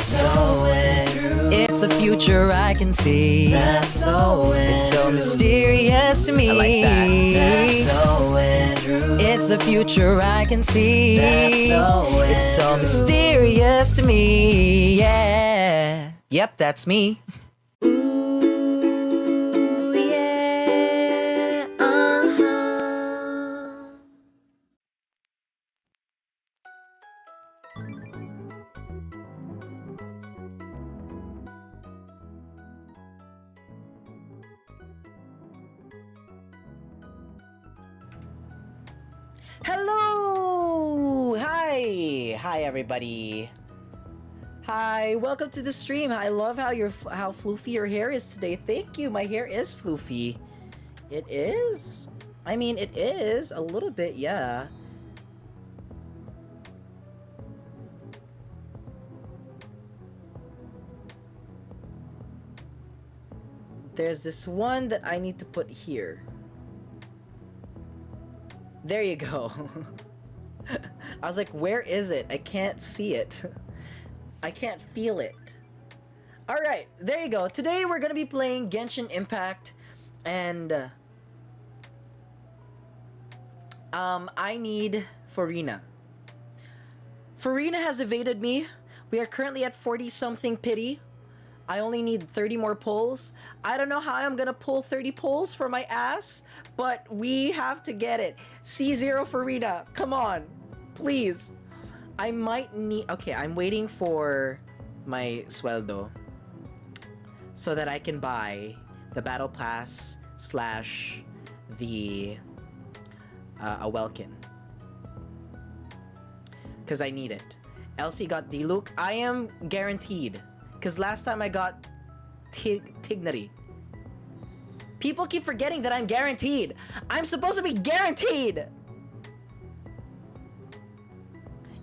That's so true. It's the future I can see. That's so It's so mysterious to me. I like that. That's so true. It's the future I can see. That's so It's so mysterious to me. Yeah. Yep, that's me. Ooh, yeah. Hello! Hi everybody. Hi, welcome to the stream. I love how floofy your hair is today. Thank you. My hair is floofy. It is. I mean, it is a little bit, yeah. There's this one that I need to put here. There you go. I was like, where is it? I can't see it. I can't feel it. Alright, there you go. Today we're gonna be playing Genshin Impact. And I need Furina. Furina has evaded me. We are currently at 40-something pity. I only need 30 more pulls. I don't know how I'm gonna pull 30 pulls for my ass, but we have to get it. C0 Furina, come on, please. I might need... Okay, I'm waiting for my sueldo so that I can buy the battle pass / the Awelkin. Because I need it. Elsie got Diluc. I am guaranteed. Because last time I got Tignari. People keep forgetting that I'm guaranteed. I'm supposed to be guaranteed.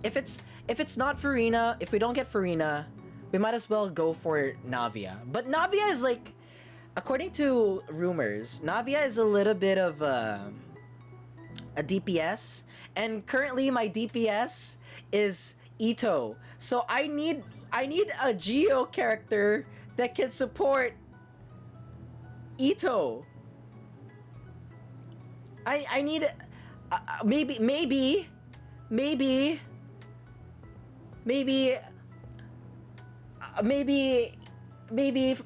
If it's not Furina, if we don't get Furina, we might as well go for Navia. But Navia is like, according to rumors, Navia is a little bit of a DPS, and currently my DPS is Ito. So I need a Geo character that can support Ito. I need maybe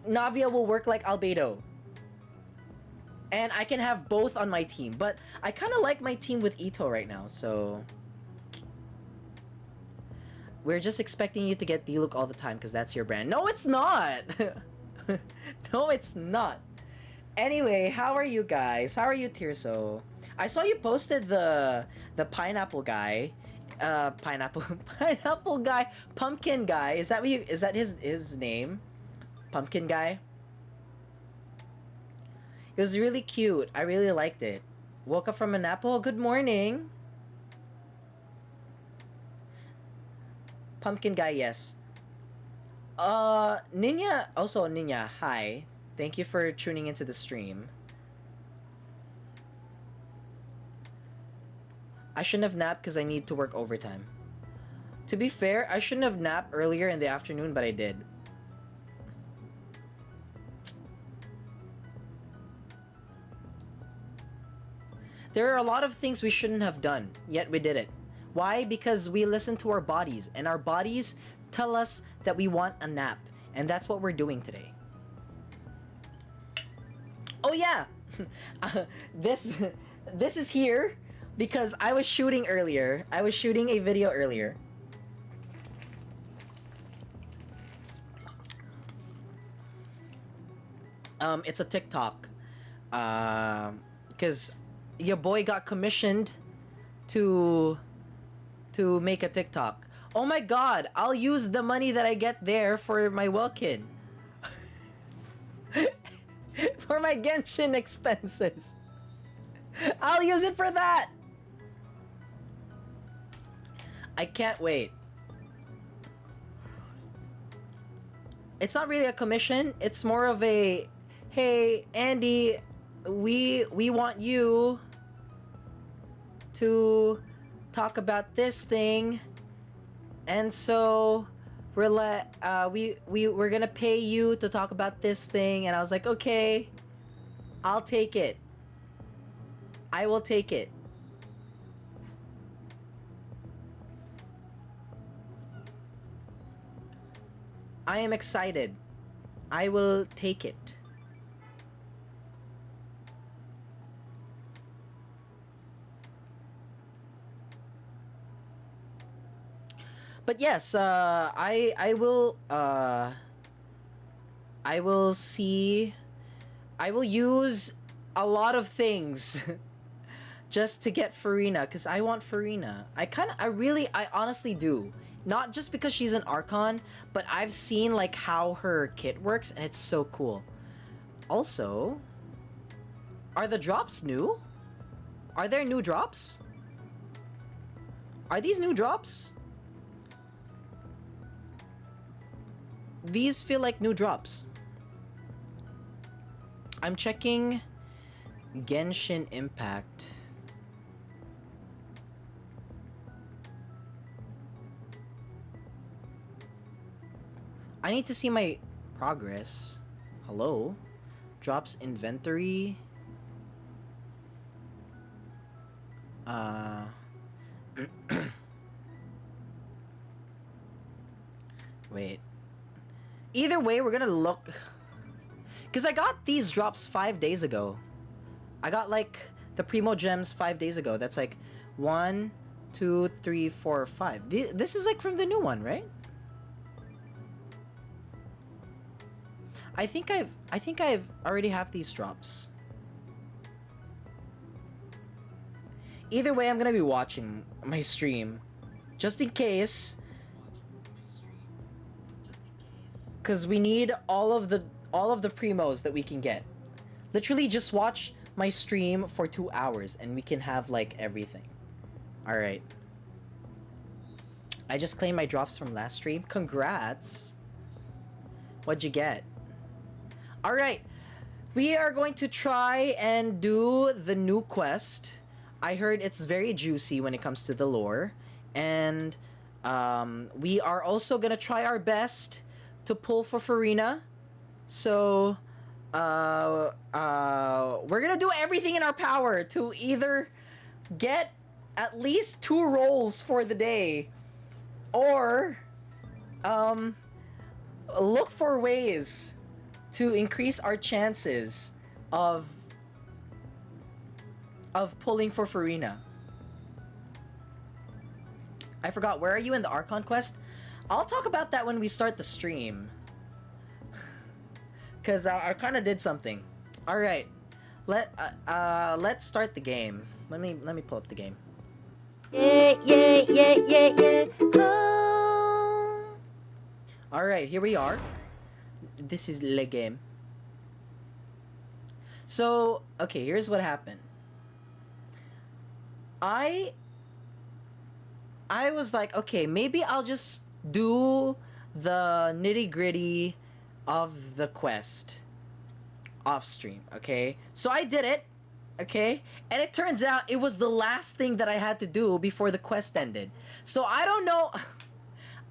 Navia will work like Albedo. And I can have both on my team. But I kind of like my team with Ito right now, so... We're just expecting you to get Diluc all the time because that's your brand. No, it's not! No, it's not. Anyway, how are you guys? How are you, Tirso? I saw you posted the pineapple guy. Pineapple guy, pumpkin guy. Is that his name? Pumpkin guy. It was really cute. I really liked it. Woke up from a nap. Oh, good morning. Pumpkin guy, yes. Ninya, also Ninya, hi. Thank you for tuning into the stream. I shouldn't have napped because I need to work overtime. To be fair, I shouldn't have napped earlier in the afternoon, but I did. There are a lot of things we shouldn't have done, yet we did it. Why? Because we listen to our bodies, and our bodies tell us that we want a nap, and that's what we're doing today. Oh yeah! This is here because I was shooting earlier. I was shooting a video earlier. It's a TikTok. Because your boy got commissioned to make a TikTok. Oh my god, I'll use the money that I get there for my Welkin. For my Genshin expenses. I'll use it for that. I can't wait. It's not really a commission. It's more of a, hey, Andy, we want you to talk about this thing, and so we're gonna pay you to talk about this thing, and I was like, okay, I'll take it. I will take it. I am excited. I will take it. But yes, I will see. I will use a lot of things just to get Furina, because I want Furina. I honestly do. Not just because she's an Archon, but I've seen like how her kit works, and it's so cool. Also, are the drops new? Are there new drops? Are these new drops? These feel like new drops. I'm checking Genshin Impact. I need to see my progress. Hello? Drops inventory. Wait. Either way, we're gonna look. Because I got these drops 5 days ago. I got like the Primo Gems 5 days ago. That's like 1, 2, 3, 4, 5. This is like from the new one, right? I think I've already have these drops. Either way, I'm gonna be watching my stream, just in case. Cause we need all of the primos that we can get. Literally, just watch my stream for 2 hours, and we can have like everything. All right. I just claimed my drops from last stream. Congrats. What'd you get? All right. We are going to try and do the new quest. I heard it's very juicy when it comes to the lore, and we are also gonna try our best to pull for Furina. So we're gonna do everything in our power to either get at least 2 rolls for the day, or look for ways to increase our chances of pulling for Furina. I forgot, where are you in the Archon quest? I'll talk about that when we start the stream. Cause I kind of did something. All right, let's start the game. Let me pull up the game. Yeah. Oh. All right, here we are. This is le game. So okay, here's what happened. I was like, okay, maybe I'll just do the nitty-gritty of the quest off stream, okay? So I did it, okay? And it turns out it was the last thing that I had to do before the quest ended. So I don't know.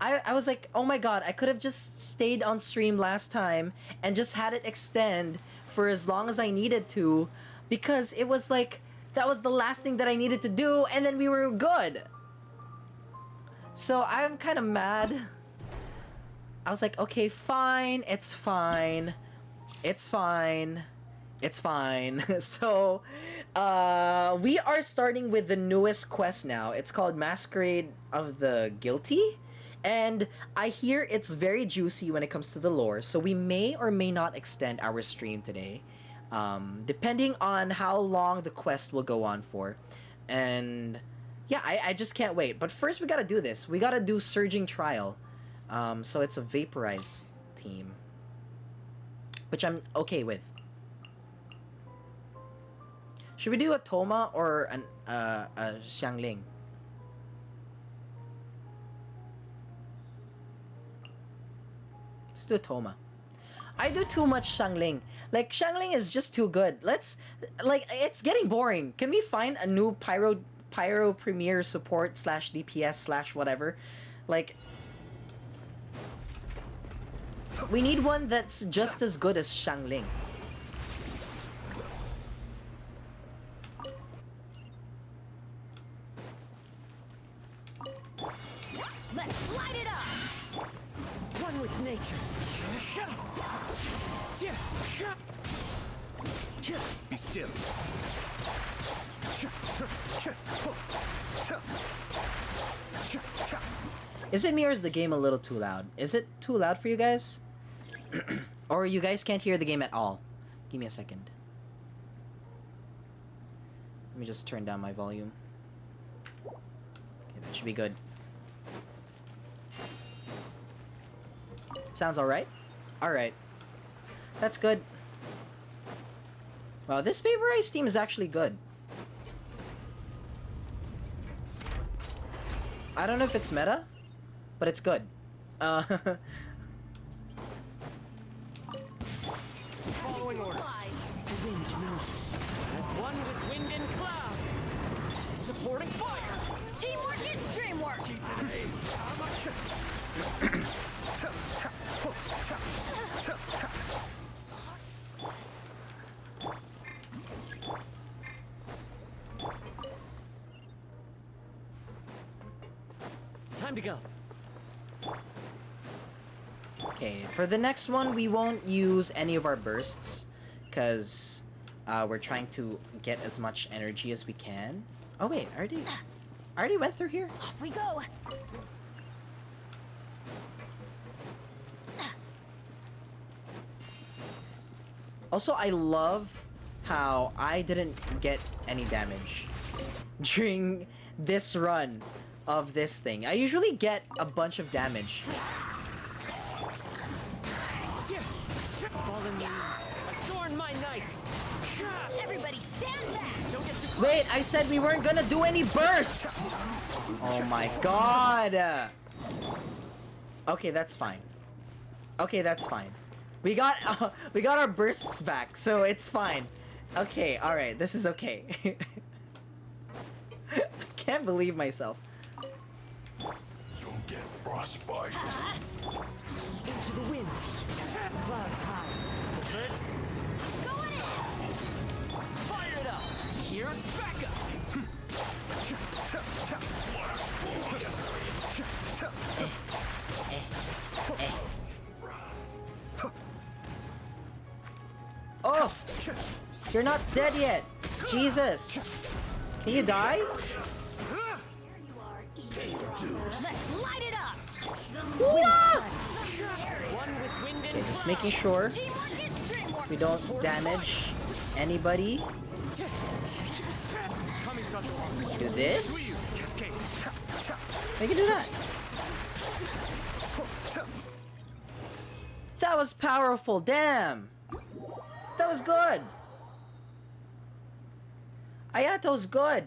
I was like, oh my god, I could have just stayed on stream last time and just had it extend for as long as I needed to, because it was like, that was the last thing that I needed to do, and then we were good. So I'm kind of mad. I was like, okay, fine, it's fine. It's fine. It's fine. So, we are starting with the newest quest now. It's called Masquerade of the Guilty. And I hear it's very juicy when it comes to the lore. So we may or may not extend our stream today. Depending on how long the quest will go on for. And yeah, I just can't wait. But first we gotta do this. We gotta do Surging Trial. So it's a Vaporize team, which I'm okay with. Should we do a Toma or a Xiangling? Let's do a Toma. I do too much Xiangling. Like, Xiangling is just too good. It's getting boring. Can we find a new Pyro Premier support / DPS / whatever? Like, We need one that's just as good as Xiangling. Let's light it up! One with nature. Be still. Is it me or is the game a little too loud? Is it too loud for you guys? Or you guys can't hear the game at all? Give me a second. Let me just turn down my volume. Okay, that should be good. Sounds alright? Alright. That's good. Wow, this vaporized steam is actually good. I don't know if it's meta, but it's good. Following orders. The wind knows me. As one with wind and cloud. Supporting fire. Teamwork is dreamwork. Time to go. Okay, for the next one, we won't use any of our bursts, because we're trying to get as much energy as we can. Oh wait, I already went through here? Off we go. Also, I love how I didn't get any damage during this run of this thing. I usually get a bunch of damage. Fallen leaves, adorn my night. Everybody stand back. Don't get too close. Wait, I said we weren't gonna do any bursts! Oh my god! Okay, that's fine. Okay, that's fine. We got our bursts back, so it's fine. Okay, alright, this is okay. I can't believe myself. You'll get frostbite. Into the wind. Clouds high. Alert. Going in. Fire it up. Here's backup. Oh! You're not dead yet! Jesus! Can you die? Let's light it up. What? One with wind and Okay, just making sure teamwork is dreamwork. we don't damage anybody. Do this. We can do that. That was powerful, damn! That was good! Ayato's good!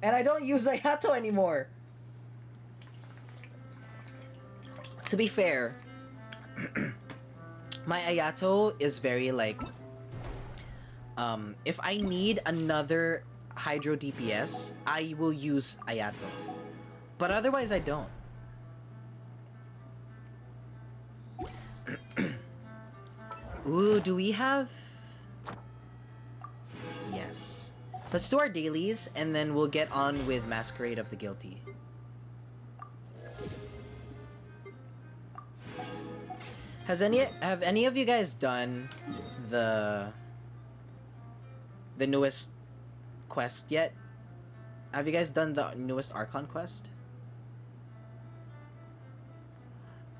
And I don't use Ayato anymore! To be fair, my Ayato is very like... if I need another Hydro DPS, I will use Ayato. But otherwise, I don't. Ooh, do we have... Yes. Let's do our dailies, and then we'll get on with Masquerade of the Guilty. Have any of you guys done the newest quest yet? Have you guys done the newest Archon quest?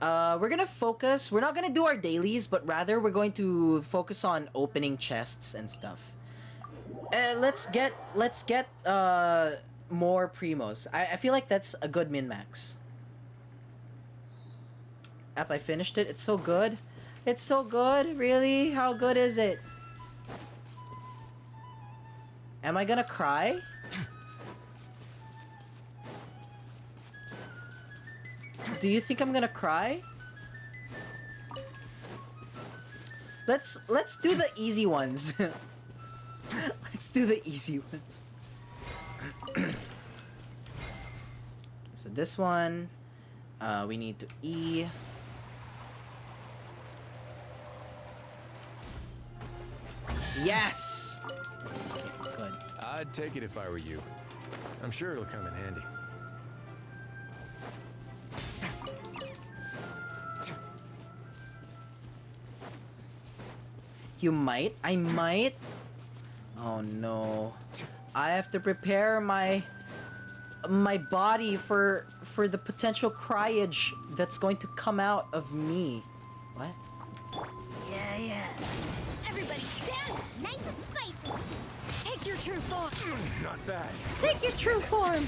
We're gonna focus. We're not gonna do our dailies, but rather we're going to focus on opening chests and stuff. Let's get more primos. I feel like that's a good min-max. App, I finished it. It's so good. It's so good. Really? How good is it? Am I gonna cry? Do you think I'm gonna cry? Let's do the easy ones. Let's do the easy ones. So this one, We need to E. Yes! Okay, good. I'd take it if I were you. I'm sure it'll come in handy. You might? I might? Oh no. I have to prepare my body for the potential cryage that's going to come out of me. What? Yeah. Everybody stand nice and spicy. Take your true form. Not bad. Take your true form!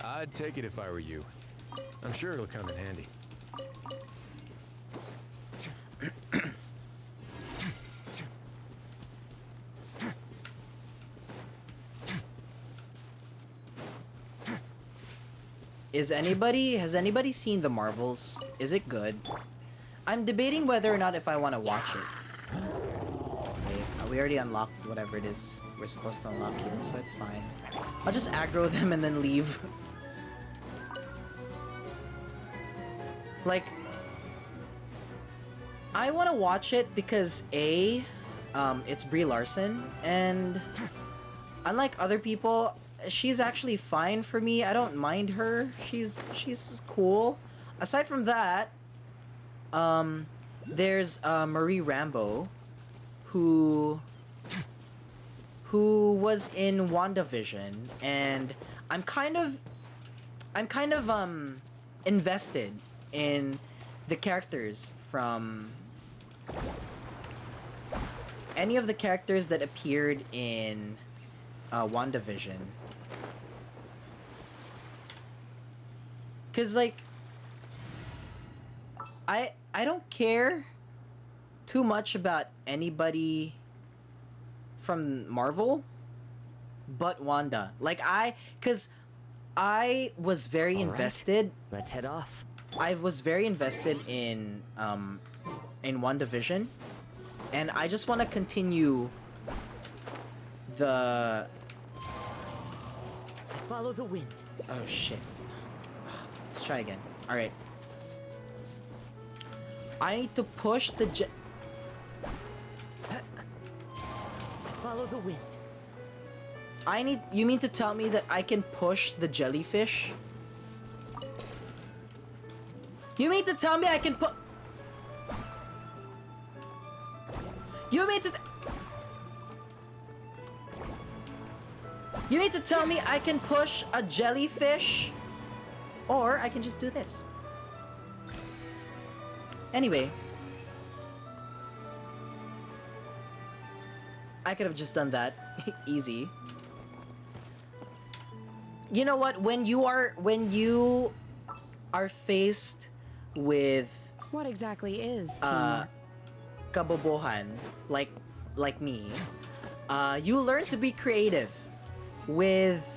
I'd take it if I were you. I'm sure it'll come in handy. Has anybody seen The Marvels? Is it good? I'm debating whether or not if I want to watch it. Wait, we already unlocked whatever it is we're supposed to unlock here, so it's fine. I'll just aggro them and then leave. Like, I want to watch it because A, it's Brie Larson, and unlike other people, she's actually fine for me. I don't mind her. She's cool. Aside from that, there's Marie Rambeau, who was in WandaVision, and I'm kind of invested in the characters from any of the characters that appeared in WandaVision. Cause like I don't care too much about anybody from Marvel but Wanda. Like cause I was very All right. invested. Let's head off. I was very invested in WandaVision, and I just want to continue the. Follow the wind. Oh shit! Let's try again. All right. I need to push the Follow the wind. You mean to tell me that I can push the jellyfish? You mean to tell me I can put... You mean to tell me I can push a jellyfish? Or I can just do this. Anyway. I could have just done that. Easy. You know what? When you are faced with What exactly is teamwork? kabobohan like me, you learn to be creative with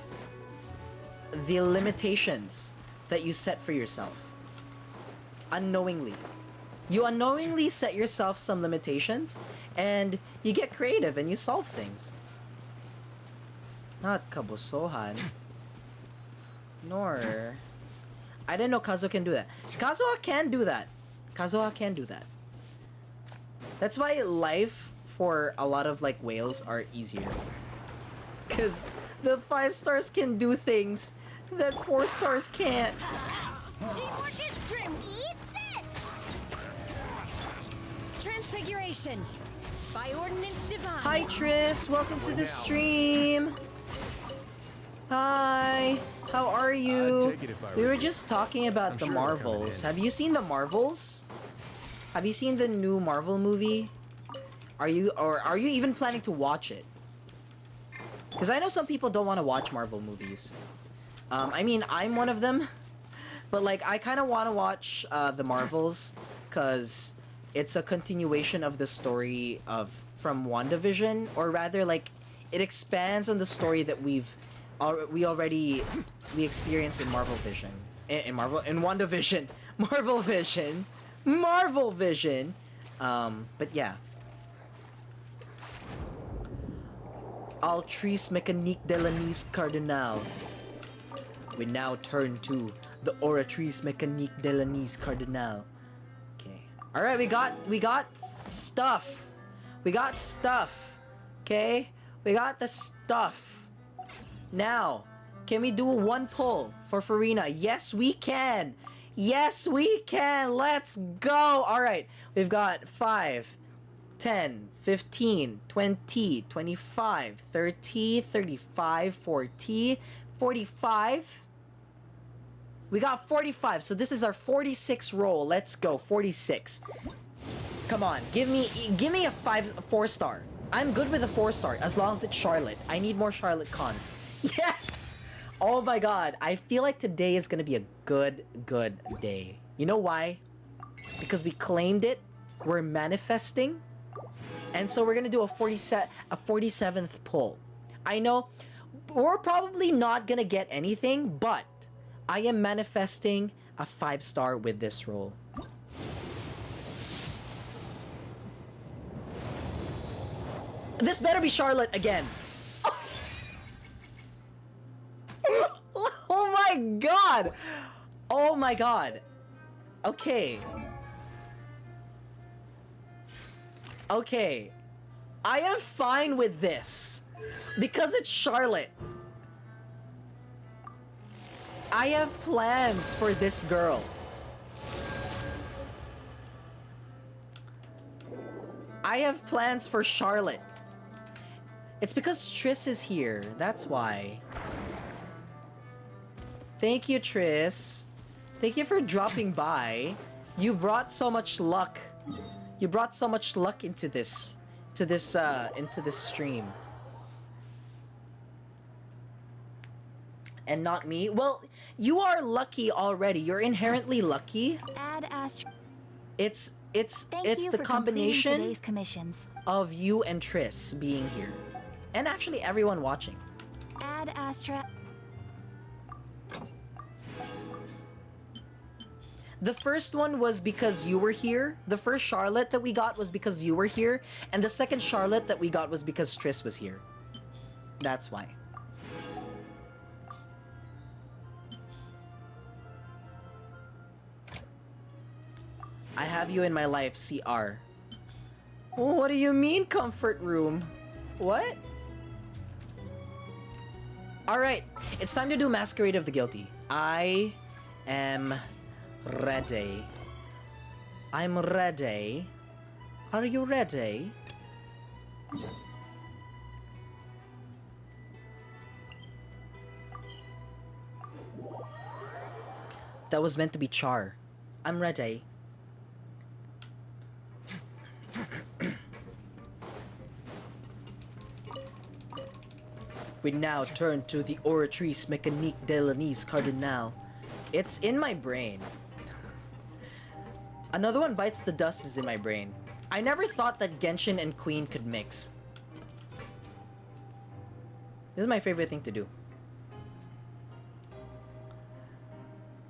the limitations that you set for yourself. Unknowingly. You unknowingly set yourself some limitations, and you get creative and you solve things. Not kabosohan. Nor... I didn't know Kazuha can do that. Kazuha can do that. Kazuha can do that. That's why life for a lot of like whales are easier. Cause the 5 stars can do things that 4 stars can't. Teamwork is trim. Eat this. Transfiguration by ordinance divine. Hi Tris, welcome to the stream. Hi, how are you? I'd take it if I were We were you. just talking about I'm the sure it'll come in Marvels. handy. Have you seen the Marvels? Have you seen the new Marvel movie? Are you even planning to watch it? Because I know some people don't want to watch Marvel movies. I mean, I'm one of them. But like, I kind of want to watch the Marvels because it's a continuation of the story from WandaVision, or rather, like, it expands on the story that we experienced in Marvel Vision, in WandaVision, Marvel Vision. But yeah. Altrice Mécanique de la Nice Cardinal. We now turn to the Oratrice Mécanique de la Nice Cardinal. Okay. Alright, we got stuff. We got stuff. Okay? We got the stuff. Now, can we do one pull for Furina? Yes, we can. Yes, we can. Let's go. Alright, we've got 5, 10, 15, 20, 25, 30, 35, 40, 45. We got 45, so this is our 46 roll. Let's go, 46. Come on, give me a 4-star. I'm good with a 4-star as long as it's Charlotte. I need more Charlotte cons. Yes! Oh my god, I feel like today is gonna be a good day. You know why? Because we claimed it, we're manifesting, and so we're gonna do a 47th pull. I know we're probably not gonna get anything, but I am manifesting a 5-star with this roll. This better be Charlotte again. Oh my god! Oh my god. Okay. Okay. I am fine with this. Because it's Charlotte. I have plans for this girl. I have plans for Charlotte. It's because Triss is here. That's why. Thank you, Triss. Thank you for dropping by. You brought so much luck. You brought so much luck into this stream. And not me. Well, you are lucky already. You're inherently lucky. Add Astra. It's Thank you the for completing combination today's commissions. of you and Triss being here. And actually everyone watching. Add Astra. The first one was because you were here. The first Charlotte that we got was because you were here. And the second Charlotte that we got was because Triss was here. That's why. I have you in my life, CR. What do you mean, comfort room? What? Alright, it's time to do Masquerade of the Guilty. I am ready. I'm ready. Are you ready? That was meant to be Char. I'm ready. We now turn to the Oratrice Mécanique de la Nice Cardinal. It's in my brain. Another one bites the dust is in my brain. I never thought that Genshin and Queen could mix. This is my favorite thing to do.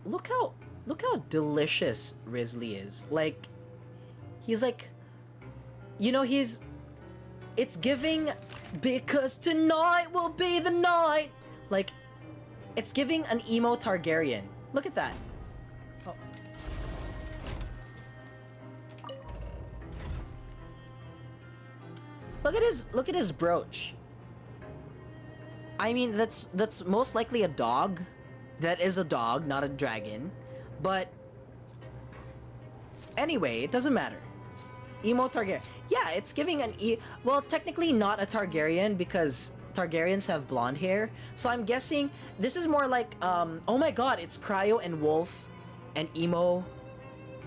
Look how delicious Risley is. Like, he's like, you know, it's giving because tonight will be the night. Like, it's giving an emo Targaryen. Look at that. Oh. Look at his brooch. I mean, that's most likely a dog. That is a dog, not a dragon. But anyway, it doesn't matter. Emo Targaryen. Yeah, it's giving an well, technically not a Targaryen because Targaryens have blonde hair. So I'm guessing this is more like oh my god, it's Cryo and Wolf and Emo.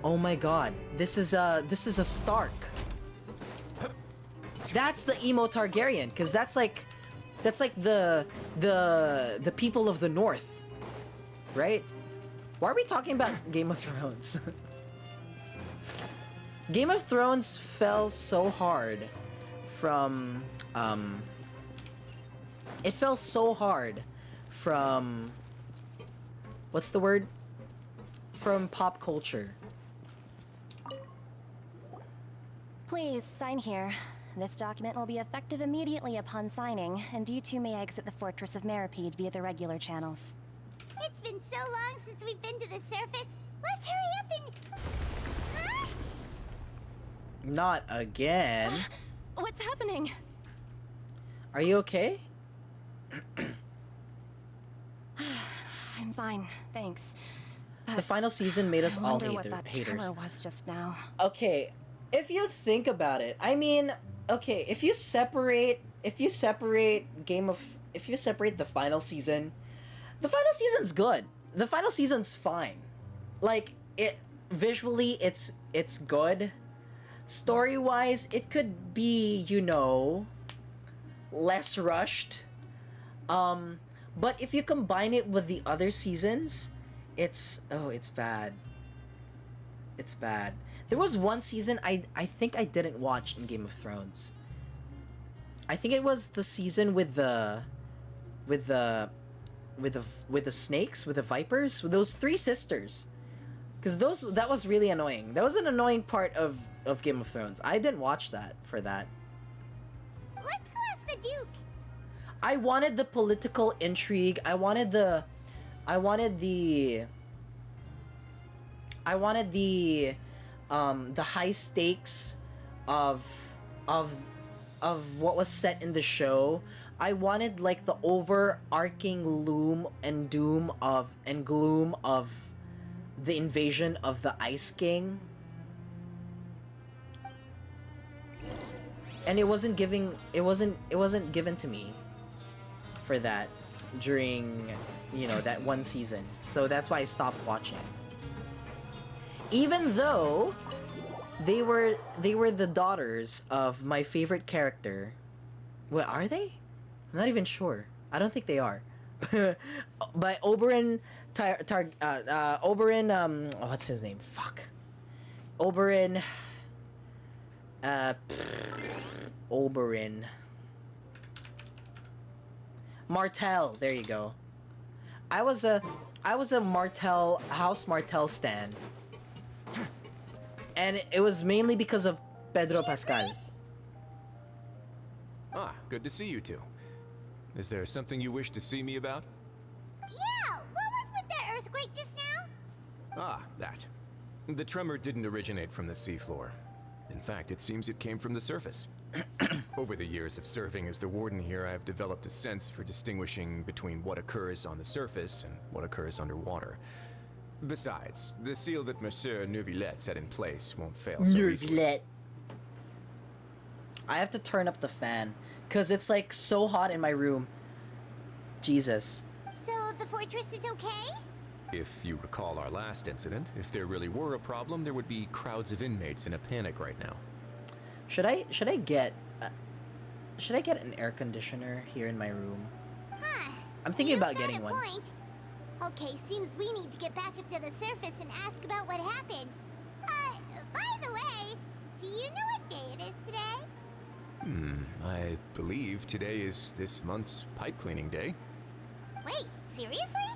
Oh my god. This is a Stark. That's the Emo Targaryen cuz that's like the people of the north. Right? Why are we talking about Game of Thrones? Game of Thrones fell so hard from it fell so hard from what's the word? From pop culture. Please sign here. This document will be effective immediately upon signing, and you two may exit the Fortress of Meripede via the regular channels. It's been so long since we've been to the surface. Let's hurry up and... Huh? Not again. What's happening? Are you okay? I'm fine, thanks. The final season made us I all wonder what that haters. tremor was just now. Okay, if you think about it, I mean, okay, if you separate the final season's good. The final season's fine. Like, it visually it's good. Story-wise, it could be, you know, less rushed. But if you combine it with the other seasons, it's bad. It's bad. There was one season I think I didn't watch in Game of Thrones. I think it was the season with the snakes, with the vipers, with those three sisters. Cuz that was really annoying. That was an annoying part of Game of Thrones. I didn't watch that for that. Let's go ask the Duke. I wanted the political intrigue. I wanted the high stakes of what was set in the show. I wanted like the overarching gloom and gloom of the invasion of the Ice King. And it wasn't given to me for that during, you know, that one season. So that's why I stopped watching. Even though they were the daughters of my favorite character. What are they? I'm not even sure. I don't think they are. By Oberyn what's his name? Fuck. Oberyn Martell, there you go. I was a House Martell stan. And it was mainly because of Pedro Pascal. Ah, good to see you two. Is there something you wish to see me about? Yeah, what was with that earthquake just now? Ah, that. The tremor didn't originate from the seafloor. In fact, it seems it came from the surface. Over the years of serving as the warden here, I have developed a sense for distinguishing between what occurs on the surface and what occurs underwater. Besides, the seal that Monsieur Neuvillette set in place won't fail so easily. Neuvillette. I have to turn up the fan, because it's like so hot in my room. Jesus. So the fortress is okay? If you recall our last incident, if there really were a problem, there would be crowds of inmates in a panic right now. Should I get an air conditioner here in my room? Huh. I'm thinking You've about got getting a one. Point. Okay, seems we need to get back up to the surface and ask about what happened. By the way, do you know what day it is today? I believe today is this month's pipe cleaning day. Wait, seriously?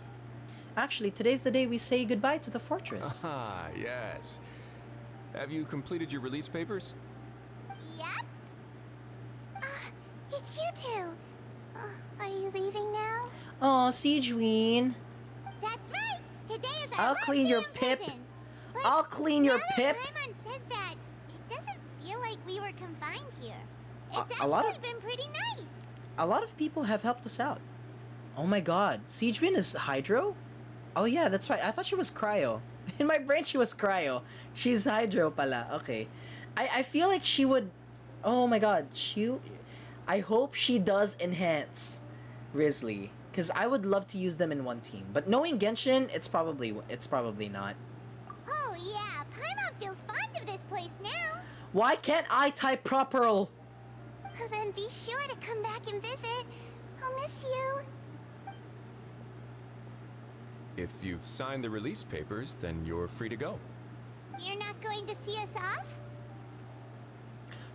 Actually, today's the day we say goodbye to the fortress. Ah, yes. Have you completed your release papers? Yep. It's you two. Are you leaving now? Oh, Siegeween. That's right. Today is our I'll last clean day your in pip. prison. But I'll clean your now that pip. Paimon says that, it doesn't feel like we were confined here. It's A lot actually been pretty nice. A lot of people have helped us out. Oh my god. Siegeween is Hydro? Oh yeah, that's right. I thought she was Cryo. In my brain, she was Cryo. She's Hydro pala. Okay. I feel like she would... Oh my god. I hope she does enhance Risley. Because I would love to use them in one team. But knowing Genshin, it's probably not. Oh yeah, Paimon feels fond of this place now. Why can't I type proper? Then be sure to come back and visit. I'll miss you. If you've signed the release papers, then you're free to go. You're not going to see us off?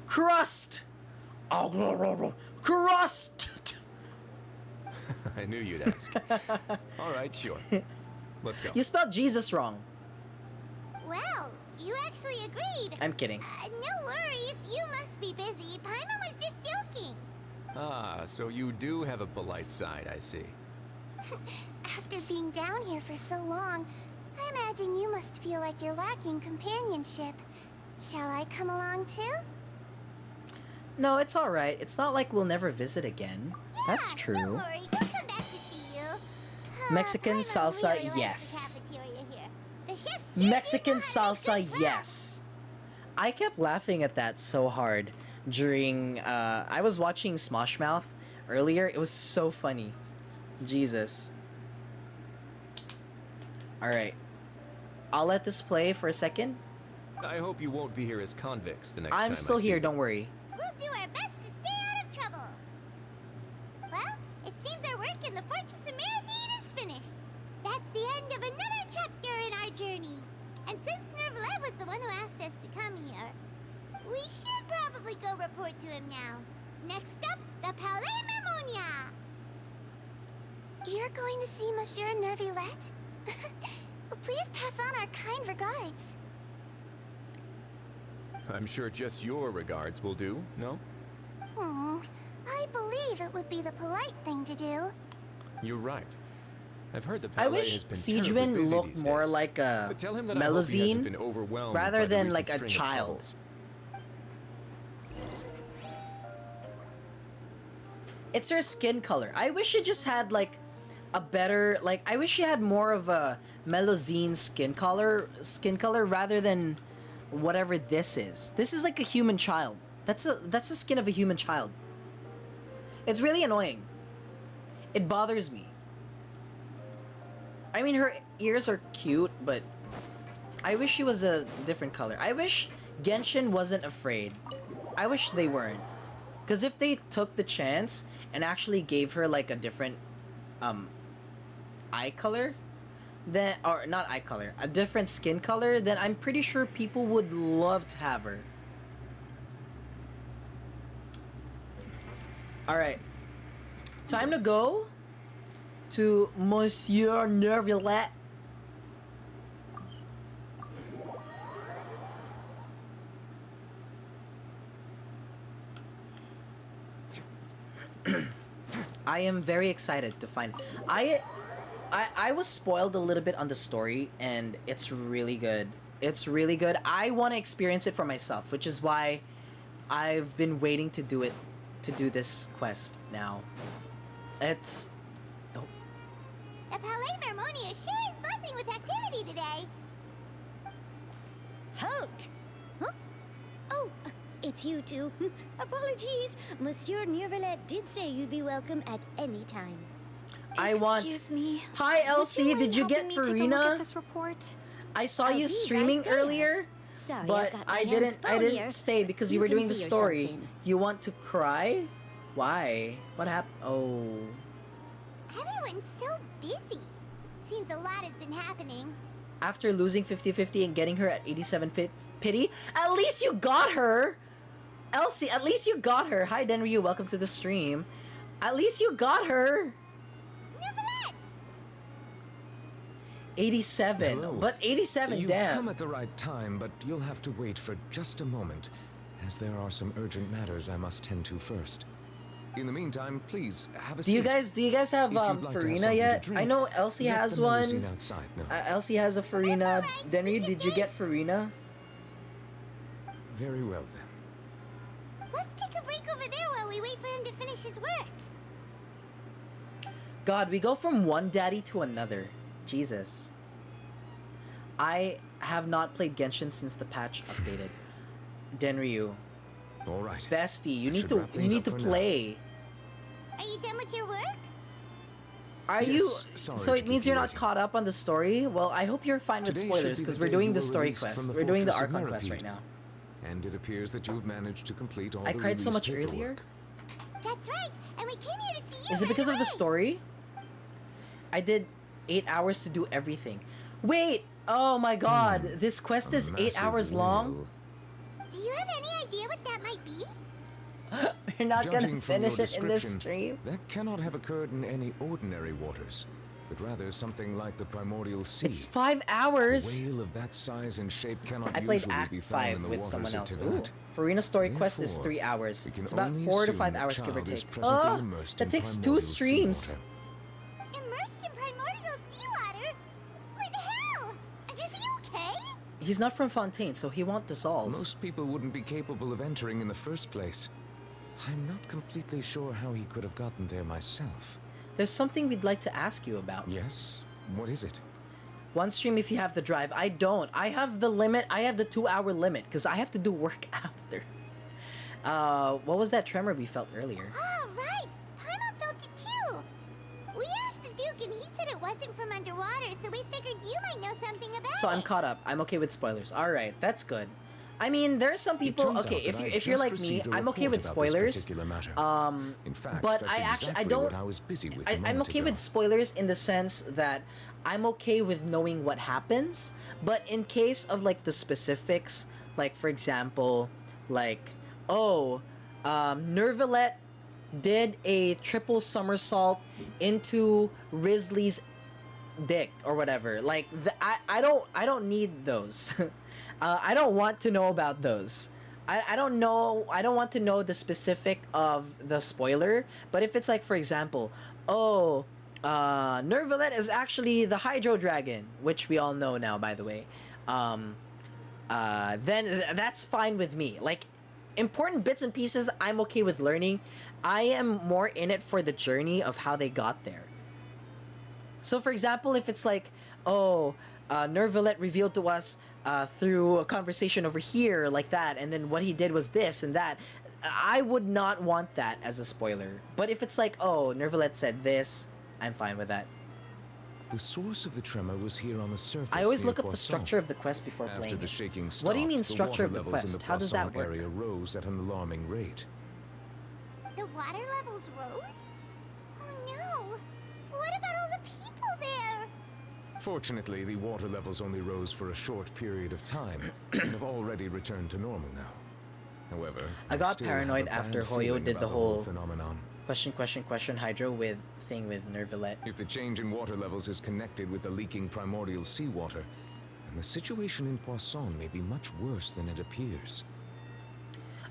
Crust! Oh, crust! I knew you'd ask. All right, sure. Let's go. You spelled Jesus wrong. Well, you actually agreed. I'm kidding. No worries. You must be busy. Paimon was just joking. Ah, so you do have a polite side, I see. After being down here for so long, I imagine you must feel like you're lacking companionship. Shall I come along too? No, it's alright. It's not like we'll never visit again. That's Don't true. worry. We'll come back to see you. Mexican Paimon salsa, really likes yes. the cafeteria here. The chefs sure do Mexican know how to make salsa, good food. yes. I kept laughing at that so hard during, I was watching Smosh Mouth earlier. It was so funny. Jesus. Alright. I'll let this play for a second. I hope you won't be here as convicts the next time I I'm still see here, you. don't worry. We'll do our best to stay out of trouble. Well, it seems our work in the Fortress of Mirrormead is finished. That's the end of another chapter in our journey. And since Nervalet was the one who asked us to come here, we should probably go report to him now. Next up, the Palais Mermonia. You're going to see Monsieur Nervalet? Please pass on our kind regards. I'm sure just your regards will do, no? I believe it would be the polite thing to do. You're right. I've heard the I palais wish has been terribly Siegewin busy looked these more days. like a But tell him that I hope he hasn't Melusine been overwhelmed rather by the than recent like a string of child. troubles. It's her skin color. I wish she just had like a better, like I wish she had more of a Melusine skin color rather than whatever this is. This is like a human child. That's the skin of a human child. It's really annoying. It bothers me. I mean, her ears are cute, but I wish she was a different color. I wish Genshin wasn't afraid. I wish they weren't. Because if they took the chance and actually gave her like a different eye color, then, or not eye color, a different skin color, then I'm pretty sure people would love to have her. Alright. Time to go to Monsieur Nervalet. I am very excited to find. I was spoiled a little bit on the story, and it's really good. It's really good. I want to experience it for myself, which is why I've been waiting to do it, to do this quest now. It's. Oh, The Palais Mermonia sure is buzzing with activity today. Halt! Huh? Oh, it's you two. Apologies. Monsieur Nervalet did say you'd be welcome at any time. I want. Excuse me. Hi, Elsie. Would you Did you mind get helping me take a look at Furina? this report? I saw I'll you be streaming right there. earlier, Sorry, but I've got my I hands didn't. I full didn't here. stay because you You were can doing the see yourself story. in. You want to cry? Why? What happened? Oh. Everyone's so busy. Seems a lot has been happening. After losing 50-50 and getting her at 87 pity, at least you got her! Elsie, at least you got her. Hi, Denryu, welcome to the stream. At least you got her! Neverlet! 87. Hello. But 87, You've damn. come at the right time, but you'll have to wait for just a moment, as there are some urgent matters I must tend to first. In the meantime, please have a Do you seat. guys have If you'd like to have Farina something yet? to drink, I know Elsie let has the Melusine one. outside know. Elsie has a Farina. alright, Denryu, we did you just get Farina? Very well then. Let's take a break over there while we wait for him to finish his work. God, we go from one daddy to another. Jesus. I have not played Genshin since the patch updated. Denryu, All right. bestie, you I need should to wrap things up for now. play. Are you done with your work? Are Yes, you? sorry So to it keep means you you're not waiting. caught up on the story. Well, I hope you're fine with Today should spoilers be because the we're day doing you the were story released quest. from the We're doing the Fortress of Archon quest Mirrormead. right now. And it appears that you've managed to complete all I the cried so release much paperwork. earlier. That's right, and we came here to see you. Is it because of right the away. story? I did 8 hours to do everything. Wait! Oh my god, this quest A is 8 massive hours long? wheel. Do you have any idea what that might be? We're not Judging gonna from your finish it in this description, stream. That cannot have occurred in any ordinary waters. but rather something like the primordial sea. It's 5 A hours. whale of that size and shape cannot I played usually Act be found 5 in the with waters someone of else. Ooh. Teyvat. Farina story quest is Therefore, 3 hours. we can It's about only 4 to assume 5 the hours, give or child is take. presently Oh, immersed that in takes 2 primordial streams. seawater. Immersed in primordial seawater? But how? And is he okay? He's not from Fontaine, so he won't dissolve. Most people wouldn't be capable of entering in the first place. I'm not completely sure how he could have gotten there myself. There's something we'd like to ask you about. Yes? What is it? One stream if you have the drive. I don't. I have the limit. I have the 2-hour limit because I have to do work after. What was that tremor we felt earlier? Oh, right. Paimon felt it too. We asked the Duke and he said it wasn't from underwater, so we figured you might know something about So it. I'm caught up. I'm okay with spoilers. All right, that's good. I mean, there are some people. It turns Okay, out that I if you're just like me, received a I'm okay report with about this spoilers. particular matter. In fact, But that's I actually I exactly don't. what I was busy with a I'm moment okay ago. with spoilers in the sense that I'm okay with knowing what happens. But in case of like the specifics, like for example, like Nervalet did a triple somersault into Risley's dick or whatever. Like I don't need those. I don't want to know about those. I don't know. I don't want to know the specific of the spoiler. But if it's like, for example, Nervalet is actually the Hydro Dragon, which we all know now, by the way. Then that's fine with me. Like, important bits and pieces, I'm okay with learning. I am more in it for the journey of how they got there. So, for example, if it's like, Nervalet revealed to us through a conversation over here, like that, and then what he did was this and that, I would not want that as a spoiler. But if it's like, Nervalet said this, I'm fine with that. The source of the tremor was here on the surface. I always near look up the Poisson. structure of the quest before After playing the it. shaking What do you stopped, mean the structure of water the levels in quest? the How does that Poisson work? area rose at an alarming rate. The water levels rose? Oh no! What about all the people there? Fortunately, the water levels only rose for a short period of time and have already returned to normal now. However, I got still have paranoid a bad after Hoyo feeling did about the whole phenomenon. question Hydro with thing with Nervalet. If the change in water levels is connected with the leaking primordial seawater, then the situation in Poisson may be much worse than it appears.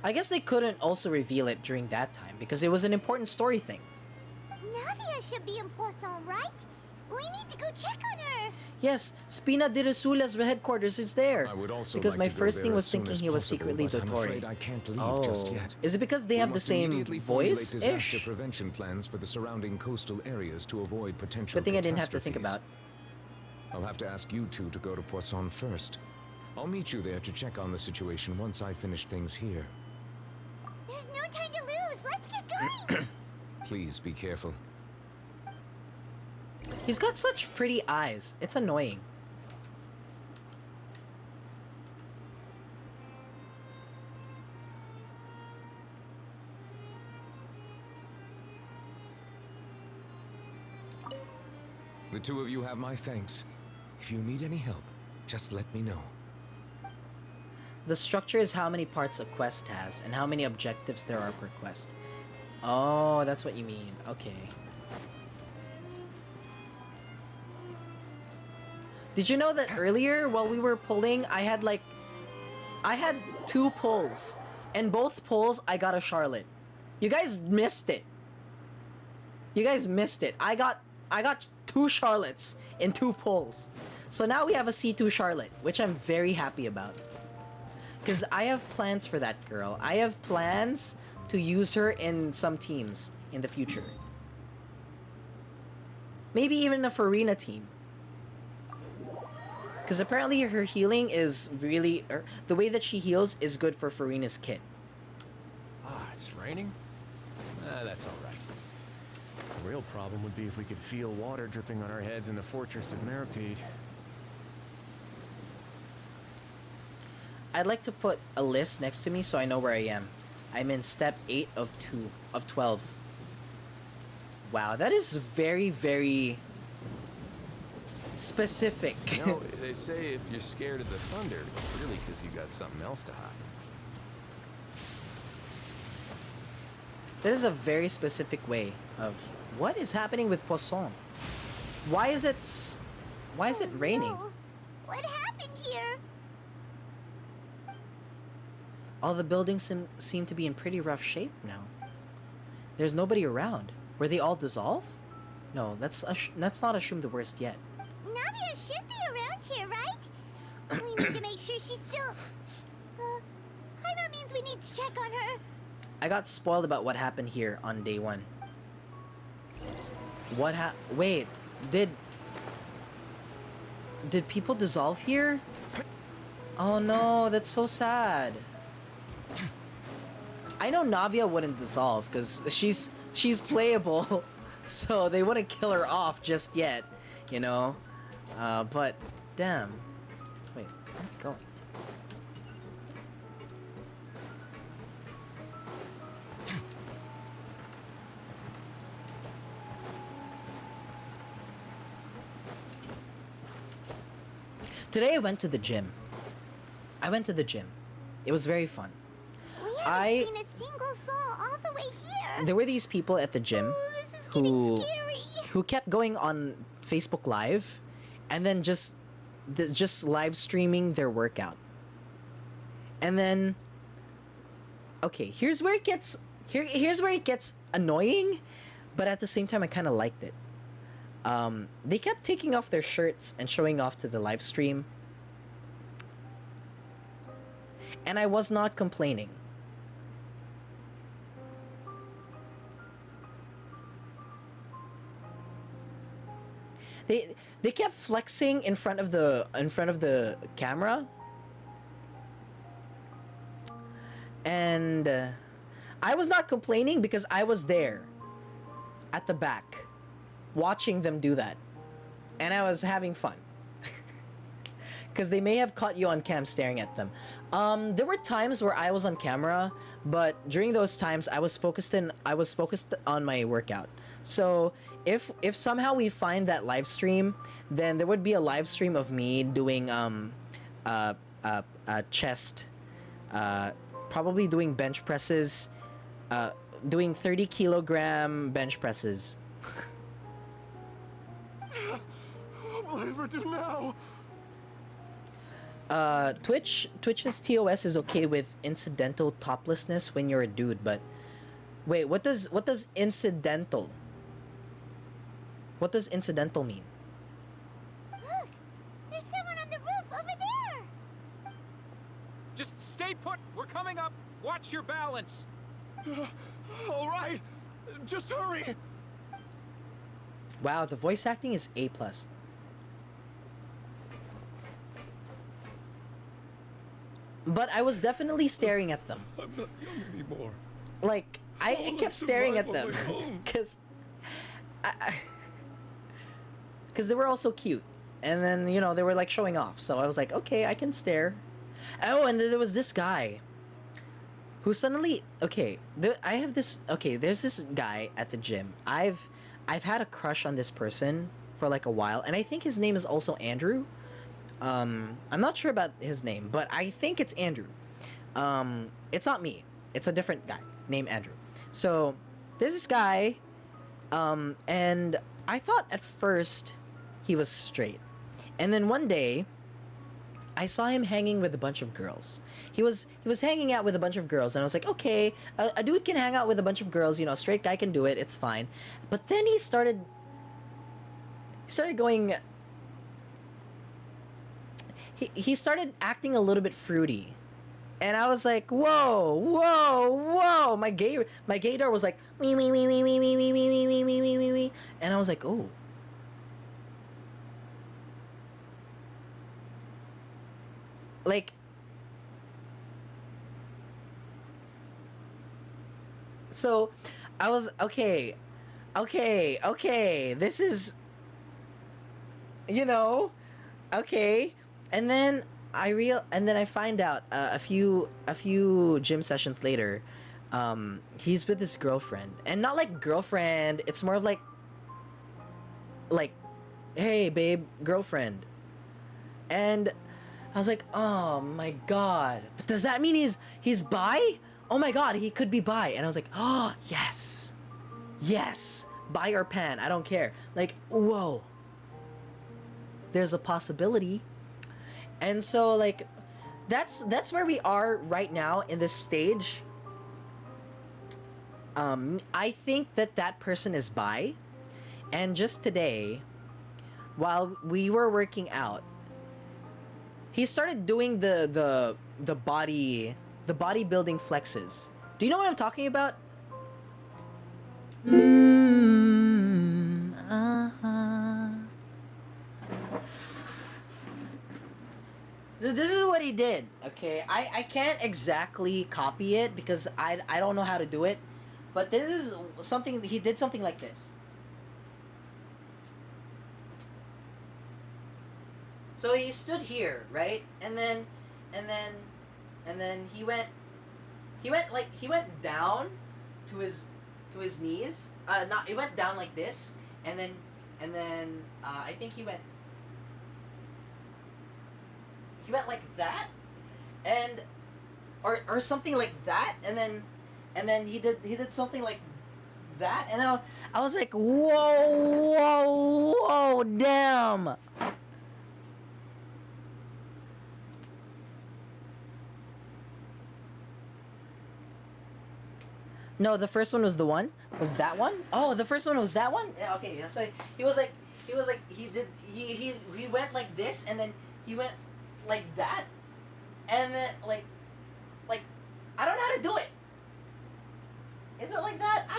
I guess they couldn't also reveal it during that time because it was an important story thing. Navia should be in Poisson, right? We need to go check on her. Yes, Spina di Rasula's headquarters is there. I would also because like my to go first there thing as was soon thinking as he was possible, secretly but I'm Dottori. afraid I can't leave just yet. Is it because they We have the must same immediately formulate voice-ish? disaster prevention plans for the surrounding coastal areas to avoid potential Good thing I didn't have to think about. catastrophes. I'll have to ask you two to go to Poisson first. I'll meet you there to check on the situation once I finish things here. There's no time to lose. Let's get going. Please be careful. He's got such pretty eyes. It's annoying. The two of you have my thanks. If you need any help, just let me know. The structure is how many parts a quest has and how many objectives there are per quest. Oh, that's what you mean. Okay. Did you know that earlier while we were pulling, I had 2 pulls. And both pulls, I got a Charlotte. You guys missed it. You guys missed it. I got 2 Charlottes in 2 pulls. So now we have a C2 Charlotte, which I'm very happy about. Because I have plans for that girl. I have plans to use her in some teams in the future. Maybe even a Furina team. Because apparently her healing is really... the way that she heals is good for Furina's kit. Ah, it's raining? That's alright. The real problem would be if we could feel water dripping on our heads in the fortress of Meripede. I'd like to put a list next to me so I know where I am. I'm in step 8 of 12. Wow, that is very, very specific. You know, they say if you're scared of the thunder, it's really because you got something else to hide. That is a very specific way of what is happening with Poisson. Why is it raining? No. What happened here? All the buildings seem to be in pretty rough shape now. There's nobody around. Were they all dissolved? No, let's not assume the worst yet. Navia should be around here, right? We need to make sure she's still... That means we need to check on her. I got spoiled about what happened here on day 1. Wait, did people dissolve here? Oh no, that's so sad. I know Navia wouldn't dissolve because she's playable, so they wouldn't kill her off just yet, you know. But damn. Wait, where are we going? Today I went to the gym. It was very fun. We haven't seen a single soul all the way here. There were these people at the gym This is getting scary. who kept going on Facebook Live and then just live streaming their workout. And then okay, here's where it gets annoying, but at the same time I kind of liked it. They kept taking off their shirts and showing off to the live stream. And I was not complaining. They kept flexing in front of the camera. And I was not complaining because I was there at the back watching them do that. And I was having fun. Because they may have caught you on cam staring at them. There were times where I was on camera, but during those times I was focused on my workout. So if somehow we find that live stream, then there would be a live stream of me doing chest, probably doing bench presses, doing 30 kilogram bench presses. What will I ever do now? Twitch's TOS is okay with incidental toplessness when you're a dude, but wait, what does incidental mean? Look, there's someone on the roof over there. Just stay put. We're coming up. Watch your balance. All right, just hurry. Wow, the voice acting is A+. But I was definitely staring at them. I'm not young anymore. Like, I kept staring at them. Because they were also cute. And then, you know, they were like showing off. So I was like, okay, I can stare. Oh, and then there was this guy who suddenly, there's this guy at the gym. I've had a crush on this person for like a while. And I think his name is also Andrew. I'm not sure about his name, but I think it's Andrew. It's not me. It's a different guy named Andrew. So there's this guy, and I thought at first he was straight. And then one day, I saw him hanging with a bunch of girls. He was hanging out with a bunch of girls, and I was like, okay, a dude can hang out with a bunch of girls, you know, a straight guy can do it, it's fine. But then he started going... He started acting a little bit fruity. And I was like, whoa. My gaydar was like, wee. And I was like, oh. Like, so I was, okay, this is, you know, okay. And then I find out a few gym sessions later, he's with his girlfriend, and not like girlfriend. It's more of like, hey babe, girlfriend. And I was like, oh my god, but does that mean he's bi? Oh my god, he could be bi. And I was like, oh yes, bi or pan, I don't care. Like, whoa, there's a possibility. And so like that's where we are right now in this stage. I think that person is bi, and just today, while we were working out, he started doing the bodybuilding flexes. Do you know what I'm talking about? So this is what he did. Okay, I can't exactly copy it because I don't know how to do it, but this is something he did, something like this. So he stood here, right? And then he went down to his knees. Not, he went down like this, and then I think he went like that, and or something like that, and then he did something like that, and I was like, whoa, damn. No, the first one was the one. Was that one? Oh, the first one was that one. Yeah, okay. So he went like this, and then he went like that, and then like I don't know how to do it. Is it like that? I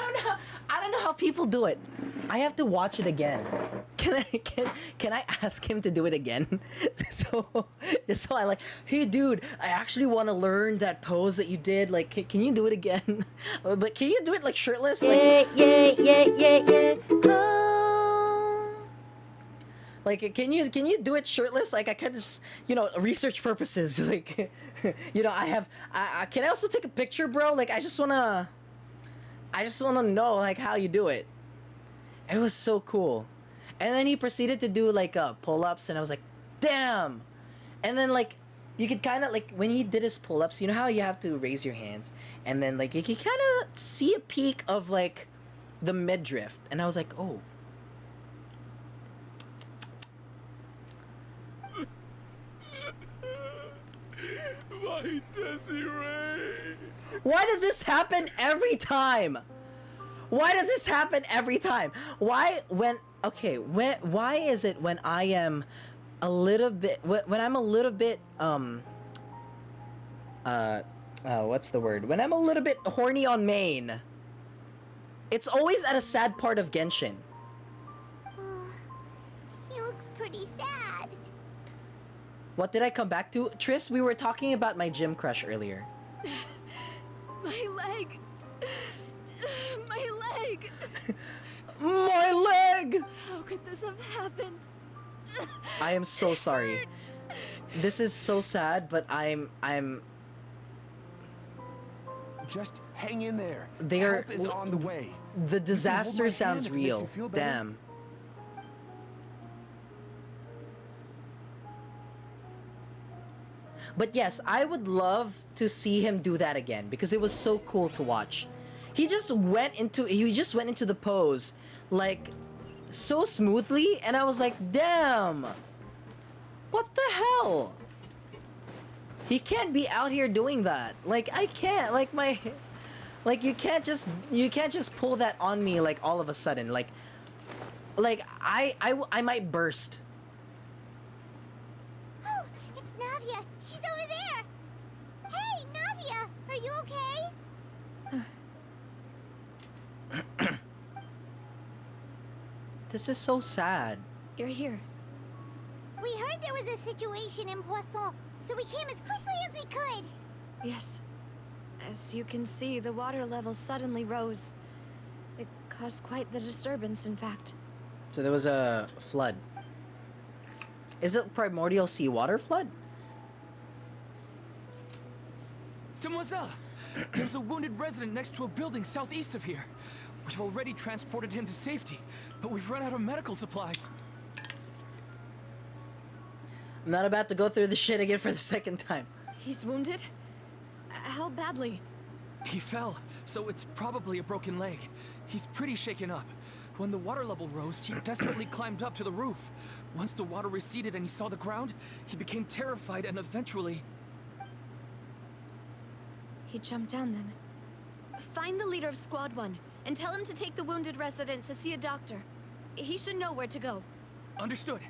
don't know how people do it. I have to watch it again. Can I ask him to do it again? so I like, hey dude, I actually want to learn that pose that you did. Like, can you do it again? But can you do it like shirtless? Like, yeah. Oh. Like, can you do it shirtless? Like, I can just, research purposes. Like, I can I also take a picture, bro? Like, I just wanna know like how you do it. It was so cool. And then he proceeded to do like pull-ups, and I was like, damn. And then like you could kind of like, when he did his pull-ups, you know how you have to raise your hands, and then like you can kind of see a peek of like the midriff, and I was like, oh. My Desiree. Why does this happen every time? Why does this happen every time? Why is it when I am a little bit, when I'm a little bit what's the word? When I'm a little bit horny on main, it's always at a sad part of Genshin. He looks pretty sad. What did I come back to? Triss, we were talking about my gym crush earlier. My leg. My leg. My leg! How could this have happened? I am so sorry. This is so sad, but I'm Just hang in there. Help is on the way. The disaster sounds real. Damn. But yes, I would love to see him do that again because it was so cool to watch. He just went into the pose like so smoothly, and I was like, damn. What the hell? He can't be out here doing that. Like, I can't. Like you can't just pull that on me like all of a sudden. Like I might burst. Oh, it's Navia. She's over there. Hey, Navia, are you okay? This is so sad. You're here. We heard there was a situation in Poisson, so we came as quickly as we could. Yes. As you can see, the water level suddenly rose. It caused quite the disturbance, in fact. So there was a flood. Is it primordial seawater flood? Demoiselle! There's a wounded resident next to a building southeast of here. We've already transported him to safety, but we've run out of medical supplies. I'm not about to go through the shit again for the second time. He's wounded? How badly? He fell, so it's probably a broken leg. He's pretty shaken up. When the water level rose, he desperately climbed up to the roof. Once the water receded and he saw the ground, he became terrified and eventually... He jumped down then. Find the leader of Squad 1 and tell him to take the wounded resident to see a doctor. He should know where to go. Understood.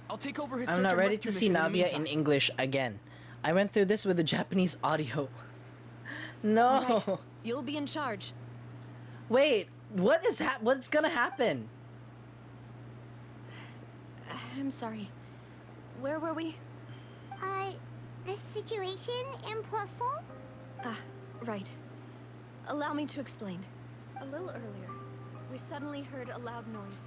I'll take over his I'm search not and ready rescue to see mission in the Navia in meantime. English again. I went through this with the Japanese audio. No. All right, you'll be in charge. Wait, what's gonna happen? I'm sorry. Where were we? The situation in Poisson? Ah, right. Allow me to explain. A little earlier, we suddenly heard a loud noise.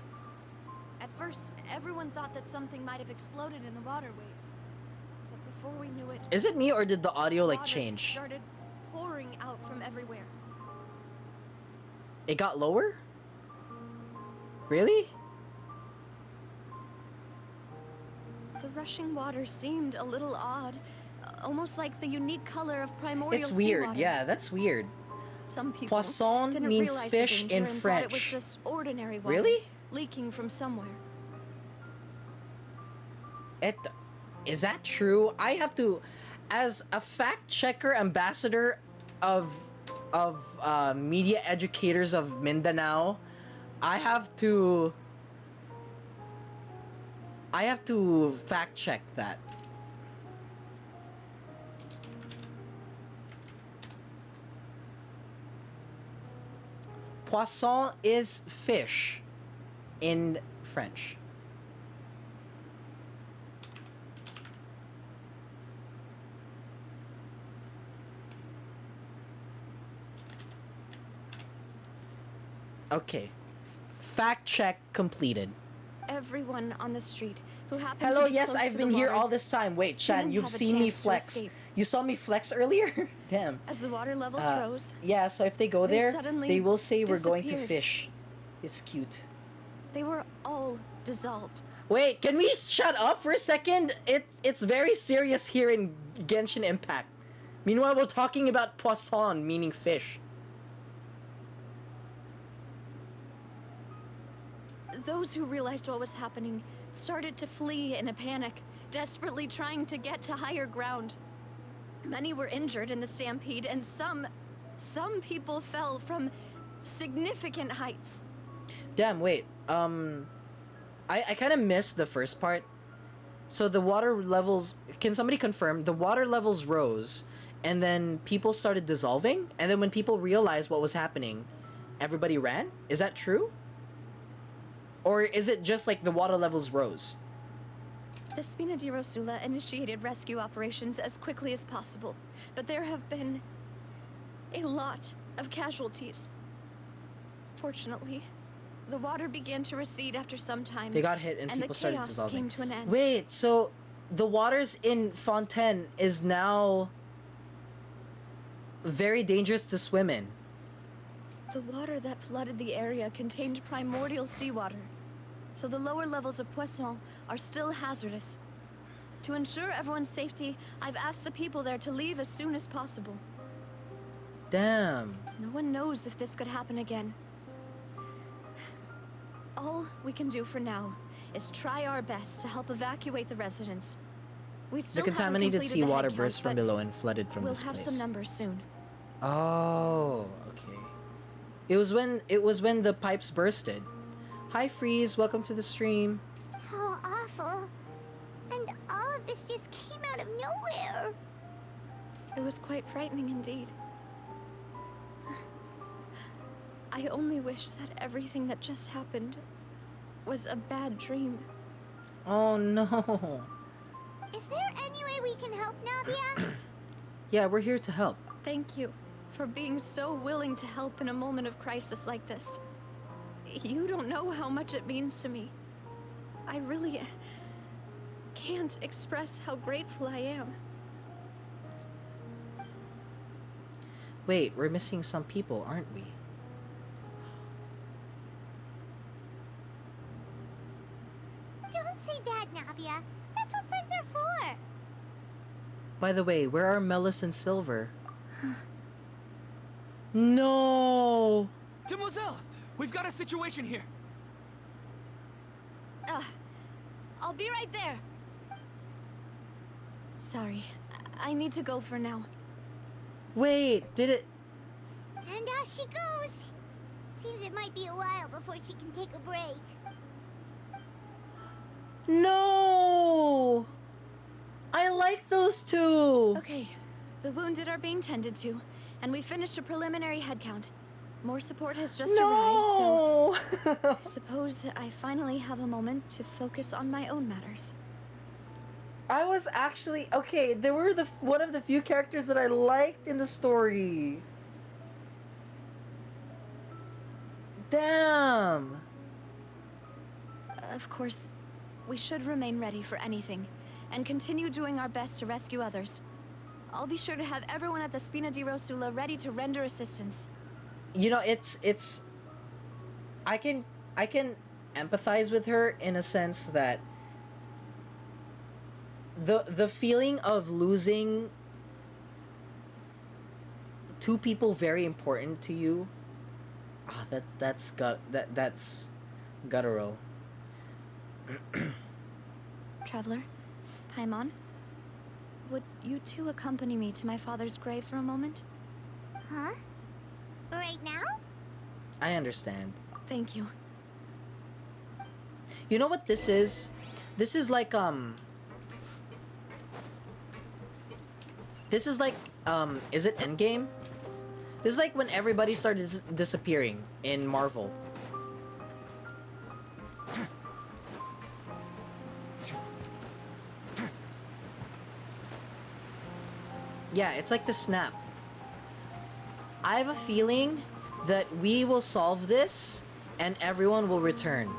At first, everyone thought that something might have exploded in the waterways. But before we knew it, Is it me or did the audio like water change? started pouring out from everywhere. It got lower? Really? The rushing water seemed a little odd, almost like the unique color of primordial It's weird. seawater. Yeah, that's weird. Some people Poisson didn't means realize fish the danger in and thought French. it was just ordinary water Really? leaking from somewhere. Is that true? I have to, as a fact checker ambassador of media educators of Mindanao, I have to fact check that. Poisson is fish in French. Okay. Fact check completed. Everyone on the street who happened Hello, to be yes, close I've to been the here water all this time. Wait, Shan, didn't you've have a seen me chance to flex. escape. You saw me flex earlier? Damn. As the water levels rose, Yeah, so if they go They there, suddenly they will say we're going to disappeared. fish. It's cute. they were all dissolved. Wait, can we shut up for a second? It's very serious here in Genshin Impact. Meanwhile, we're talking about poisson, meaning fish. Those who realized what was happening started to flee in a panic, desperately trying to get to higher ground. Many were injured in the stampede, and some people fell from significant heights. Damn, wait. I kind of missed the first part. So the water levels, can somebody confirm? The water levels rose, and then people started dissolving, and then when people realized what was happening, everybody ran? Is that true? Or is it just like the water levels rose? The Spina di Rosula initiated rescue operations as quickly as possible, but there have been a lot of casualties. Fortunately, the water began to recede after some time. They got hit and the people started chaos dissolving. came to an end. Wait, so the waters in Fontaine is now very dangerous to swim in. The water that flooded the area contained primordial seawater, so the lower levels of Poisson are still hazardous. To ensure everyone's safety, I've asked the people there to leave as soon as possible. Damn. No one knows if this could happen again. All we can do for now is try our best to help evacuate the residents. We The still contaminated haven't completed the seawater head burst count, from but below and flooded from we'll this have place. some numbers soon. Oh, okay. It was when the pipes bursted. Hi Freeze, welcome to the stream. How awful. And all of this just came out of nowhere. It was quite frightening indeed. I only wish that everything that just happened was a bad dream. Oh no. Is there any way we can help, Navia? Yeah, we're here to help. Thank you for being so willing to help in a moment of crisis like this. You don't know how much it means to me. I really can't express how grateful I am. Wait, we're missing some people, aren't we? Don't say that, Navia. That's what friends are for. By the way, where are Melis and Silver? No. Demoiselle, we've got a situation here. I'll be right there. Sorry, I need to go for now. Wait, did it? And off she goes. Seems it might be a while before she can take a break. No! I like those two! Okay, the wounded are being tended to, and we finished a preliminary head count. More support has just arrived, so I suppose I finally have a moment to focus on my own matters. I was actually okay. They were one of the few characters that I liked in the story. Damn. Of course, we should remain ready for anything, and continue doing our best to rescue others. I'll be sure to have everyone at the Spina di Rosula ready to render assistance. You know, it's I can empathize with her in a sense that the feeling of losing two people very important to you, that's guttural. Traveler, Paimon, would you two accompany me to my father's grave for a moment? Huh? Right now? I understand. Thank you. You know what this is? This is like is it Endgame? This is like when everybody started disappearing in Marvel. Yeah, it's like the snap. I have a feeling that we will solve this and everyone will return.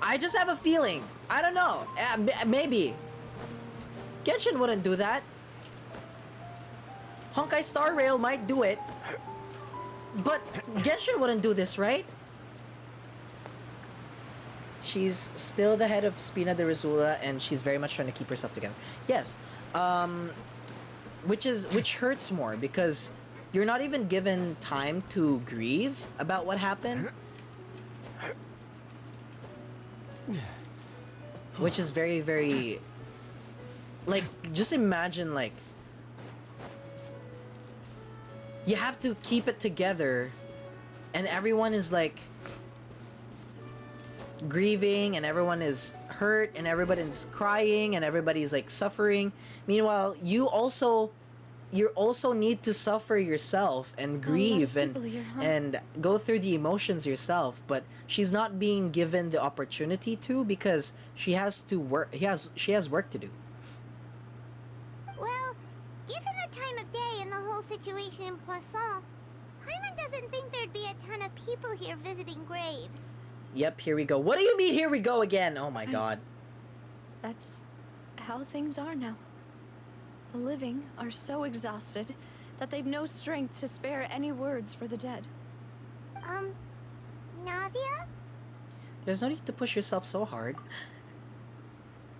I just have a feeling. I don't know. Maybe. Genshin wouldn't do that. Honkai Star Rail might do it. But Genshin wouldn't do this, right? She's still the head of Spina de Rosula and she's very much trying to keep herself together. Yes. Which hurts more because you're not even given time to grieve about what happened. Which is very, very... Like, just imagine, like... You have to keep it together, and everyone is, like... grieving, and everyone is hurt, and everybody's crying, and everybody's, like, suffering. Meanwhile, you also need to suffer yourself and grieve and go through the emotions yourself, but she's not being given the opportunity to because she has to work. She has work to do. Well, given the time of day and the whole situation in Poisson, Paimon doesn't think there'd be a ton of people here visiting graves. Yep, here we go. What do you mean here we go again? Oh my god. That's how things are now. The living are so exhausted that they've no strength to spare any words for the dead. Navia? There's no need to push yourself so hard.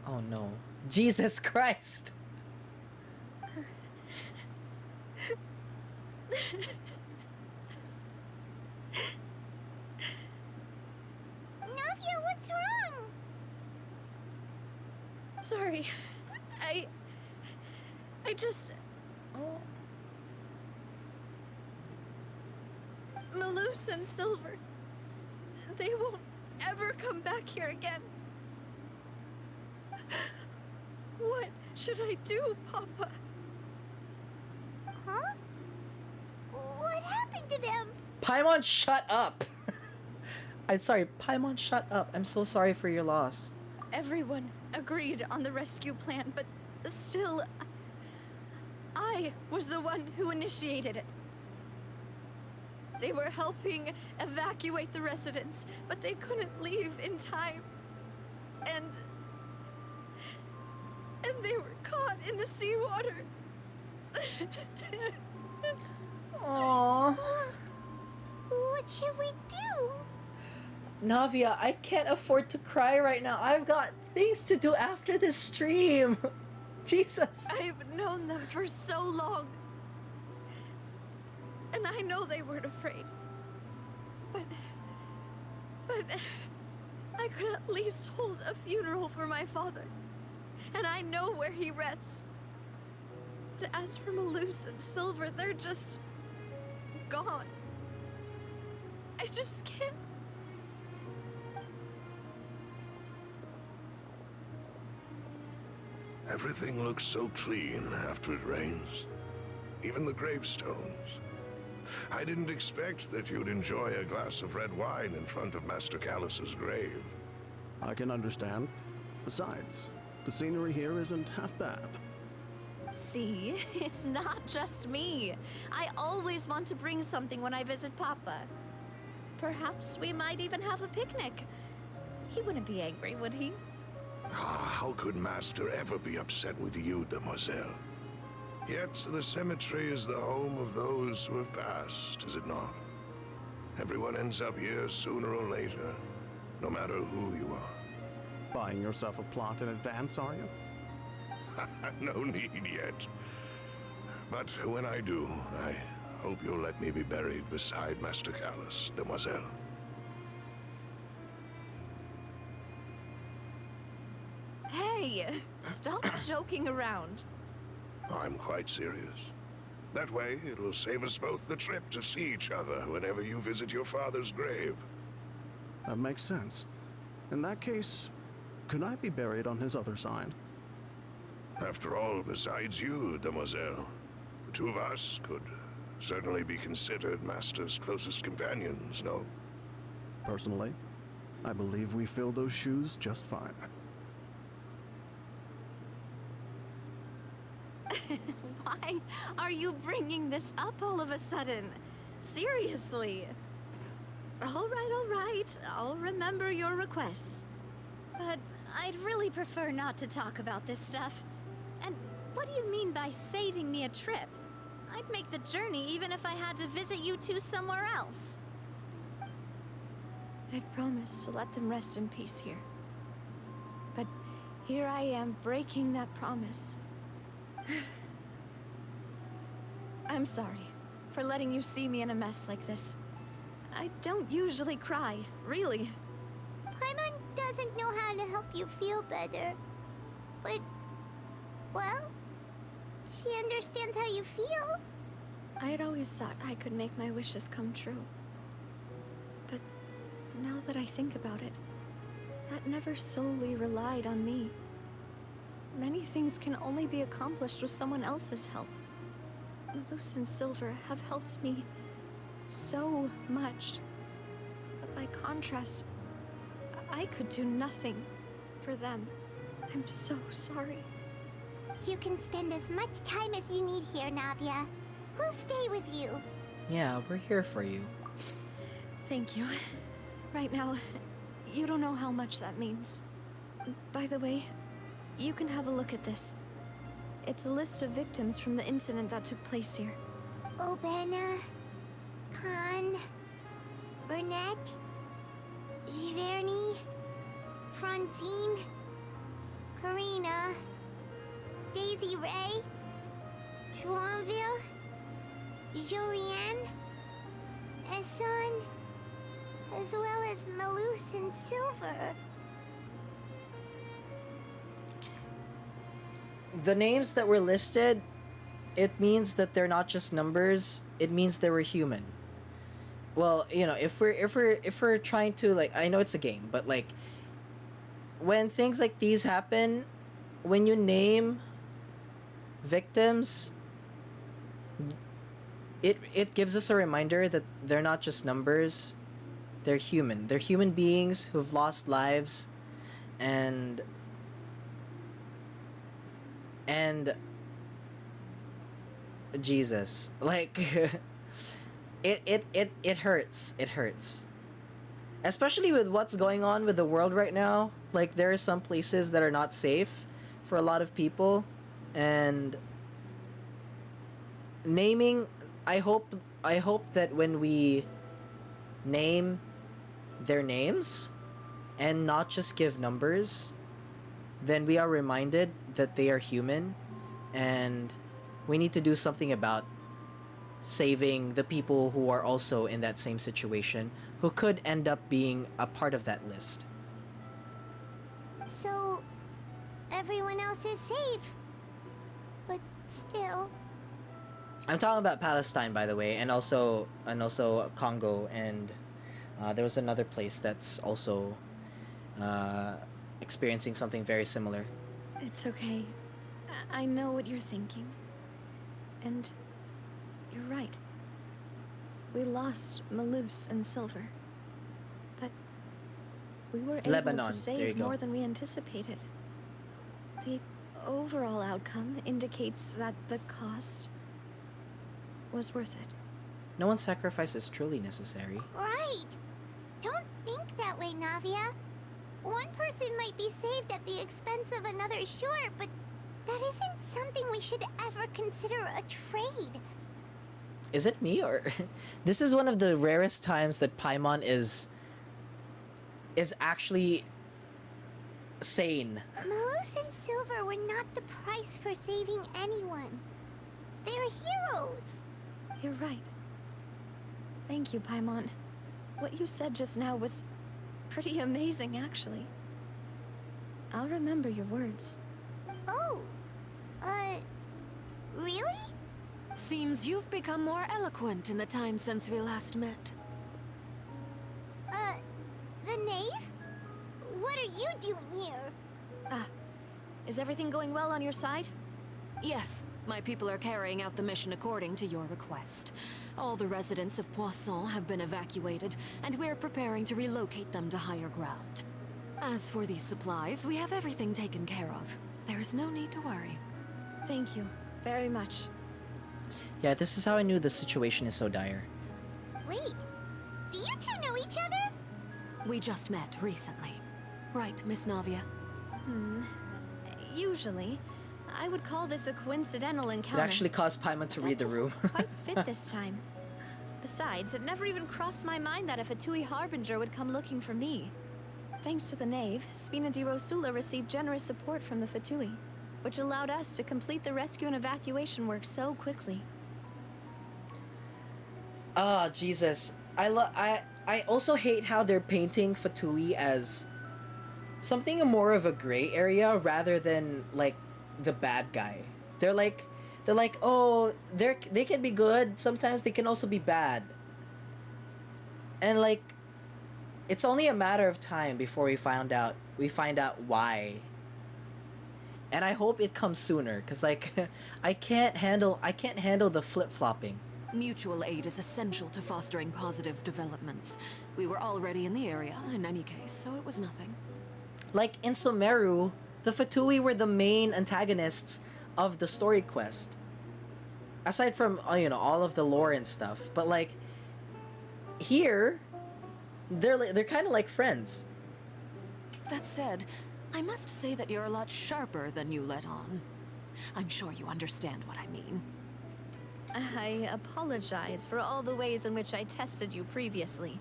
Oh no. Jesus Christ! Navia, what's wrong? Sorry. I just... Oh. Malus and Silver. They won't ever come back here again. What should I do, Papa? Huh? What happened to them? Paimon, shut up! I'm sorry, Paimon, shut up. I'm so sorry for your loss. Everyone agreed on the rescue plan, but still... I was the one who initiated it. They were helping evacuate the residents, but they couldn't leave in time. And they were caught in the seawater. Aww. What should we do? Navia, I can't afford to cry right now. I've got things to do after this stream. Jesus. I've known them for so long. And I know they weren't afraid. But I I could at least hold a funeral for my father. And I know where he rests. But as for Malus and Silver, they're just gone. I just can't. Everything looks so clean after it rains. Even the gravestones. I didn't expect that you'd enjoy a glass of red wine in front of Master Callus's grave. I can understand. Besides, the scenery here isn't half bad. See, it's not just me. I always want to bring something when I visit Papa. Perhaps we might even have a picnic. He wouldn't be angry, would he? How could Master ever be upset with you, demoiselle? Yet the cemetery is the home of those who have passed, is it not? Everyone ends up here sooner or later, no matter who you are. Buying yourself a plot in advance, are you? No need yet. But when I do, I hope you'll let me be buried beside Master Callus, demoiselle. Hey, stop joking around. I'm quite serious. That way, it'll save us both the trip to see each other whenever you visit your father's grave. That makes sense. In that case, could I be buried on his other side? After all, besides you, demoiselle, the two of us could certainly be considered Master's closest companions, no? Personally, I believe we fill those shoes just fine. Why are you bringing this up all of a sudden? Seriously. All right. I'll remember your requests. But I'd really prefer not to talk about this stuff. And what do you mean by saving me a trip? I'd make the journey even if I had to visit you two somewhere else. I'd promised to let them rest in peace here. But here I am breaking that promise. I'm sorry for letting you see me in a mess like this. I don't usually cry, really. Paimon doesn't know how to help you feel better. But, well, she understands how you feel. I had always thought I could make my wishes come true. But now that I think about it, that never solely relied on me. Many things can only be accomplished with someone else's help. Malus and Silver have helped me so much. But by contrast, I could do nothing for them. I'm so sorry. You can spend as much time as you need here, Navia. We'll stay with you. Yeah, we're here for you. Thank you. Right now, you don't know how much that means. By the way, you can have a look at this. It's a list of victims from the incident that took place here. Obena, Khan, Burnett, Giverny, Francine, Karina, Daisy Ray, Joinville, Julianne, Esson, as well as Malus and Silver. The names that were listed, it means that they're not just numbers, it means they were human. Well, you know, if we're trying to, like, I know it's a game, but like when things like these happen, when you name victims, it gives us a reminder that they're not just numbers, they're human. They're human beings who've lost lives, and Jesus, like it hurts. It hurts. Especially with what's going on with the world right now. Like, there are some places that are not safe for a lot of people, and naming, I hope that when we name their names and not just give numbers, then we are reminded that they are human, and we need to do something about saving the people who are also in that same situation, who could end up being a part of that list. So, everyone else is safe. But still... I'm talking about Palestine, by the way, and also Congo, and there was another place that's also experiencing something very similar. It's okay. I know what you're thinking. And you're right. We lost Malus and Silver. But we were able Lebanon, to there you save go. more than we anticipated. The overall outcome indicates that the cost was worth it. No one's sacrifice is truly necessary. Right! Don't think that way, Navia. One person might be saved at the expense of another, sure, but that isn't something we should ever consider a trade. Is it me, or this is one of the rarest times that Paimon is actually sane. Malus and Silver were not the price for saving anyone. They're heroes. You're right. Thank you, Paimon. What you said just now was pretty amazing, actually. I'll remember your words. Oh, really? Seems you've become more eloquent in the time since we last met. The knave? What are you doing here? Is everything going well on your side? Yes, my people are carrying out the mission according to your request. All the residents of Poisson have been evacuated, and we're preparing to relocate them to higher ground. As for these supplies, we have everything taken care of. There is no need to worry. Thank you very much. Yeah, this is how I knew the situation is so dire. Wait, do you two know each other? We just met recently. Right, Miss Navia? Usually, I would call this a coincidental It encounter. actually caused Paimon to read the room. Quite fit this time. Besides, it never even crossed my mind that a Fatui Harbinger would come looking for me. Thanks to the Knave, Spina di Rosula received generous support from the Fatui, which allowed us to complete the rescue and evacuation work so quickly. Oh, Jesus. I also hate how they're painting Fatui as something more of a gray area rather than like the bad guy. They're like, oh, they can be good. Sometimes they can also be bad. And like, it's only a matter of time before we find out why. And I hope it comes sooner, cause like, I can't handle the flip-flopping. Mutual aid is essential to fostering positive developments. We were already in the area, in any case, so it was nothing. Like in Sumeru, the Fatui were the main antagonists of the story quest. Aside from, all of the lore and stuff. But like, here, they're kind of like friends. That said, I must say that you're a lot sharper than you let on. I'm sure you understand what I mean. I apologize for all the ways in which I tested you previously.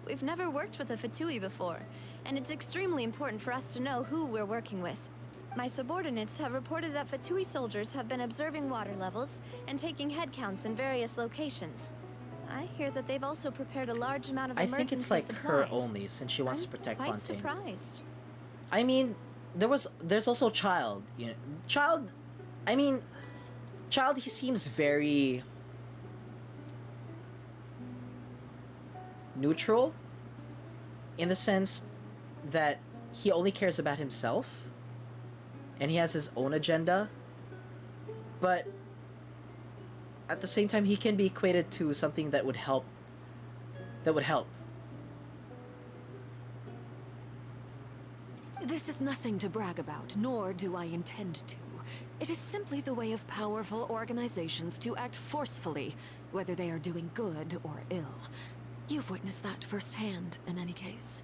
We've never worked with a Fatui before, and it's extremely important for us to know who we're working with. My subordinates have reported that Fatui soldiers have been observing water levels and taking head counts in various locations. I hear that they've also prepared a large amount of I emergency think it's like her supplies. only, since she wants to protect quite Fontaine. Surprised. I mean, there's also Child. Child, he seems very neutral in the sense that he only cares about himself and he has his own agenda, but at the same time he can be equated to something that would help. This is nothing to brag about, nor do I intend to. It is simply the way of powerful organizations to act forcefully, whether they are doing good or ill. You've witnessed that firsthand, in any case.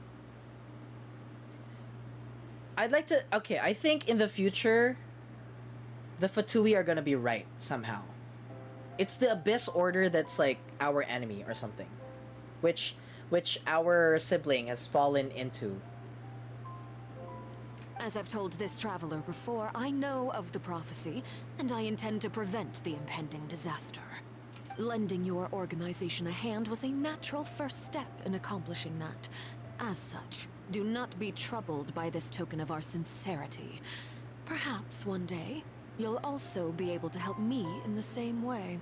I think in the future, the Fatui are gonna be right, somehow. It's the Abyss Order that's like our enemy or something. Which our sibling has fallen into. As I've told this traveler before, I know of the prophecy, and I intend to prevent the impending disaster. Lending your organization a hand was a natural first step in accomplishing that. As such, Do not be troubled by this token of our sincerity. Perhaps one day, you'll also be able to help me in the same way.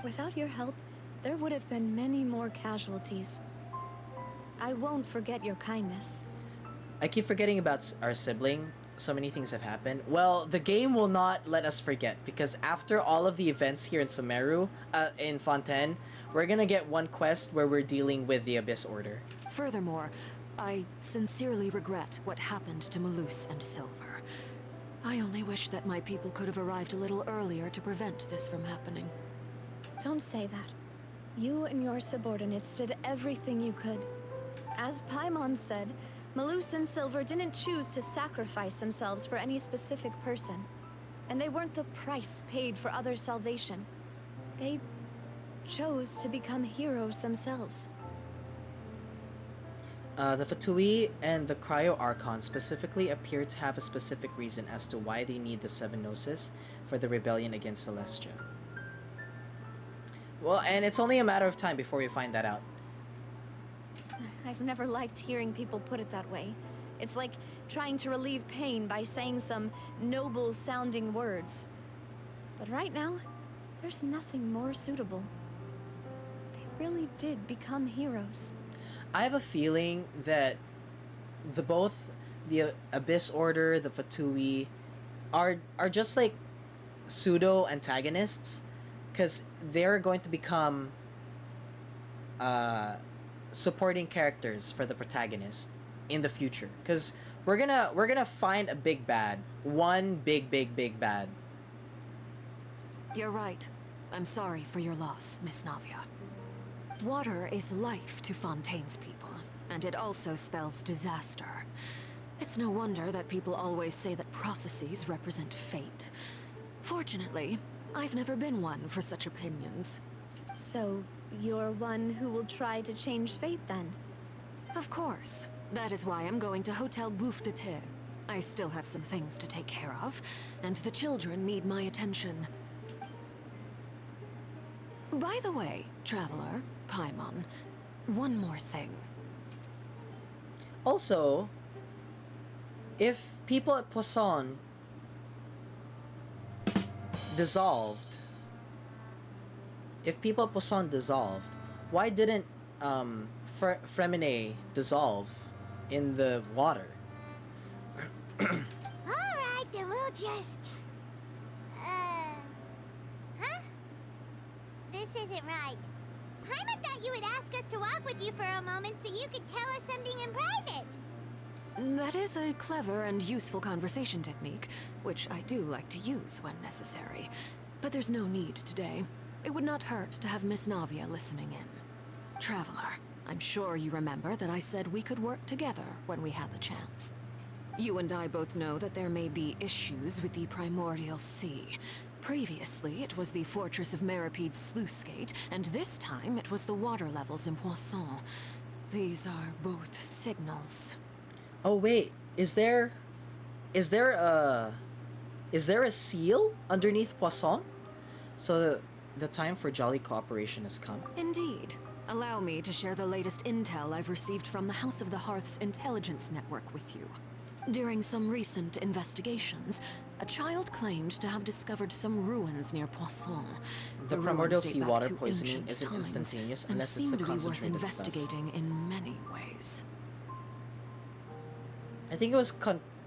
Without your help, there would have been many more casualties. I won't forget your kindness. I keep forgetting about our sibling. So many things have happened. Well, the game will not let us forget, because after all of the events here in Sumeru, in Fontaine, we're gonna get one quest where we're dealing with the Abyss Order. Furthermore, I sincerely regret what happened to Malus and Silver. I only wish that my people could have arrived a little earlier to prevent this from happening. Don't say that. You and your subordinates did everything you could. As Paimon said, Malus and Silver didn't choose to sacrifice themselves for any specific person. And they weren't the price paid for other salvation. They chose to become heroes themselves. The Fatui and the Cryo Archon specifically appear to have a specific reason as to why they need the Seven Gnosis for the rebellion against Celestia. Well, and it's only a matter of time before we find that out. I've never liked hearing people put it that way. It's like trying to relieve pain by saying some noble-sounding words. But right now, there's nothing more suitable. They really did become heroes. I have a feeling that both the Abyss Order, the Fatui, are just like pseudo antagonists, because they're going to become supporting characters for the protagonist in the future. Because we're gonna find a big bad, one big bad. You're right. I'm sorry for your loss, Miss Navia. Water is life to Fontaine's people, and it also spells disaster. It's no wonder that people always say that prophecies represent fate. Fortunately, I've never been one for such opinions. So, you're one who will try to change fate then? Of course. That is why I'm going to Hotel Bouffe de Thé. I still have some things to take care of, and the children need my attention. By the way, Traveler, Paimon, one more thing. Also, if people at Poisson dissolved, why didn't Fremine dissolve in the water? Alright, then we'll just... Huh? This isn't right. Paimon thought you would ask us to walk with you for a moment so you could tell us something in private. That is a clever and useful conversation technique, which I do like to use when necessary. But there's no need today. It would not hurt to have Miss Navia listening in. Traveler, I'm sure you remember that I said we could work together when we had the chance. You and I both know that there may be issues with the Primordial Sea. Previously, it was the Fortress of Meripede's sluice gate, and this time it was the water levels in Poisson. These are both signals. Oh wait, is there a seal underneath Poisson? So the time for jolly cooperation has come. Indeed. Allow me to share the latest intel I've received from the House of the Hearth's intelligence network with you. During some recent investigations, a child claimed to have discovered some ruins near Poisson. The ruins primordial date sea back water to poisoning ancient isn't times instantaneous and unless it's seem the to be worth concentrated stuff. investigating in many ways. I think it was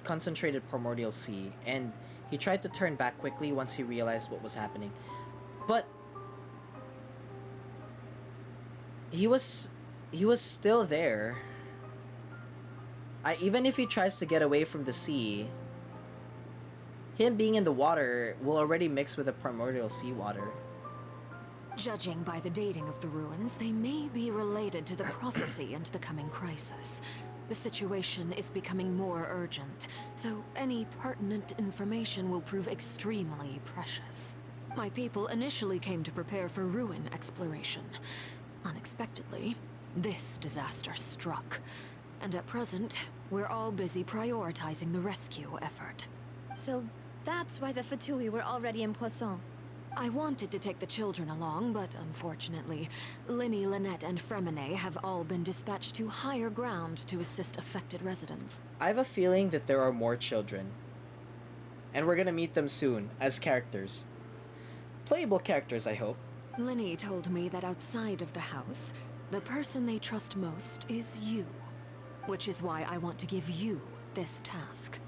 concentrated primordial sea, and he tried to turn back quickly once he realized what was happening. But he was still there. Even if he tries to get away from the sea, him being in the water will already mix with the primordial seawater. Judging by the dating of the ruins, they may be related to the prophecy and the coming crisis. The situation is becoming more urgent, so any pertinent information will prove extremely precious. My people initially came to prepare for ruin exploration. Unexpectedly, this disaster struck. And at present, we're all busy prioritizing the rescue effort. So that's why the Fatui were already in Poisson. I wanted to take the children along, but unfortunately, Linny, Lynette, and Fremine have all been dispatched to higher ground to assist affected residents. I have a feeling that there are more children. And we're gonna meet them soon, as characters. Playable characters, I hope. Linny told me that outside of the house, the person they trust most is you. Which is why I want to give you this task.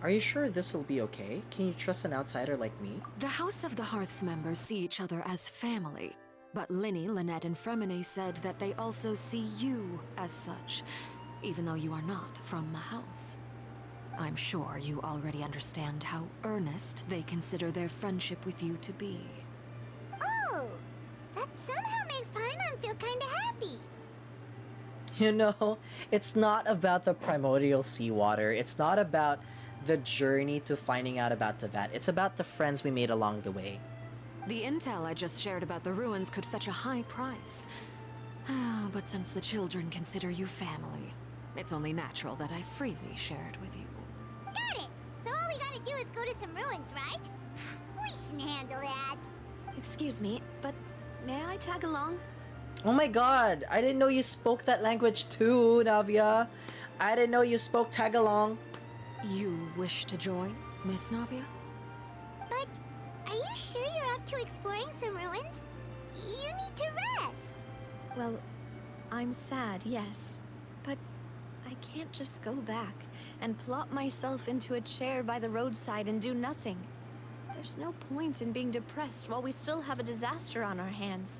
Are you sure this'll be okay? Can you trust an outsider like me? The House of the Hearth's members see each other as family, but Linny, Lynette, and Fremine said that they also see you as such, even though you are not from the house. I'm sure you already understand how earnest they consider their friendship with you to be. Oh, that somehow makes Paimon feel kinda happy. You know, it's not about the primordial seawater. It's not about the journey to finding out about Tevat. It's about the friends we made along the way. The intel I just shared about the ruins could fetch a high price. But since the children consider you family, it's only natural that I freely share it with you. Got it! So all we gotta do is go to some ruins, right? We can handle that. Excuse me, but may I tag along? Oh my god, I didn't know you spoke that language too, Navia. I didn't know you spoke Tagalong. You wish to join, Miss Navia? But are you sure you're up to exploring some ruins? You need to rest. Well, I'm sad, yes. But I can't just go back and plop myself into a chair by the roadside and do nothing. There's no point in being depressed while we still have a disaster on our hands.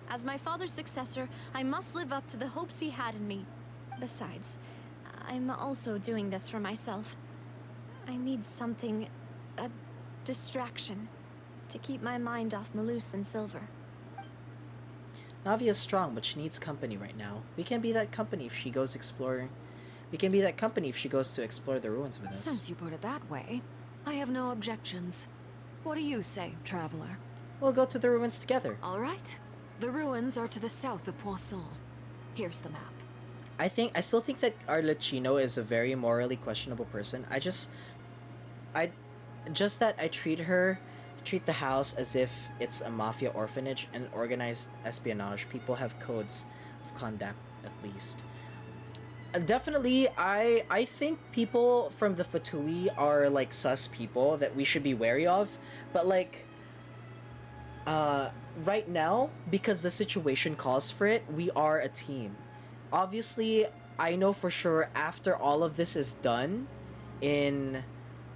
As my father's successor, I must live up to the hopes he had in me. Besides, I'm also doing this for myself. I need something, a distraction, to keep my mind off Malus and Silver. Navia's strong, but she needs company right now. We can be that company if she goes exploring. We can be that company if she goes to explore the ruins with us. Since you put it that way, I have no objections. What do you say, traveler? We'll go to the ruins together. All right. The ruins are to the south of Poisson. Here's the map. I still think that Arlecchino is a very morally questionable person. I treat the house as if it's a mafia orphanage and organized espionage. People have codes of conduct, at least. Definitely, I think people from the Fatui are like sus people that we should be wary of. But like, right now, because the situation calls for it, we are a team. Obviously, I know for sure after all of this is done,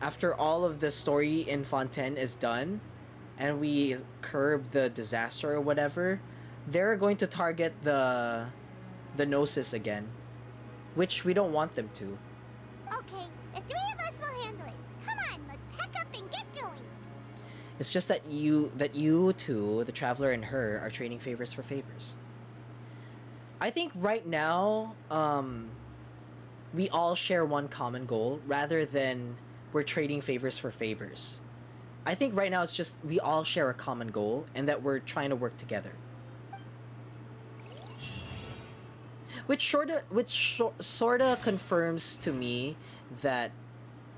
after all of the story in Fontaine is done, and we curb the disaster or whatever, they're going to target the Gnosis again, which we don't want them to. Okay, the three of us will handle it. Come on, let's pack up and get going. It's just that you two, the traveler and her, are trading favors for favors. I think right now, we all share one common goal rather than we're trading favors for favors. I think right now it's just we all share a common goal and that we're trying to work together. Which sorta confirms to me that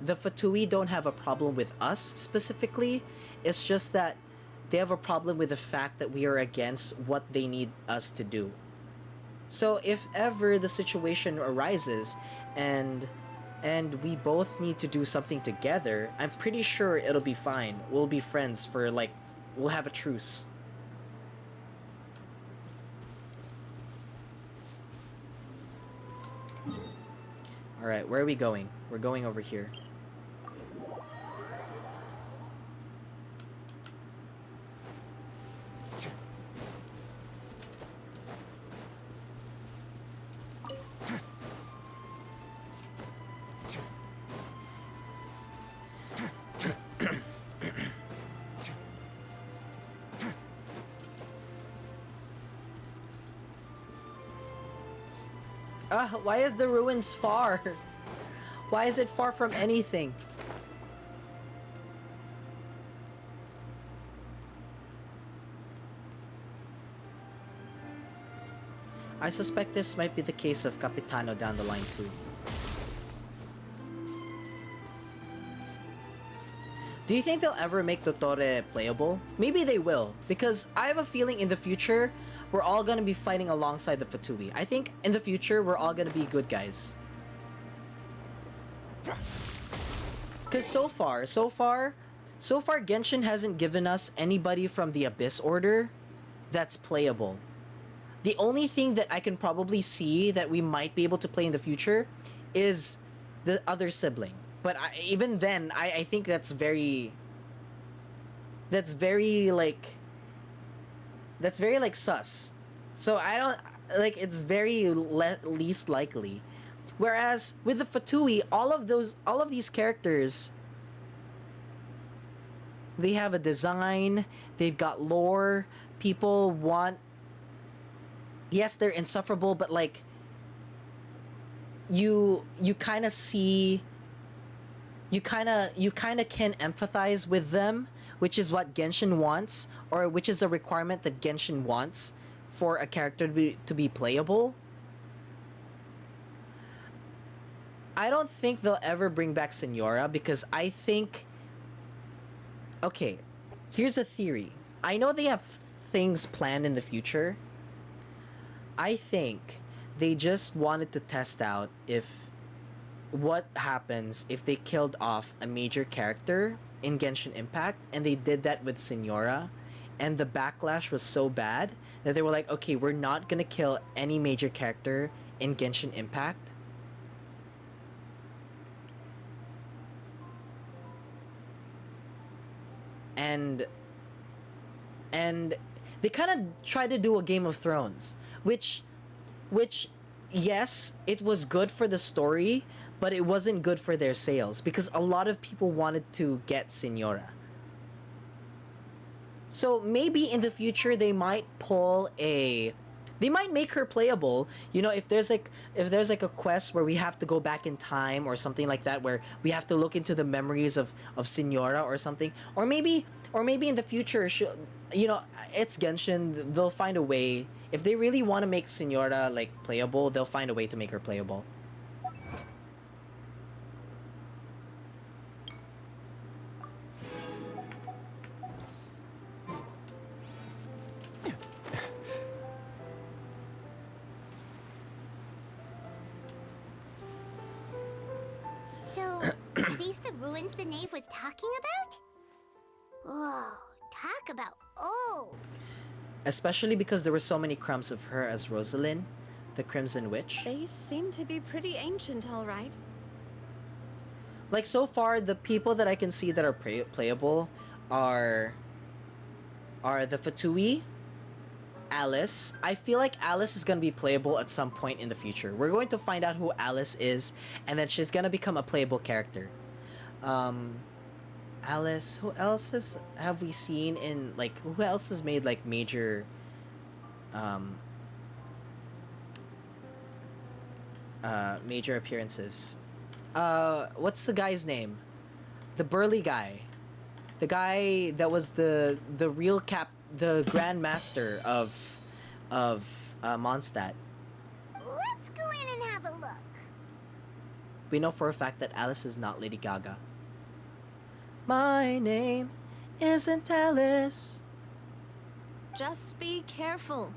the Fatui don't have a problem with us specifically. It's just that they have a problem with the fact that we are against what they need us to do. So if ever the situation arises and we both need to do something together, I'm pretty sure it'll be fine. We'll be friends for like, we'll have a truce. Alright, where are we going? We're going over here. Why is the ruins far? Why is it far from anything? I suspect this might be the case of Capitano down the line too. Do you think they'll ever make Totore playable? Maybe they will, because I have a feeling in the future, we're all gonna be fighting alongside the Fatui. I think in the future, we're all gonna be good guys. Because so far, Genshin hasn't given us anybody from the Abyss Order that's playable. The only thing that I can probably see that we might be able to play in the future is the other sibling. But even then, I think that's very like sus. So I don't like, it's very least likely. Whereas with the Fatui, all of these characters, they have a design, they've got lore, people want, yes, they're insufferable, but like you kind of see, you kind of can empathize with them, which is what Genshin wants, or which is a requirement that Genshin wants for a character to be playable. I don't think they'll ever bring back Senora, because I think, okay, here's a theory. I know they have things planned in the future. I think they just wanted to test out what happens if they killed off a major character in Genshin Impact, and they did that with Senora, and the backlash was so bad that they were like, okay, we're not gonna kill any major character in Genshin Impact. And they kind of tried to do a Game of Thrones, which yes, it was good for the story, but it wasn't good for their sales, because a lot of people wanted to get Senora. So maybe in the future they might they might make her playable. You know, if there's like a quest where we have to go back in time or something like that, where we have to look into the memories of Senora or something, or maybe in the future, it's Genshin, they'll find a way. If they really want to make Senora like playable, they'll find a way to make her playable. So, are these the ruins the knave was talking about? Whoa, talk about old. Especially because there were so many crumbs of her as Rosalind, the Crimson Witch. They seem to be pretty ancient, all right. Like, so far, the people that I can see that are playable are the Fatui, Alice. I feel like Alice is going to be playable at some point in the future. We're going to find out who Alice is, and then she's going to become a playable character. Alice, who else have we seen in, like, who else has made, like, major, major appearances? What's the guy's name? The burly guy. The guy that was the real the Grand Master of Mondstadt. Let's go in and have a look. We know for a fact that Alice is not Lady Gaga. My name isn't Alice. Just be careful.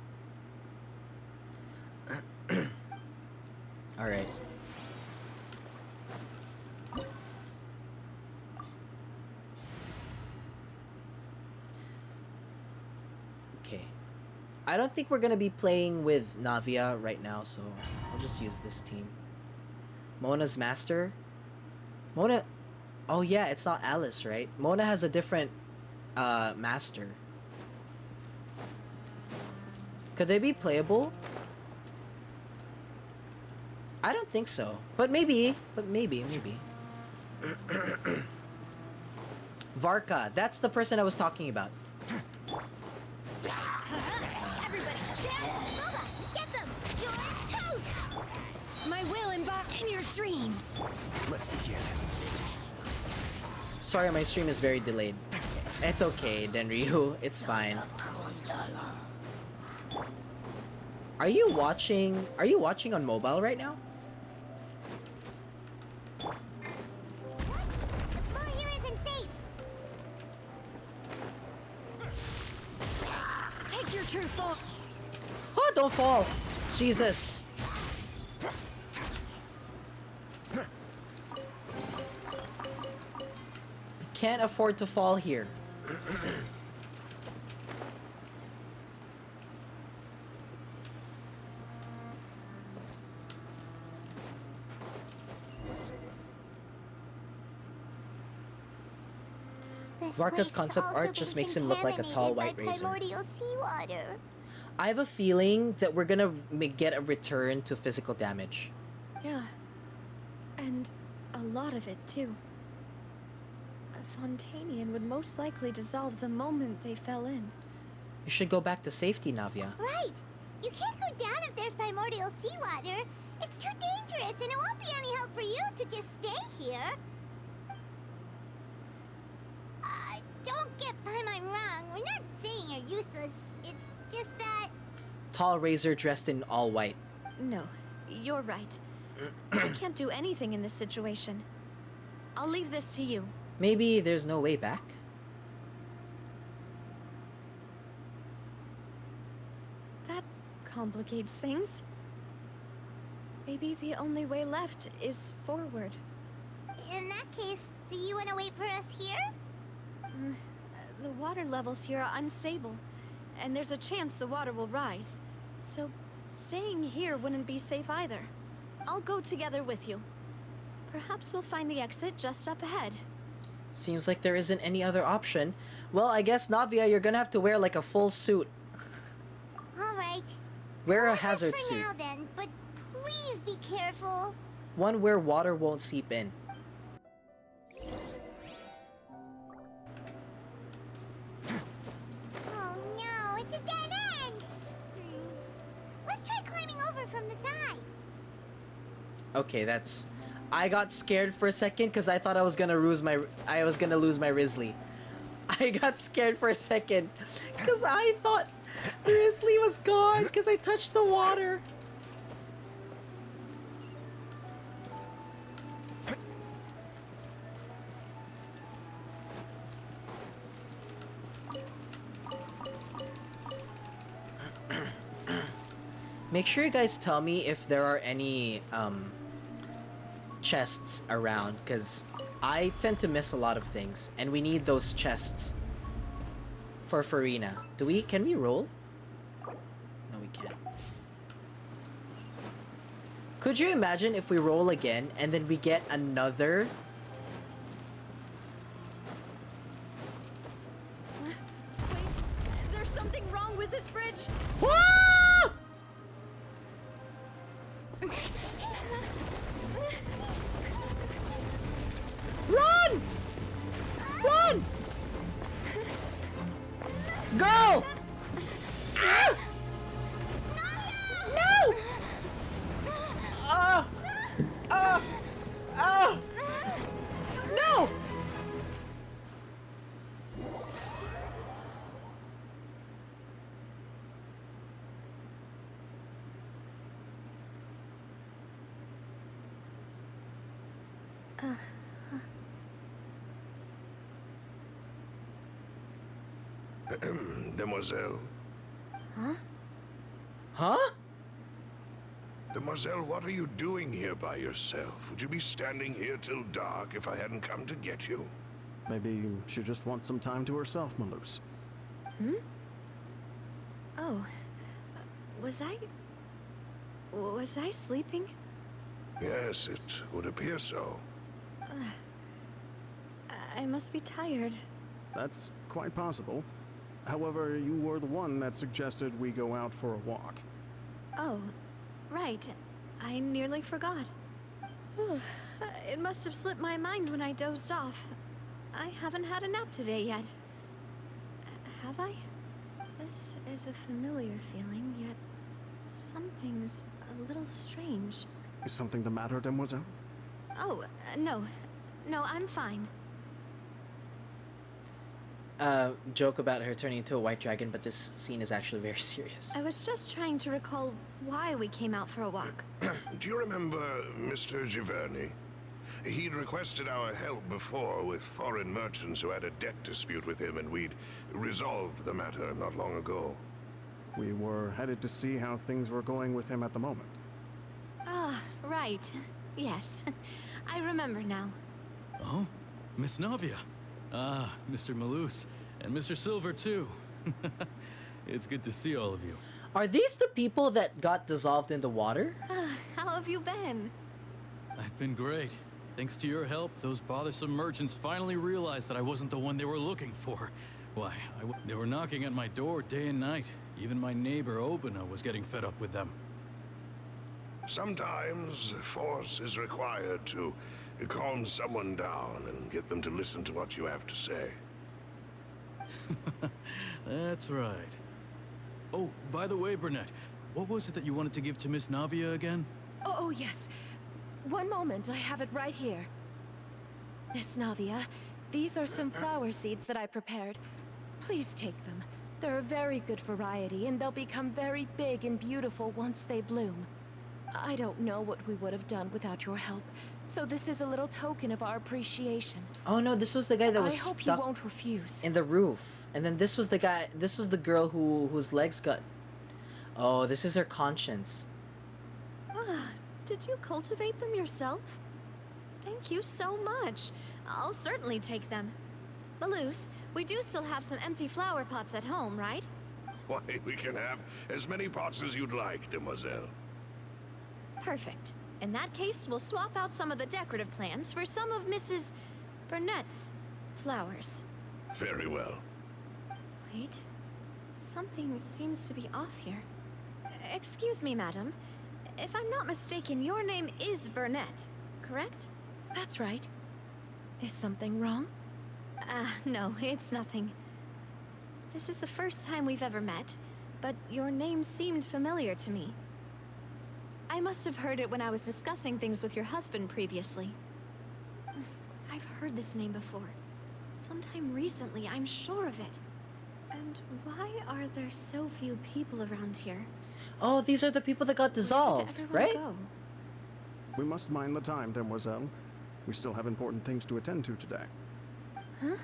All right. Okay. I don't think we're gonna be playing with Navia right now, so I'll just use this team. Mona's master. Mona. Oh yeah, it's not Alice, right? Mona has a different master. Could they be playable? I don't think so. But maybe. Varka, that's the person I was talking about. Everybody stand! Boba, get them! You're toast! My will embark in your dreams. Let's begin. Sorry, my stream is very delayed. It's okay, Denryu. It's fine. Are you watching on mobile right now? The floor here isn't safe. your true form. Oh, don't fall! Jesus. We can't afford to fall here. This Varka's place has concept also art been just makes him look like a tall white contaminated by razor. primordial seawater. I have a feeling that we're gonna get a return to physical damage. Yeah. And a lot of it, too. A Fontanian would most likely dissolve the moment they fell in. You should go back to safety, Navia. Right. You can't go down if there's primordial seawater. It's too dangerous, and it won't be any help for you to just stay here. Don't get by my wrong. We're not saying you're useless. It's just that... Tall razor dressed in all white. No, you're right. I can't do anything in this situation. I'll leave this to you. Maybe there's no way back? That complicates things. Maybe the only way left is forward. In that case, do you want to wait for us here? The water levels here are unstable, and there's a chance the water will rise. So, staying here wouldn't be safe either. I'll go together with you. Perhaps we'll find the exit just up ahead. Seems like there isn't any other option. Well, I guess, Navia, you're gonna have to wear like a full suit. Alright. Wear a Just hazard for suit. now then, but please be careful. One where water won't seep in. Oh no, it's a dead end! Let's try climbing over from the side. Okay, that's... I got scared for a second because I thought I was gonna lose my Risley. I got scared for a second because I thought Risley was gone because I touched the water. Make sure you guys tell me if there are any chests around, because I tend to miss a lot of things, and we need those chests for Furina. Can we roll? No, we can't. Could you imagine if we roll again and then we get another? Wait, there's something wrong with this bridge. Ah! Run! Run! Go! Ah! No! No! Demoiselle. Huh? Huh? Demoiselle, what are you doing here by yourself? Would you be standing here till dark if I hadn't come to get you? Maybe she just wants some time to herself, Maloose. Hmm? Oh. Was I sleeping? Yes, it would appear so. I must be tired. That's quite possible. However, you were the one that suggested we go out for a walk. Oh, right. I nearly forgot. It must have slipped my mind when I dozed off. I haven't had a nap today yet. Have I? This is a familiar feeling, yet something's a little strange. Is something the matter, Demoiselle? Oh, no. No, I'm fine. Joke about her turning into a white dragon, but this scene is actually very serious. I was just trying to recall why we came out for a walk. Do you remember Mr. Giverny? He'd requested our help before with foreign merchants who had a debt dispute with him, and we'd resolved the matter not long ago. We were headed to see how things were going with him at the moment. Ah, right. Yes. I remember now. Oh? Miss Navia. Ah, Mr. Malus. And Mr. Silver, too. It's good to see all of you. Are these the people that got dissolved in the water? How have you been? I've been great. Thanks to your help, those bothersome merchants finally realized that I wasn't the one they were looking for. Why, they were knocking at my door day and night. Even my neighbor, Obina, was getting fed up with them. Sometimes force is required to calm someone down and get them to listen to what you have to say. That's right. Oh, by the way, Burnett, what was it that you wanted to give to Miss Navia again? Oh, yes. One moment, I have it right here. Miss Navia, these are some flower seeds that I prepared. Please take them. They're a very good variety, and they'll become very big and beautiful once they bloom. I don't know what we would have done without your help, so this is a little token of our appreciation. Oh no, this was the guy that was I hope stuck you won't refuse. in the roof. And then this was the guy, this was the girl whose legs got... Oh, this is her conscience. Ah, did you cultivate them yourself? Thank you so much. I'll certainly take them. Malus, we do still have some empty flower pots at home, right? Why, we can have as many pots as you'd like, demoiselle. Perfect. In that case, we'll swap out some of the decorative plants for some of Mrs. Burnett's flowers. Very well. Wait. Something seems to be off here. Excuse me, madam. If I'm not mistaken, your name is Burnett, correct? That's right. Is something wrong? No, it's nothing. This is the first time we've ever met, but your name seemed familiar to me. I must have heard it when I was discussing things with your husband previously. I've heard this name before. Sometime recently, I'm sure of it. And why are there so few people around here? Oh, these are the people that got dissolved, right? Go? We must mind the time, demoiselle. We still have important things to attend to today. Huh?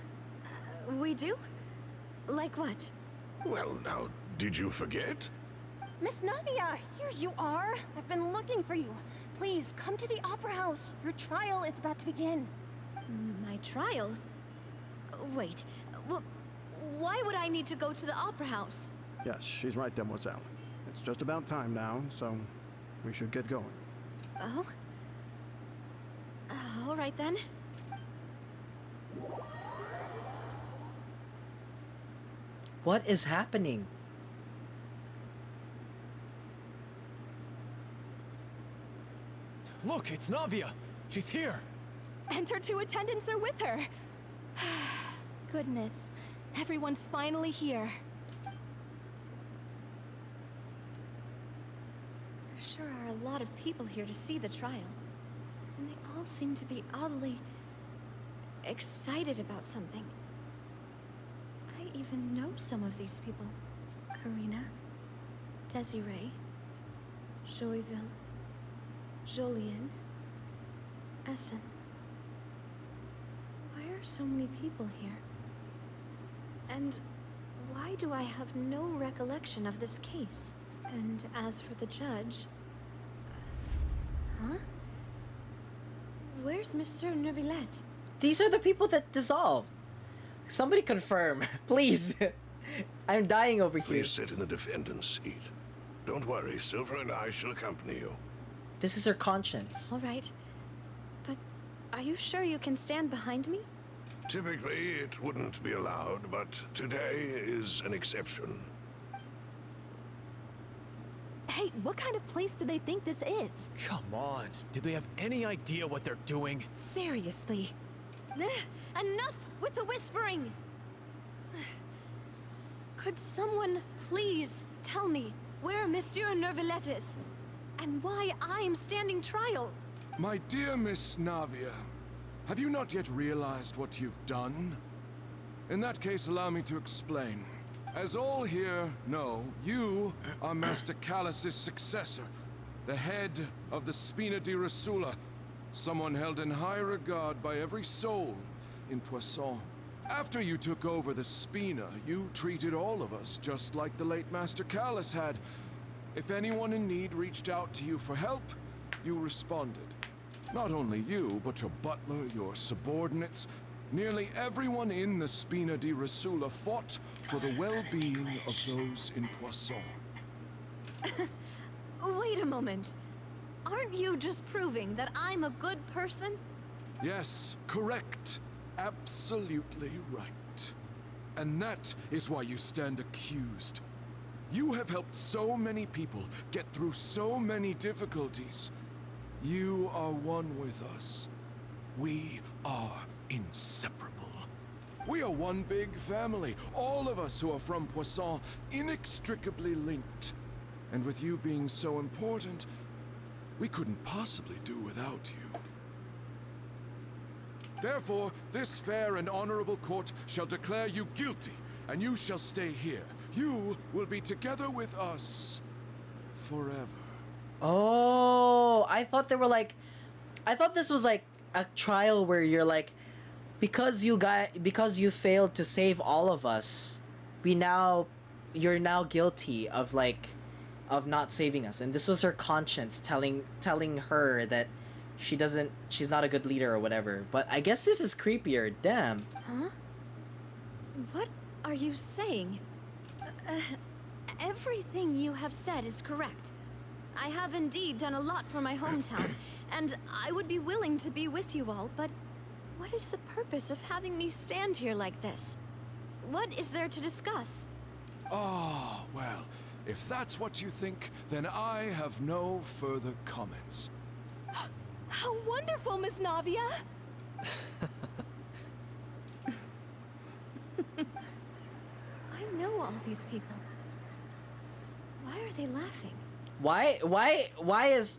We do? Like what? Well, now, did you forget? Miss Navia, here you are. I've been looking for you. Please, come to the Opera House. Your trial is about to begin. My trial? Wait, why would I need to go to the Opera House? Yes, she's right, demoiselle. It's just about time now, so we should get going. Oh? All right then. What is happening? Look, it's Navia. She's here. And her two attendants are with her. Goodness, everyone's finally here. There sure are a lot of people here to see the trial. And they all seem to be oddly excited about something. I even know some of these people. Karina, Desiree, Joyville, Jolien, Essen. Why are so many people here? And why do I have no recollection of this case? And as for the judge... Huh? Where's Monsieur Neuvillette? These are the people that dissolved. Somebody confirm, please. I'm dying over here. Please sit in the defendant's seat. Don't worry, Silver and I shall accompany you. This is her conscience. All right. But are you sure you can stand behind me? Typically, it wouldn't be allowed, but today is an exception. Hey, what kind of place do they think this is? Come on. Do they have any idea what they're doing? Seriously. Enough with the whispering! Could someone please tell me where Monsieur Neuvillette is? And why I'm standing trial? My dear Miss Navia, have you not yet realized what you've done? In that case, allow me to explain. As all here know, you are Master Callus's successor, the head of the Spina di Rosula, someone held in high regard by every soul in Poisson. After you took over the Spina, you treated all of us just like the late Master Callus had. If anyone in need reached out to you for help, you responded. Not only you, but your butler, your subordinates, nearly everyone in the Spina di Rasula fought for the well-being of those in Poisson. Wait a moment. Aren't you just proving that I'm a good person? Yes, correct. Absolutely right. And that is why you stand accused. You have helped so many people get through so many difficulties. You are one with us. We are inseparable. We are one big family, all of us who are from Poisson, inextricably linked. And with you being so important, we couldn't possibly do without you. Therefore, this fair and honorable court shall declare you guilty, and you shall stay here. You will be together with us forever. Oh, I thought they were like, I thought this was like a trial where you're like, because you failed to save all of us, you're now guilty of of not saving us. And this was her conscience telling her that she's not a good leader or whatever. But I guess this is creepier. Damn. Huh? What are you saying? Everything you have said is correct. I have indeed done a lot for my hometown, and I would be willing to be with you all, but what is the purpose of having me stand here like this? What is there to discuss? Oh, well, if that's what you think, then I have no further comments. How wonderful, Miss Navia! I know all these people. Why are they laughing? Why is...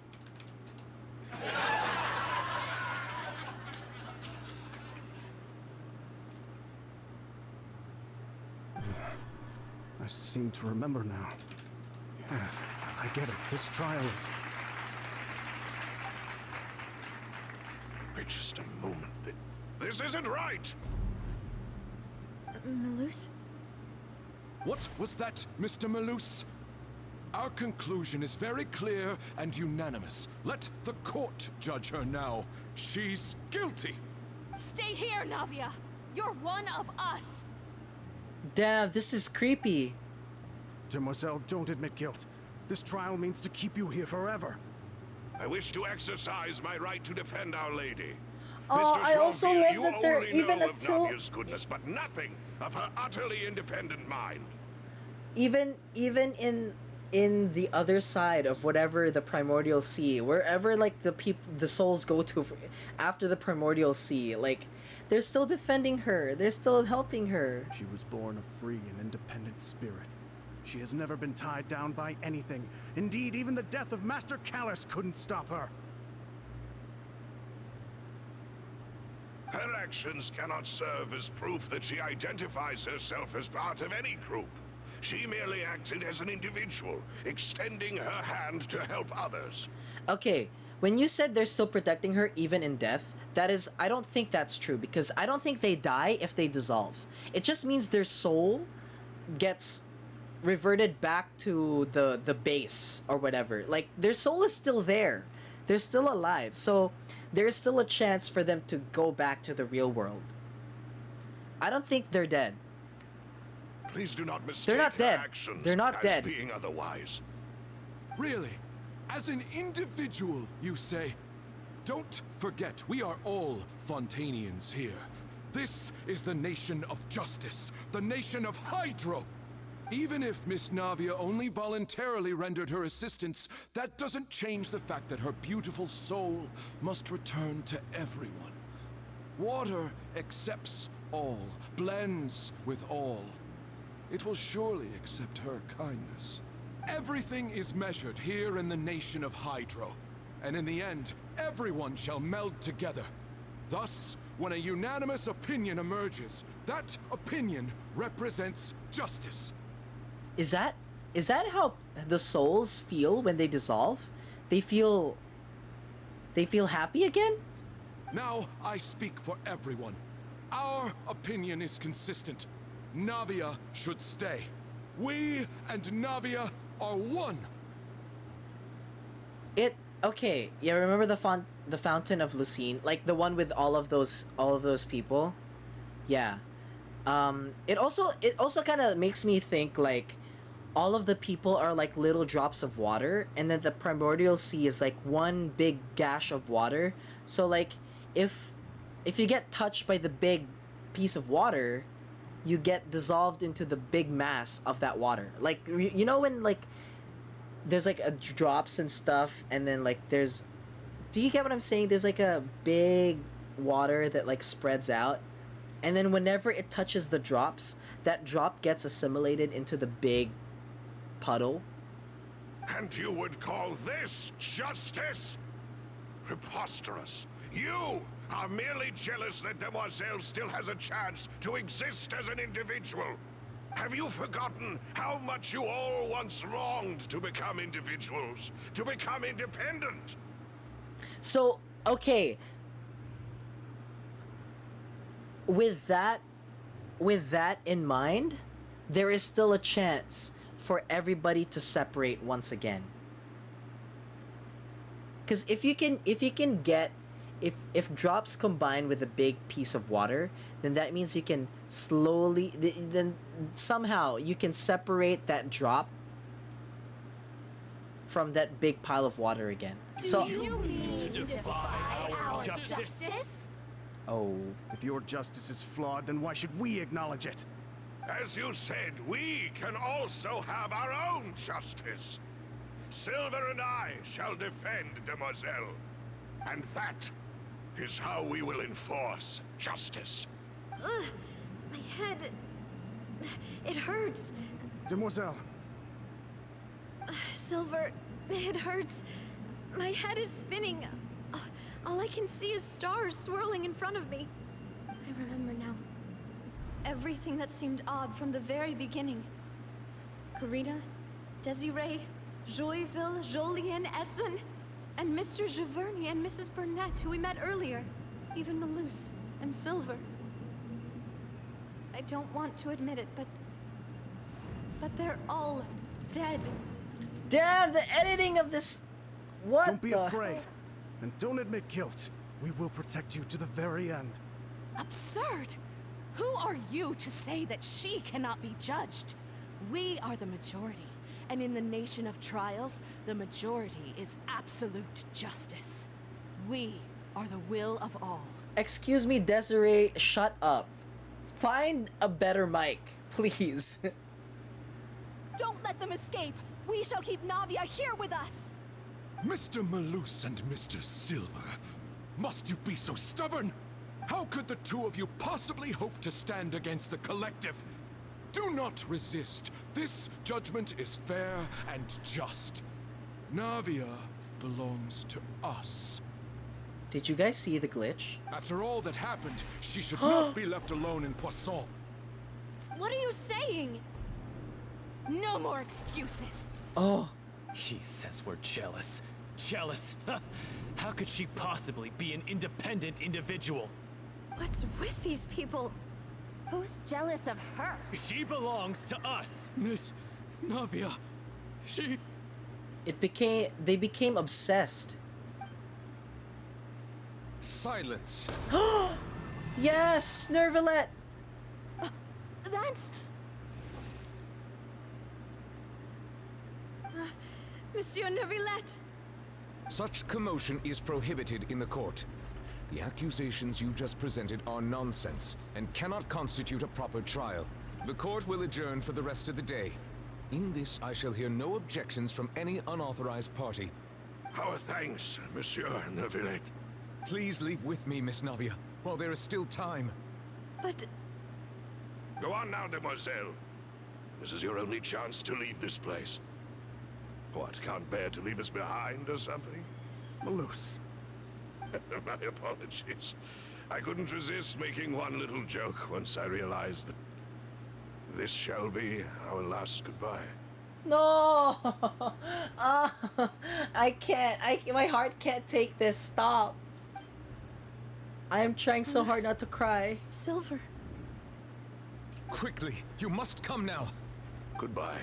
I seem to remember now. Yes, I get it. This trial is... Wait just a moment. This isn't right! Malus? What was that, Mr. Malus? Our conclusion is very clear and unanimous. Let the court judge her now. She's guilty! Stay here, Navia! You're one of us! Damn, this is creepy. Demoiselle, don't admit guilt. This trial means to keep you here forever. I wish to exercise my right to defend Our Lady. Oh, Mr. I also Jean-Ville, love you that they're only even know until... of Navia's goodness, but nothing of her utterly independent mind. Even in the other side of whatever the primordial sea, wherever like the souls go to after the primordial sea, like they're still defending her, they're still helping her. She was born a free and independent spirit. She has never been tied down by anything. Indeed, even the death of Master Callus couldn't stop her. Her actions cannot serve as proof that she identifies herself as part of any group. She merely acted as an individual, extending her hand to help others. Okay, when you said they're still protecting her even in death, that is, I don't think that's true, because I don't think they die if they dissolve. It just means their soul gets reverted back to the base or whatever. Like, their soul is still there. They're still alive. So there's still a chance for them to go back to the real world. I don't think they're dead. Please do not mistake They're not her dead. actions They're not as dead. being otherwise. Really? As an individual, you say? Don't forget, we are all Fontanians here. This is the nation of justice, the nation of Hydro. Even if Miss Navia only voluntarily rendered her assistance, that doesn't change the fact that her beautiful soul must return to everyone. Water accepts all, blends with all. It will surely accept her kindness. Everything is measured here in the nation of Hydro, and in the end, everyone shall meld together. Thus, when a unanimous opinion emerges, that opinion represents justice. Is that how the souls feel when they dissolve? They feel happy again? Now I speak for everyone. Our opinion is consistent. Navia should stay. We and Navia are one. Okay, yeah, remember the fountain of Lucine? Like the one with all of those people? Yeah. It also kind of makes me think like all of the people are like little drops of water, and then the primordial sea is like one big gash of water. So like if you get touched by the big piece of water, you get dissolved into the big mass of that water. Like you know when like there's like a drops and stuff, and then like there's, do you get what I'm saying? There's like a big water that like spreads out, and then whenever it touches the drops, that drop gets assimilated into the big puddle. And you would call this justice? Preposterous. You are merely jealous that Demoiselle still has a chance to exist as an individual. Have you forgotten how much you all once longed to become individuals, to become independent? So, okay. With that in mind, there is still a chance for everybody to separate once again. Cuz if drops combine with a big piece of water, then that means you can slowly, then somehow you can separate that drop from that big pile of water again. So you mean to defy our justice? oh, If your justice is flawed, then why should we acknowledge it? As you said, we can also have our own justice. Silver and I shall defend Demoiselle. And that is how we will enforce justice. My head... It hurts. Demoiselle, Silver, it hurts. My head is spinning. All I can see is stars swirling in front of me. I remember now. Everything that seemed odd from the very beginning. Karina, Desiree, Joyville, Jolien, Essen, and Mr. Giverny and Mrs. Burnett, who we met earlier. Even Malus and Silver. I don't want to admit it, but they're all dead. damn, the editing of this. What don't be the afraid. And don't admit guilt. We will protect you to the very end. Absurd! Who are you to say that she cannot be judged? We are the majority, and in the nation of trials, the majority is absolute justice. We are the will of all. Excuse me, Desiree, shut up. Find a better mic, please. Don't let them escape! We shall keep Navia here with us! Mr. Malus and Mr. Silver, must you be so stubborn? How could the two of you possibly hope to stand against the collective? Do not resist. This judgment is fair and just. Navia belongs to us. Did you guys see the glitch? After all that happened, she should not be left alone in Poisson. What are you saying? No more excuses! Oh. He says we're jealous. Jealous? How could she possibly be an independent individual? What's with these people? Who's jealous of her? She belongs to us. Miss Navia, she... They became obsessed. Silence. Yes, Nervalette. That's... Monsieur Neuvillette! Such commotion is prohibited in the court. The accusations you just presented are nonsense and cannot constitute a proper trial. The court will adjourn for the rest of the day. In this, I shall hear no objections from any unauthorized party. Our thanks, Monsieur Neuvillette. Please leave with me, Miss Navia, while there is still time. But... Go on now, Demoiselle. This is your only chance to leave this place. What, can't bear to leave us behind or something? Malus. My apologies. I couldn't resist making one little joke once I realized that this shall be our last goodbye. No! I can't. My heart can't take this. Stop. I am trying so hard not to cry. Silver. Quickly, you must come now. Goodbye,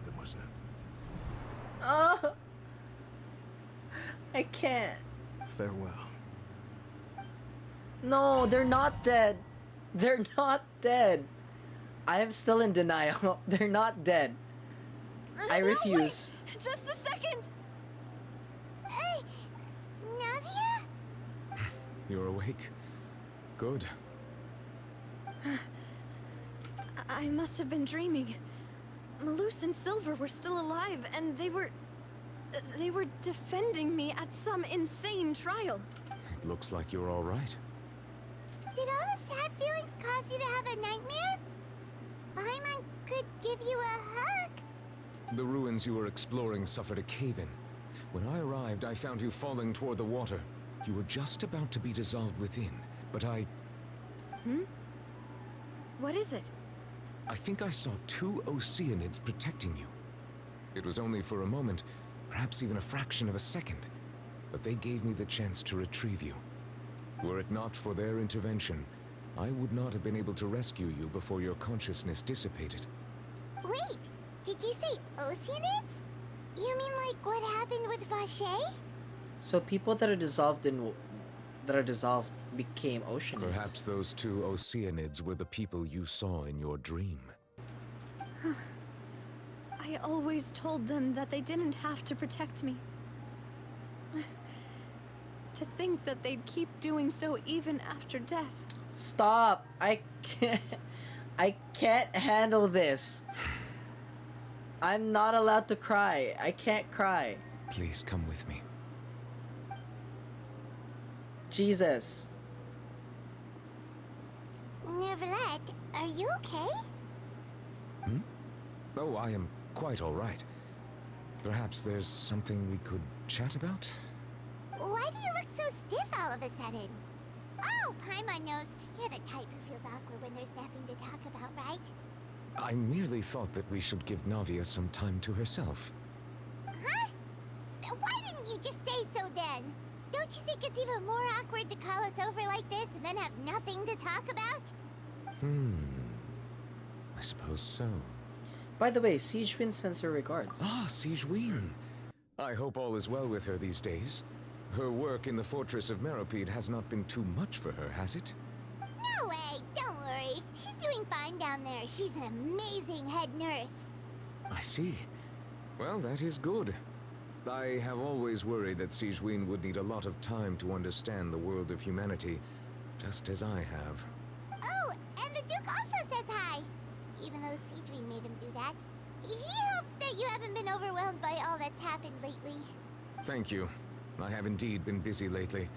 Demoiselle. I can't. Farewell. No, they're not dead. They're not dead. I am still in denial. They're not dead. I refuse. Wait, just a second. Navia? You're awake. Good. I must have been dreaming. Malus and Silver were still alive, and they were defending me at some insane trial. It looks like you're all right. Did all the sad feelings cause you to have a nightmare? Paimon could give you a hug. The ruins you were exploring suffered a cave-in. When I arrived, I found you falling toward the water. You were just about to be dissolved within, but I What is it? I think I saw 2 Oceanids protecting you. It was only for a moment, perhaps even a fraction of a second, but they gave me the chance to retrieve you. Were it not for their intervention, I would not have been able to rescue you before your consciousness dissipated. Wait, did you say Oceanids? You mean like what happened with Vache? So people that are dissolved became oceanids. Perhaps those 2 Oceanids were the people you saw in your dream. I always told them that they didn't have to protect me. To think that they'd keep doing so even after death. Stop. I can't handle this. I'm not allowed to cry. I can't cry. Please come with me. Jesus. Neverlet, are you okay? Oh, I am quite all right. Perhaps there's something we could chat about? Why do you look so stiff all of a sudden? Oh, Paimon knows. You're the type who feels awkward when there's nothing to talk about, right? I merely thought that we should give Navia some time to herself. Huh? Why didn't you just say so then? Don't you think it's even more awkward to call us over like this and then have nothing to talk about? I suppose so. By the way, Siegewin sends her regards. Ah, Siegewin. I hope all is well with her these days. Her work in the Fortress of Meropide has not been too much for her, has it? No way, don't worry. She's doing fine down there. She's an amazing head nurse. I see. Well, that is good. I have always worried that Siegewin would need a lot of time to understand the world of humanity, just as I have. Oh, and the Duke also says hi. Even though Siegewin made him do that. He hopes that you haven't been overwhelmed by all that's happened lately. Thank you. I have indeed been busy lately,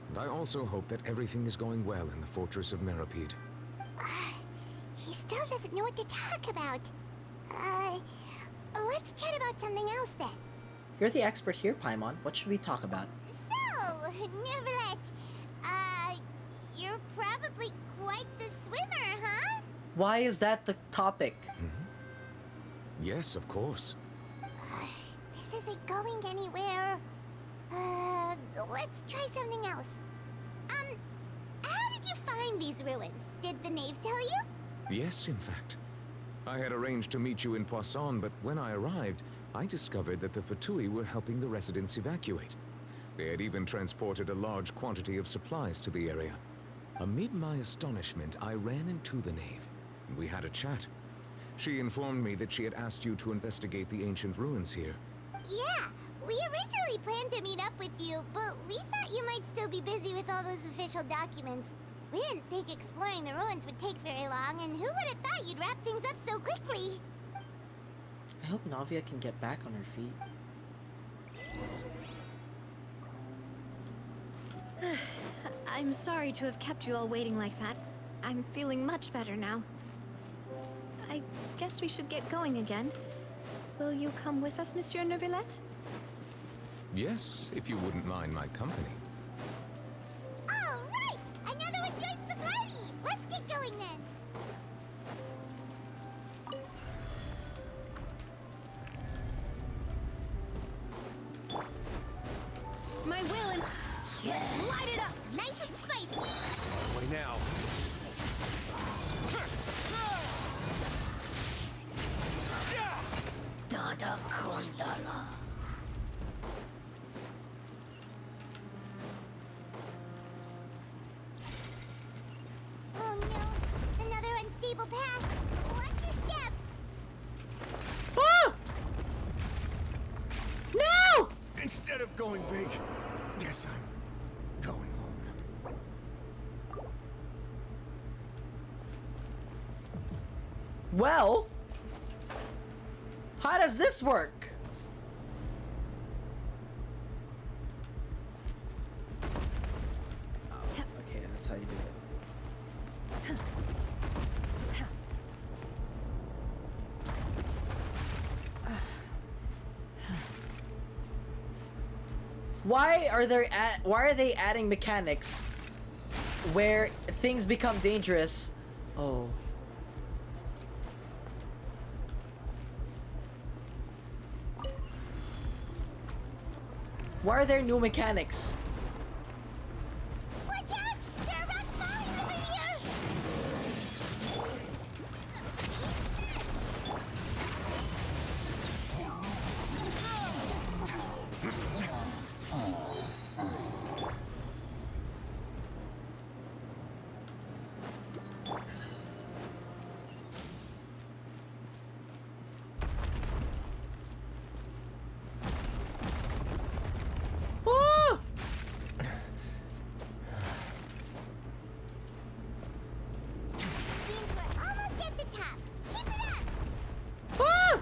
and I also hope that everything is going well in the Fortress of Meropide. He still doesn't know what to talk about. Let's chat about something else then. You're the expert here, Paimon. What should we talk about? So, Neverlet, you're probably quite the swimmer, huh? Why is that the topic? Yes, of course. This isn't going anywhere. Let's try something else. How did you find these ruins? Did the knave tell you? Yes, in fact. I had arranged to meet you in Poisson, but when I arrived, I discovered that the Fatui were helping the residents evacuate. They had even transported a large quantity of supplies to the area. Amid my astonishment, I ran into the knave, and we had a chat. She informed me that she had asked you to investigate the ancient ruins here. Yeah, we originally planned to meet up with you, but we thought you might still be busy with all those official documents. We didn't think exploring the ruins would take very long, and who would have thought you'd wrap things up so quickly? I hope Navia can get back on her feet. I'm sorry to have kept you all waiting like that. I'm feeling much better now. I guess we should get going again. Will you come with us, Monsieur Neuvillette? Yes, if you wouldn't mind my company. All right! Another one joins the party! Let's get going then! My will and... Let's light it up! Nice and Oh no, another unstable path. Watch your step. Ah! No! Instead of going big, guess I'm going home. Well, how does this work? Okay, that's how you do it. Why are they adding mechanics where things become dangerous? Oh. Why are there new mechanics? Watch out! There are rocks falling over here! Ah! Seems we're almost at the top. Keep it up! Ah!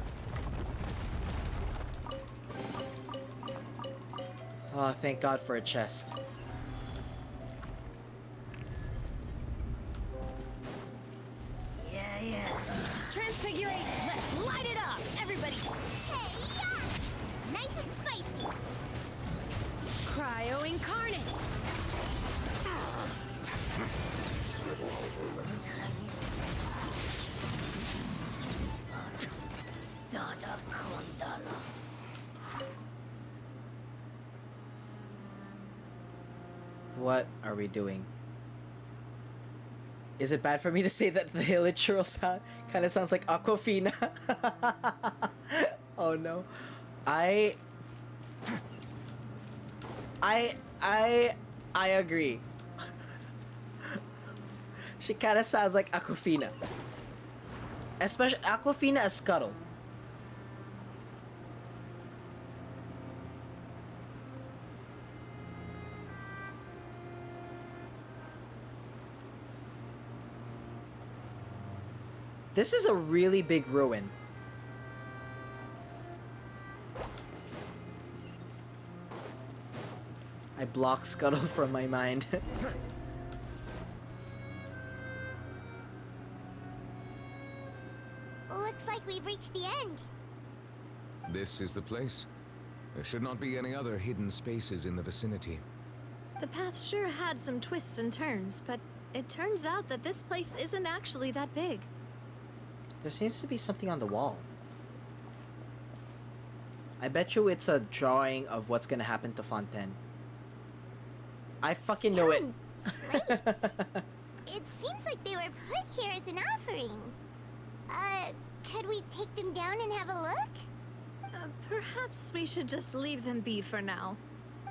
Oh, thank God for a chest. Transfigurate! Let's light it up! Everybody! Hey, yeah! Nice and spicy! Cryo incarnate! What are we doing? Is it bad for me to say that the literal sound kind of sounds like Aquafina? Oh no. I agree. She kind of sounds like Aquafina. Especially Aquafina as Scuttle. This is a really big ruin. I block Scuttle from my mind. Looks like we've reached the end. This is the place. There should not be any other hidden spaces in the vicinity. The path sure had some twists and turns, but it turns out that this place isn't actually that big. There seems to be something on the wall. I bet you it's a drawing of what's gonna happen to Fontaine. I fucking know it. It seems like they were put here as an offering. Could we take them down and have a look? Perhaps we should just leave them be for now.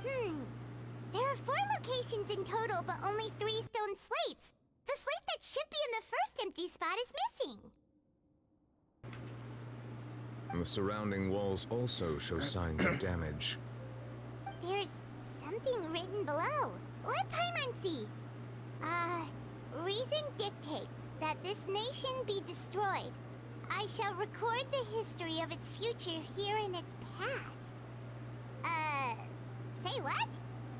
There are 4 locations in total, but only 3 stone slates. The slate that should be in the first empty spot is missing. The surrounding walls also show signs of damage. There's something written below. Let Paimon see. Reason dictates that this nation be destroyed. I shall record the history of its future here in its past. Say what?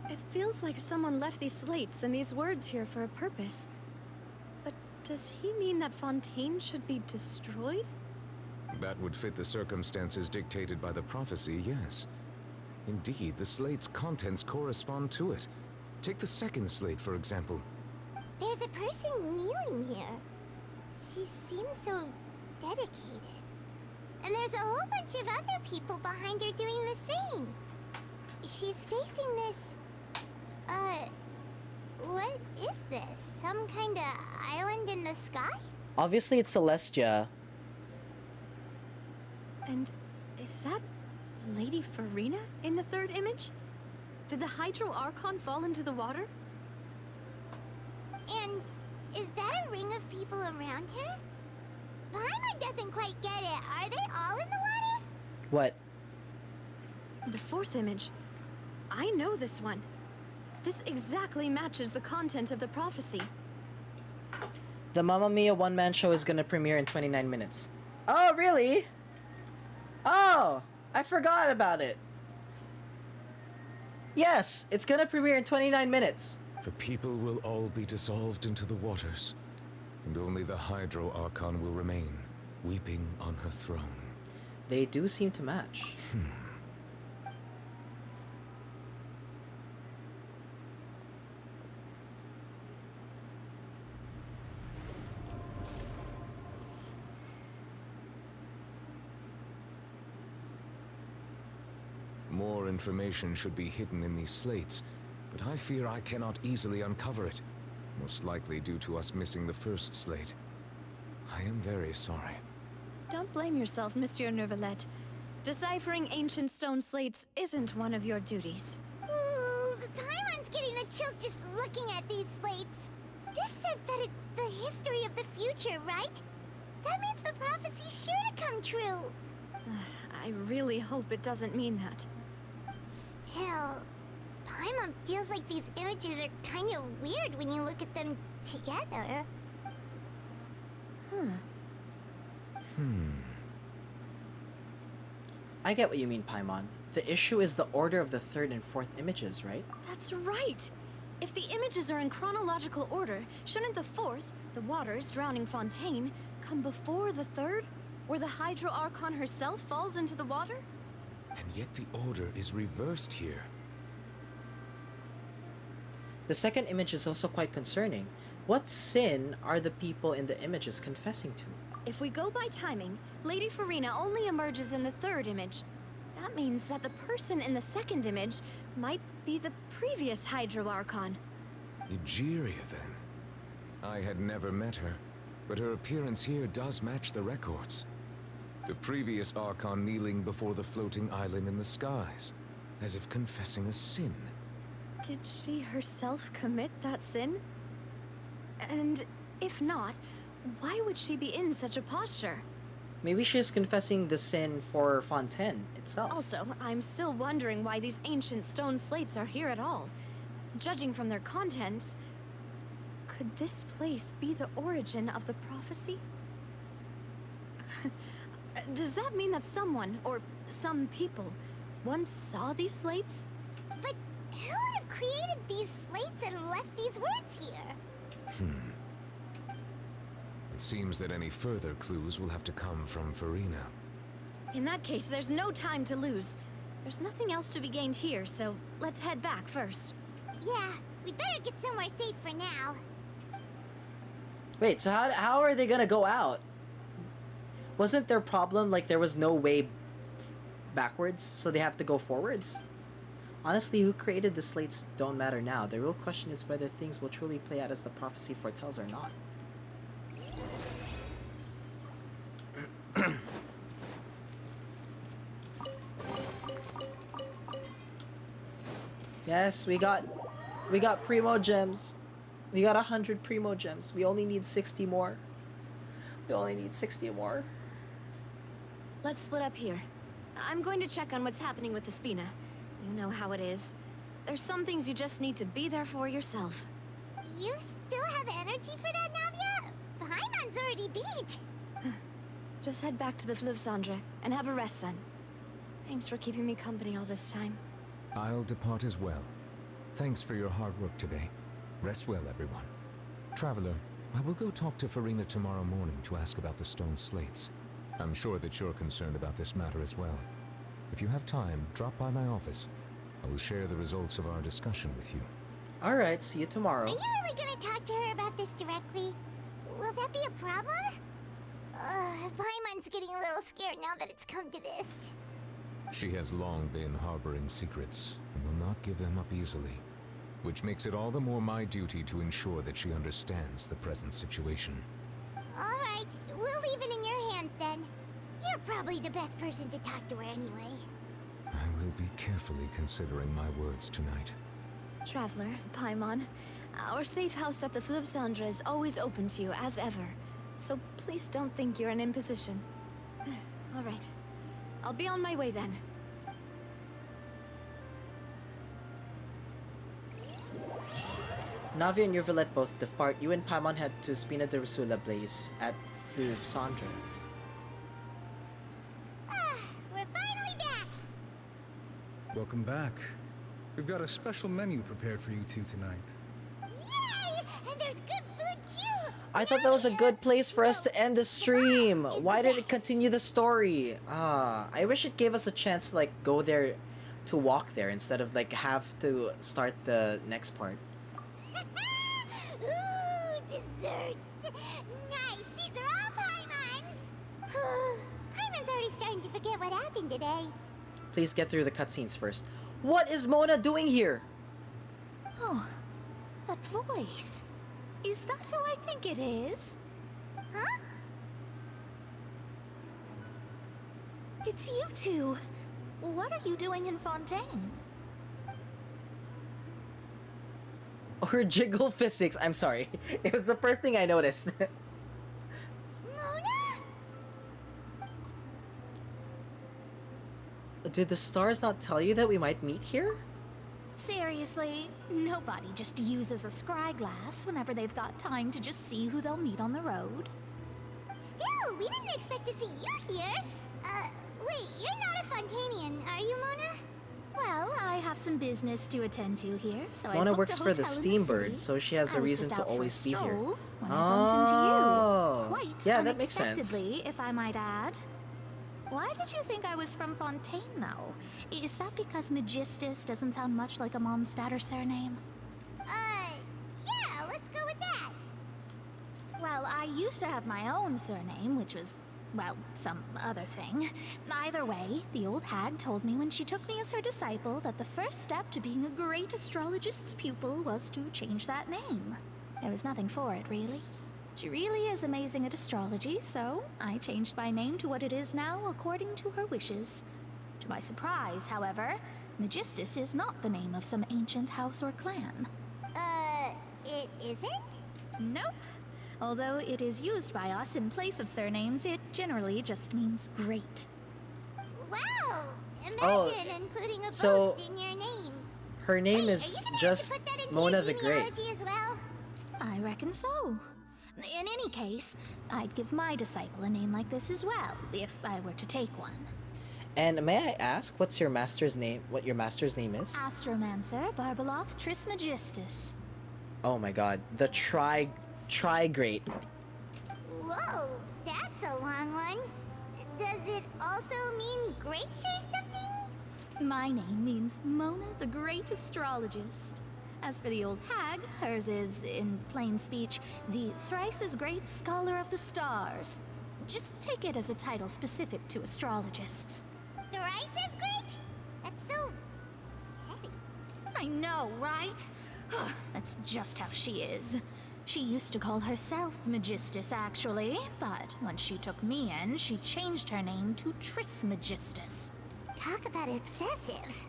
It feels like someone left these slates and these words here for a purpose. But does he mean that Fontaine should be destroyed? That would fit the circumstances dictated by the prophecy, yes. Indeed, the slate's contents correspond to it. Take the second slate, for example. There's a person kneeling here. She seems so dedicated. And there's a whole bunch of other people behind her doing the same. She's facing this... what is this? Some kind of island in the sky? Obviously, it's Celestia. And Is that Lady Furina in the third image? Did the Hydro Archon fall into the water? And is that a ring of people around her? Paimon doesn't quite get it. Are they all in the water? What? The fourth image. I know this one. This exactly matches the content of the prophecy. The Mamma Mia one-man show is gonna premiere in 29 minutes. Oh, really? Oh, I forgot about it. Yes, it's gonna premiere in 29 minutes. The people will all be dissolved into the waters, and only the Hydro Archon will remain, weeping on her throne. They do seem to match. More information should be hidden in these slates, but I fear I cannot easily uncover it, most likely due to us missing the first slate. I am very sorry. Don't blame yourself, Monsieur Neuvillette. Deciphering ancient stone slates isn't one of your duties. Ooh, the Paimon's getting the chills just looking at these slates. This says that it's the history of the future, right? That means the prophecy's sure to come true. I really hope it doesn't mean that. Still, Paimon feels like these images are kind of weird when you look at them together. I get what you mean, Paimon. The issue is the order of the third and fourth images, right? That's right! If the images are in chronological order, shouldn't the fourth, the waters drowning Fontaine, come before the third? Where the Hydro Archon herself falls into the water? And yet the order is reversed here. The second image is also quite concerning. What sin are the people in the images confessing to? If we go by timing, Lady Furina only emerges in the third image. That means that the person in the second image might be the previous Hydro Archon. Egeria, then. I had never met her, but her appearance here does match the records. The previous Archon kneeling before the floating island in the skies, as if confessing a sin. Did she herself commit that sin? And if not, why would she be in such a posture? Maybe she's confessing the sin for Fontaine itself. Also, I'm still wondering why these ancient stone slates are here at all. Judging from their contents, could this place be the origin of the prophecy? Does that mean that someone, or some people, once saw these slates? But who would have created these slates and left these words here? It seems that any further clues will have to come from Furina. In that case, there's no time to lose. There's nothing else to be gained here, so let's head back first. Yeah, we'd better get somewhere safe for now. Wait, so how are they gonna go out? Wasn't their problem like there was no way backwards, so they have to go forwards? Honestly, who created the slates don't matter now. The real question is whether things will truly play out as the prophecy foretells or not. Yes, we got primo gems. We got 100 primo gems. We only need 60 more. We only need 60 more. Let's split up here. I'm going to check on what's happening with the Spina. You know how it is. There's some things you just need to be there for yourself. You still have energy for that, Navia? Paimon's already beat. Just head back to the Fleuve Cendre and have a rest then. Thanks for keeping me company all this time. I'll depart as well. Thanks for your hard work today. Rest well, everyone. Traveler, I will go talk to Furina tomorrow morning to ask about the stone slates. I'm sure that you're concerned about this matter as well. If you have time, drop by my office. I will share the results of our discussion with you. Alright, see you tomorrow. Are you really gonna talk to her about this directly? Will that be a problem? Paimon's getting a little scared now that it's come to this. She has long been harboring secrets and will not give them up easily, which makes it all the more my duty to ensure that she understands the present situation. Alright, we'll leave it in your hands then. Here, You're probably the best person to talk to her anyway. I will be carefully considering my words tonight. Traveler, Paimon, our safe house at the Fleuve Cendre is always open to you, as ever. So please don't think you're an imposition. All right. I'll be on my way then. Navi and Urvalet both depart. You and Paimon head to Spina de Rusula Blaze at Fleuve Cendre. We're finally back! Welcome back. We've got a special menu prepared for you two tonight. Yay! And there's good food too! I thought that was a good place for us to end the stream. Why did it continue the story? I wish it gave us a chance to like go there, to walk there instead of like have to start the next part. Ooh, desserts! Nice! These are all Paimon's! Paimon's already starting to forget what happened today. Please get through the cutscenes first. What is Mona doing here? Oh, that voice. Is that who I think it is? Huh? It's you two. What are you doing in Fontaine? Or jiggle physics. I'm sorry. It was the first thing I noticed. Mona? Did the stars not tell you that we might meet here? Seriously, nobody just uses a scry glass whenever they've got time to just see who they'll meet on the road. Still, we didn't expect to see you here. Wait, you're not a Fontanian, are you, Mona? Well, I have some business to attend to here, so Mona I booked works a for the hotel in Steambird, city. so she has a I was reason just to out for a always be here. stroll when I bumped into you. Quite Yeah, that makes sense. unexpectedly, if I might add. Why did you think I was from Fontaine, though? Is that because Magistus doesn't sound much like a Mondstadter surname? Yeah, let's go with that. Well, I used to have my own surname, which was, well, some other thing. Either way, the old hag told me when she took me as her disciple that the first step to being a great astrologist's pupil was to change that name. There was nothing for it, really. She really is amazing at astrology, so I changed my name to what it is now according to her wishes. To my surprise, however, Magistus is not the name of some ancient house or clan. It isn't? Nope. Although it is used by us in place of surnames, it generally just means great. Wow! Imagine Oh, including a so boast in your name. her name Wait, is are you gonna just have to put that into Mona your the Great. genealogy as well? I reckon so. In any case, I'd give my disciple a name like this as well, if I were to take one. And may I ask what's your master's name? What your master's name is? Astromancer Barbeloth Trismegistus. Oh my god, the Tri-Great. Whoa, that's a long one. Does it also mean great or something? My name means Mona the Great Astrologist. As for the old hag, hers is, in plain speech, the thrice-as-great Scholar of the Stars. Just take it as a title specific to astrologists. Thrice as great? That's so heavy. I know, right? That's just how she is. She used to call herself Magistus, actually, but when she took me in, she changed her name to Trismegistus. Talk about obsessive.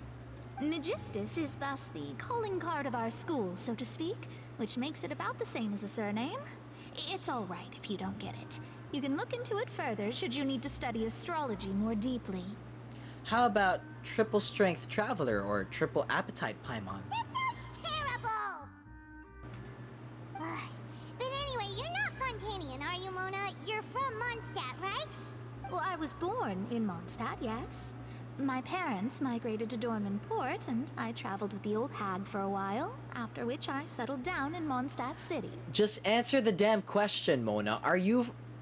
Magistus is thus the calling card of our school, so to speak, which makes it about the same as a surname. It's all right if you don't get it. You can look into it further should you need to study astrology more deeply. How about Triple Strength Traveler or Triple Appetite Paimon? That sounds terrible! But anyway, you're not Fontanian, are you, Mona? You're from Mondstadt, right? Well, I was born in Mondstadt, yes. My parents migrated to Dorman Port, and I traveled with the old hag for a while, after which I settled down in Mondstadt City. Just answer the damn question, Mona.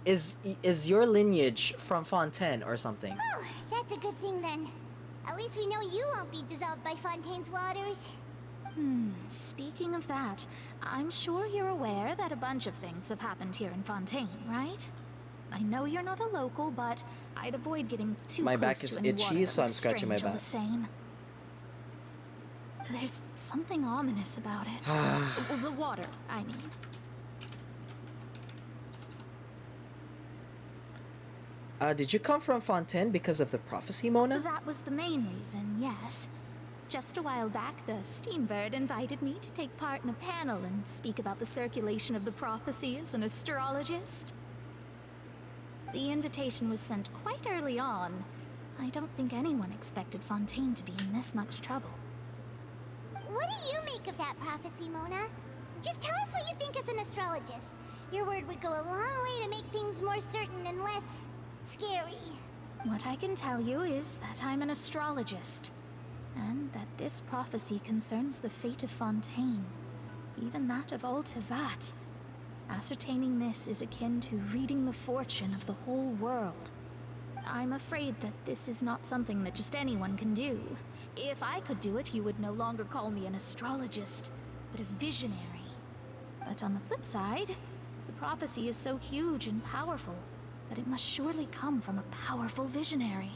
Is your lineage from Fontaine or something? Oh, that's a good thing then. At least we know you won't be dissolved by Fontaine's waters. Speaking of that, I'm sure you're aware that a bunch of things have happened here in Fontaine, right? I know you're not a local, but I'd avoid getting too My close back to is any itchy, water so that I'm scratching looks my strange all back. the same. There's something ominous about it. Well, the water, I mean. Did you come from Fontaine because of the prophecy, Mona? That was the main reason, yes. Just a while back, the Steambird invited me to take part in a panel and speak about the circulation of the prophecy as an astrologist. The invitation was sent quite early on. I don't think anyone expected Fontaine to be in this much trouble. What do you make of that prophecy, Mona? Just tell us what you think as an astrologist. Your word would go a long way to make things more certain and less scary. What I can tell you is that I'm an astrologist, and that this prophecy concerns the fate of Fontaine, even that of all Tevat. Ascertaining this is akin to reading the fortune of the whole world. I'm afraid that this is not something that just anyone can do. If I could do it, you would no longer call me an astrologist, but a visionary. But on the flip side, the prophecy is so huge and powerful that it must surely come from a powerful visionary.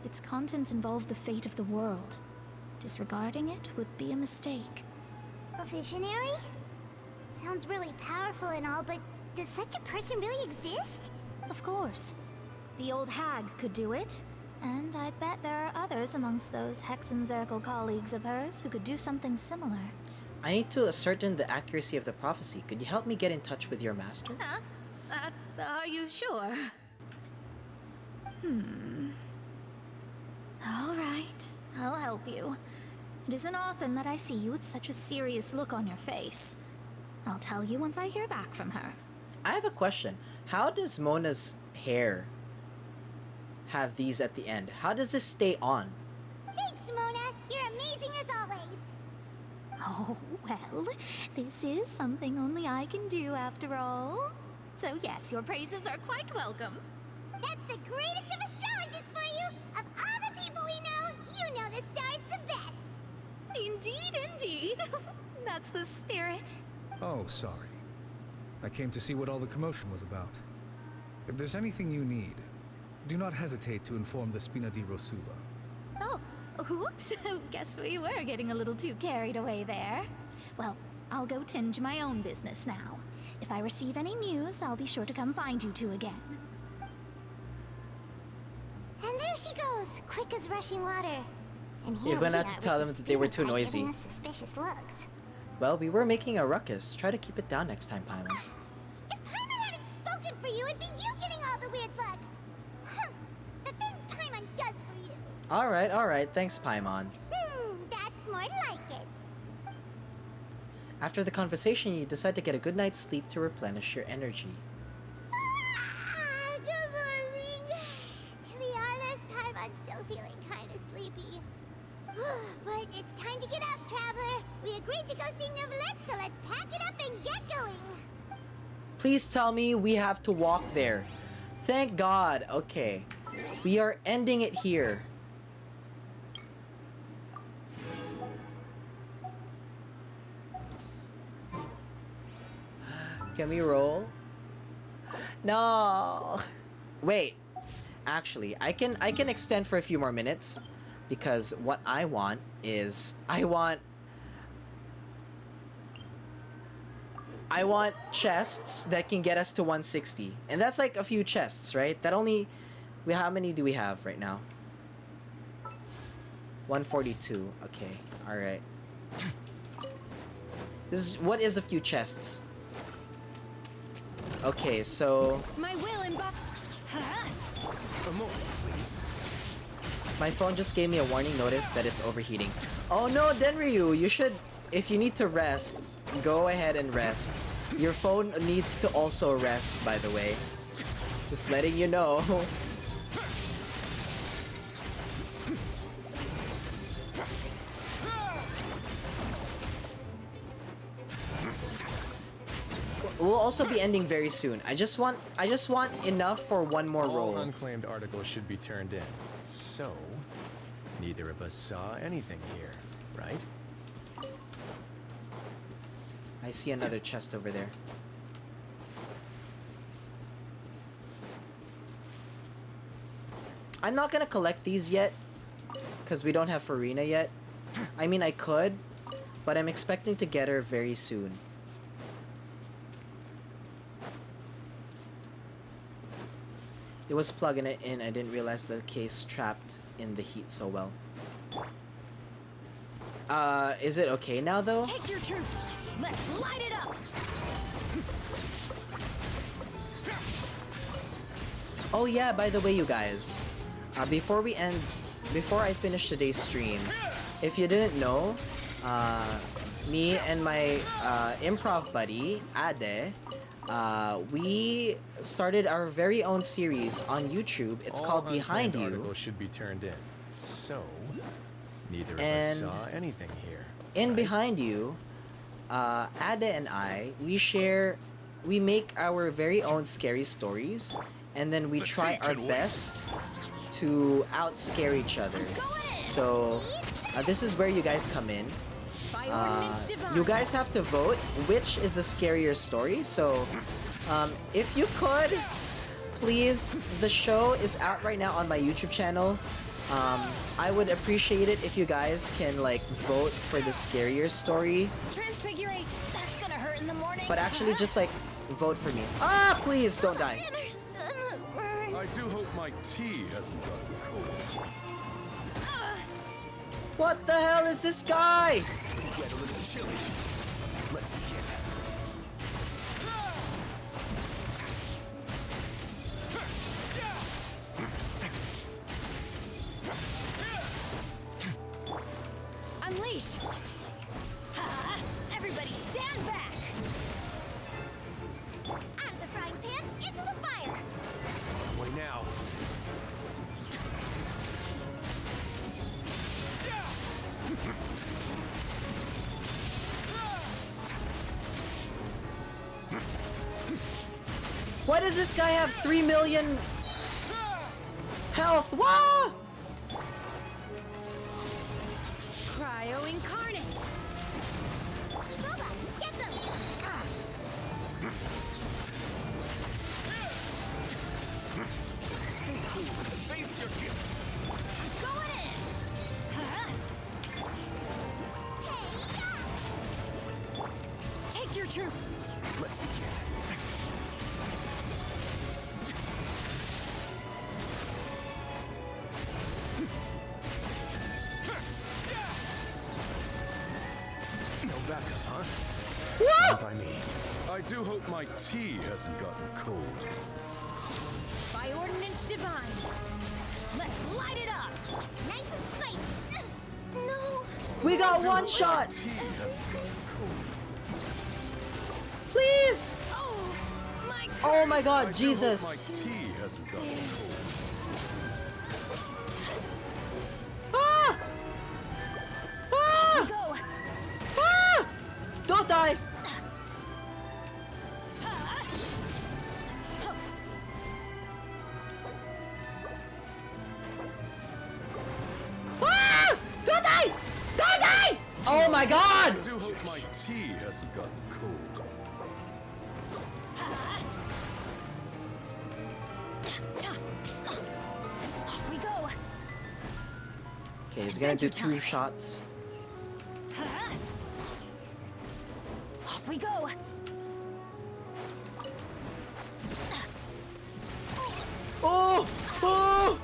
Its contents involve the fate of the world. Disregarding it would be a mistake. A visionary? Sounds really powerful and all, but does such a person really exist? Of course. The old hag could do it, and I'd bet there are others amongst those Hexenzirkel colleagues of hers who could do something similar. I need to ascertain the accuracy of the prophecy. Could you help me get in touch with your master? Huh? Are you sure? All right, I'll help you. It isn't often that I see you with such a serious look on your face. I'll tell you once I hear back from her. I have a question. How does Mona's hair have these at the end? How does this stay on? Thanks, Mona. You're amazing as always. Oh, well, this is something only I can do after all. So yes, your praises are quite welcome. That's the greatest of astrologists for you! Of all the people we know, you know the stars the best! Indeed, indeed. That's the spirit. Oh, sorry. I came to see what all the commotion was about. If there's anything you need, do not hesitate to inform the Spina di Rosula. Oh, oops. Guess we were getting a little too carried away there. Well, I'll go tend to my own business now. If I receive any news, I'll be sure to come find you two again. And there she goes, quick as rushing water. And here You're gonna have to tell them that they were too noisy. giving us suspicious looks. Well, we were making a ruckus. Try to keep it down next time, Paimon. If Paimon hadn't spoken for you, it'd be you getting all the weird looks. The things Paimon does for you. Alright. Thanks, Paimon. That's more like it. After the conversation, you decide to get a good night's sleep to replenish your energy. Good morning. To be honest, Paimon's still feeling kind of sleepy. But it's time to get up, traveler. We agreed to go see Neuvillette, so let's pack it up and get going. Please tell me we have to walk there. Thank God. Okay. We are ending it here. Can we roll? No. Wait. Actually, I can extend for a few more minutes because what I want is I want chests that can get us to 160. And that's like a few chests, right? That only how many do we have right now? 142. Okay. All right. What is a few chests? Okay, so My will and A moment, please. my phone just gave me a warning notif that it's overheating. Oh no, Denryu, you should, if you need to rest, go ahead and rest. Your phone needs to also rest, by the way. Just letting you know. We'll also be ending very soon. I just want enough for one more roll. All unclaimed articles should be turned in. So, neither of us saw anything here, right? I see another chest over there. I'm not gonna collect these yet, because we don't have Furina yet. I mean, I could, but I'm expecting to get her very soon. It was plugging it in. I didn't realize the case trapped in the heat so well. Is it okay now though? Take your truth. Let's light it up. Oh yeah, by the way, you guys, before I finish today's stream, if you didn't know, me and my improv buddy, Ade, we started our very own series on YouTube. It's called Behind You. Articles should be turned in. So, neither of us And saw anything here. in Behind You, Ade and I, we make our very own scary stories, and then we try our best to out-scare each other. So, this is where you guys come in. You guys have to vote which is the scarier story. So, if you could, please, the show is out right now on my YouTube channel. I would appreciate it if you guys can like vote for the scarier story. Transfigurate. That's gonna hurt in the morning. But actually just like vote for me. Ah, please don't die. I do hope my tea hasn't gotten cold. What the hell is this guy? Get a little chilly. Let's begin. Unleash. Everybody stand back. Out of the frying pan, into the fire. Way now. Why does this guy have 3 million health? Whoa! Cryo incarnate. Boba, get them. Stay cool. Face your gift. I'm going in. Take your truth. Let's begin. No backup, huh? Whoa! Fine by me. I do hope my tea hasn't gotten cold. By ordinance divine. Let's light it up. Nice and spicy. No. We got one My shot! tea hasn't gotten cold. Please! Oh my god, I do hope Jesus. my tea hasn't gotten cold. Ah! Ah! Go. Ah! Don't die! Ah! Don't die! Don't die! Oh my god! I do hope my tea hasn't gotten cold. Off we go. Okay, he's gonna do 2 shots. Off we go. Oh! Oh!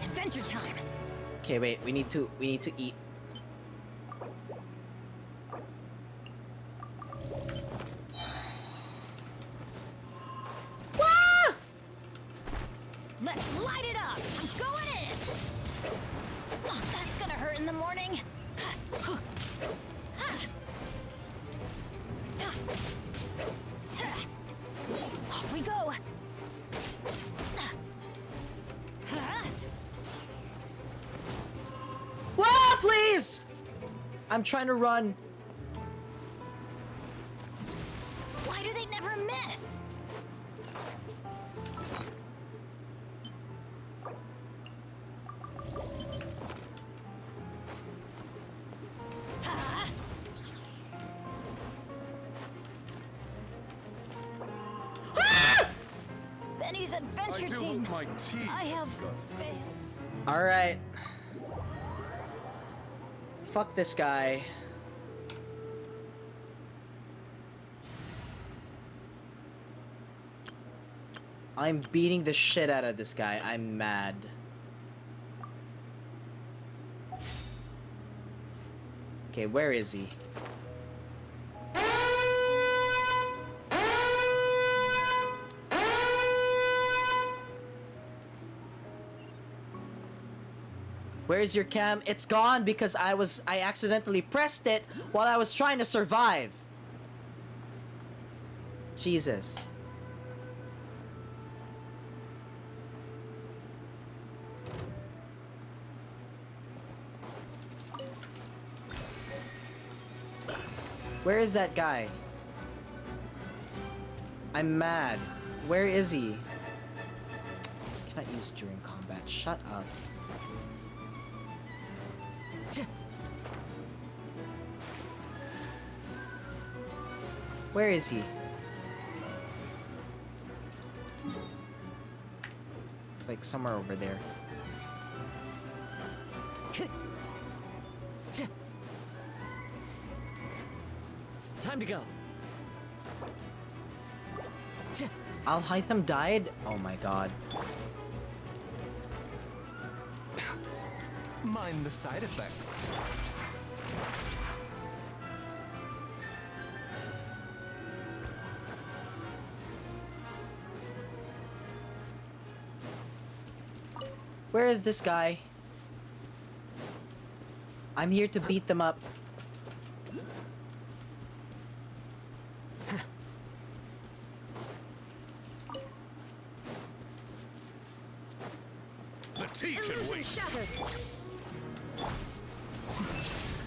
Adventure time. Okay, wait, we need to eat. Ah! Let's light it up. I'm going in. Oh, that's gonna hurt in the morning. Off we go. Whoa, please! I'm trying to run. Why do they never miss? Benny's I adventure do team. hope my tea I have hasn't gotten failed. Alright. Fuck this guy. I'm beating the shit out of this guy. I'm mad. Okay, where is he? Where's your cam? It's gone because I accidentally pressed it while I was trying to survive. Jesus. Where is that guy? I'm mad. Where is he? Cannot use during combat. Shut up. Where is he? It's like somewhere over there. Time to go. Al-Hytham died? Oh my god. Mind the side effects. Where is this guy? I'm here to beat them up. The tea can wait. Shattered.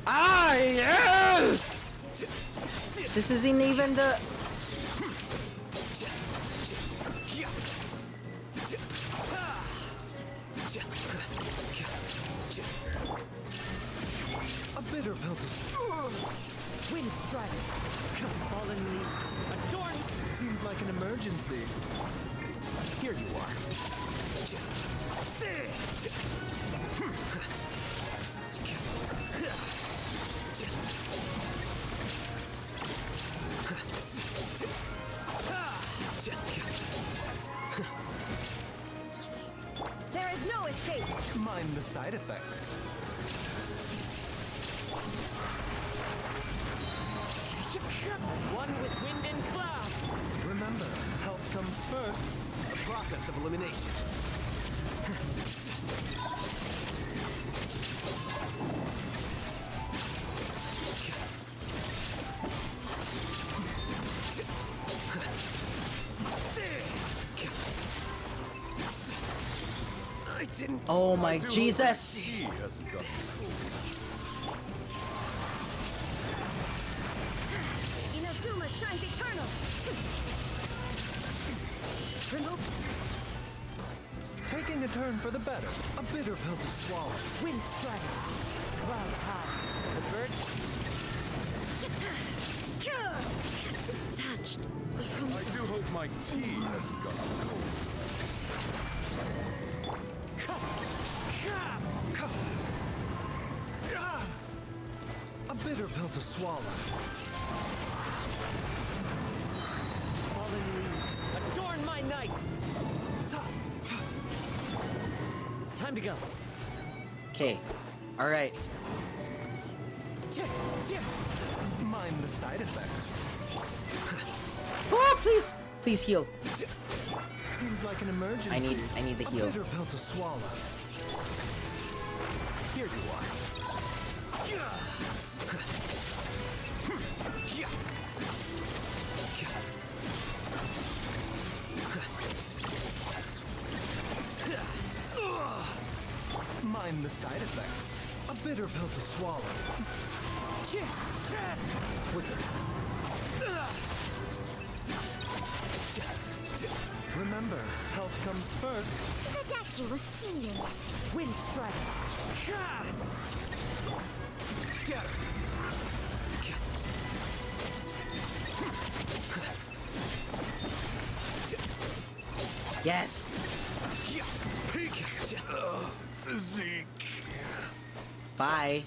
Ah, yes! This isn't even the... A bitter pelvis. Wind strike. Fallen leaves. Adorn. Seems like an emergency. Here you are. There is no escape. Mind the side effects. One with wind and cloud. Remember, health comes first. A process of elimination. I didn't. Oh my Jesus! He hasn't got cold. Inazuma shines eternal. Remove. Taking a turn for the better. A bitter pill to swallow. Wind striking. Clouds high. The birds. Detached. I do hope my tea hasn't got cold. A bitter pill to swallow. Fallen leaves, adorn my night. Time to go. Okay. Alright. Mind the side effects. Oh, please! Please heal. Seems like an emergency. I need the heal. A bitter pill to swallow. Here you are. Mind the side effects. A bitter pill to swallow. Remember, health comes first. The doctor will see you. Wind strike. Scatter. Yes! Physique. Bye.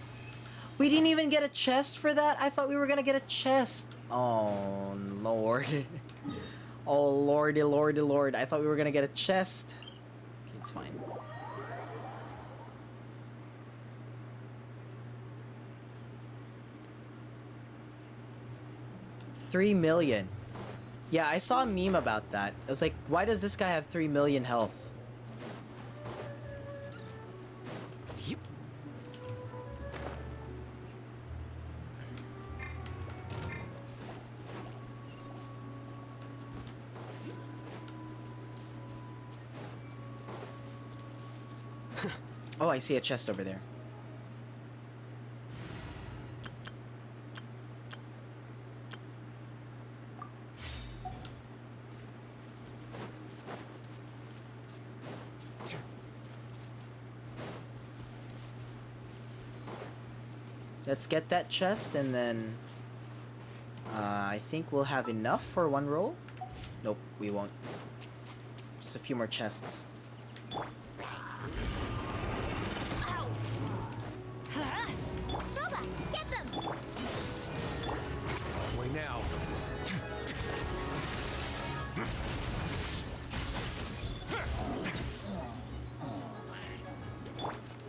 We didn't even get a chest for that? I thought we were gonna get a chest. Oh, Lord. Oh, lordy, lordy, lord. I thought we were gonna get a chest. Okay, it's fine. $3 million. Yeah, I saw a meme about that. It was like, why does this guy have 3 million health? Oh, I see a chest over there. Let's get that chest and then I think we'll have enough for one roll. Nope, we won't. Just a few more chests. Boba, get them! Way now.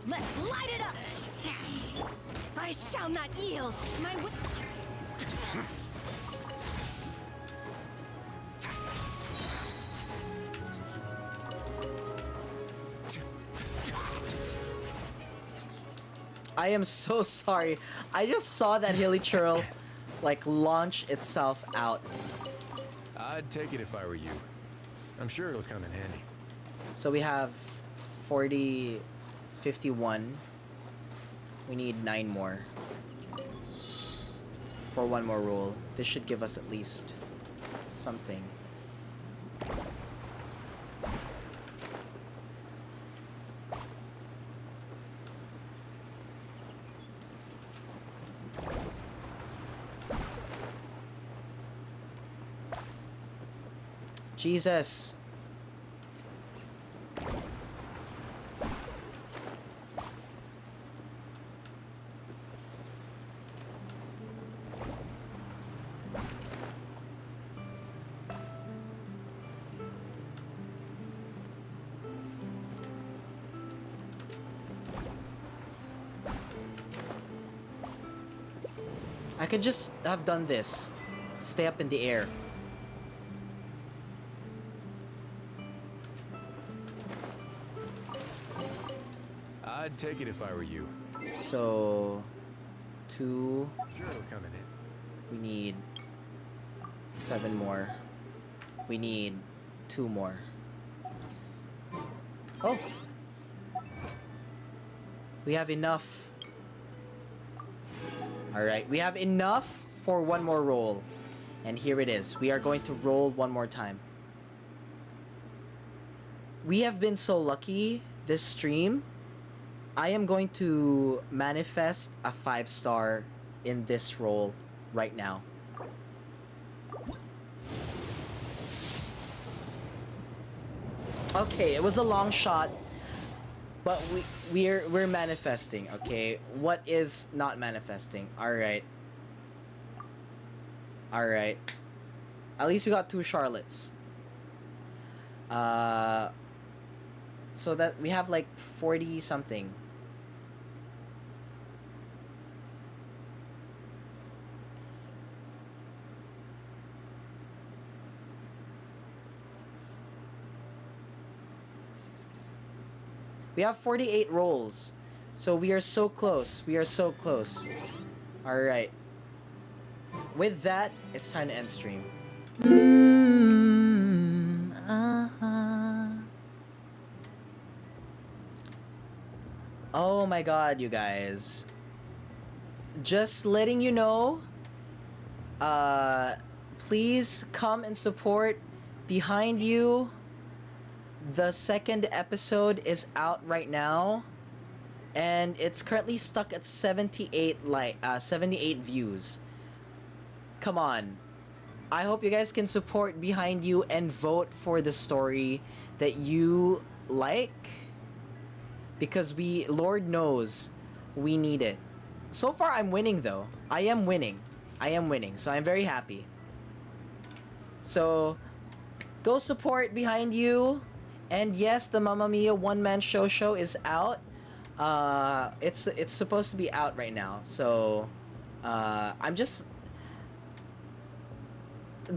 Let's light it up! I shall not yield! My I am so sorry. I just saw that hilly churl like launch itself out. I'd take it if I were you. I'm sure it'll come in handy. So we have 40, 51. We need 9 more for one more roll. This should give us at least something. Jesus. I could just have done this to stay up in the air. I'd take it if I were you. So 2. Sure it'll come in handy. We need 7 more. We need 2 more. Oh! We have enough. Alright, we have enough for one more roll. And here it is. We are going to roll one more time. We have been so lucky this stream. I am going to manifest a 5-star in this roll right now. Okay, it was a long shot, but we're manifesting. Okay, what is not manifesting? All right, all right. At least we got 2 Charlottes. So that we have like 40 something. We have 48 rolls. So we are so close. We are so close. Alright. With that, it's time to end stream. Oh my god, you guys. Just letting you know. Please come and support. Behind you. The 2nd episode is out right now, and it's currently stuck at 78 views. Come on. I hope you guys can support Behind You and vote for the story that you like, because Lord knows, we need it. So far, I'm winning though. I am winning. So I'm very happy. So Go support Behind You. And yes, the Mamma Mia one-man show is out. It's supposed to be out right now. So I'm just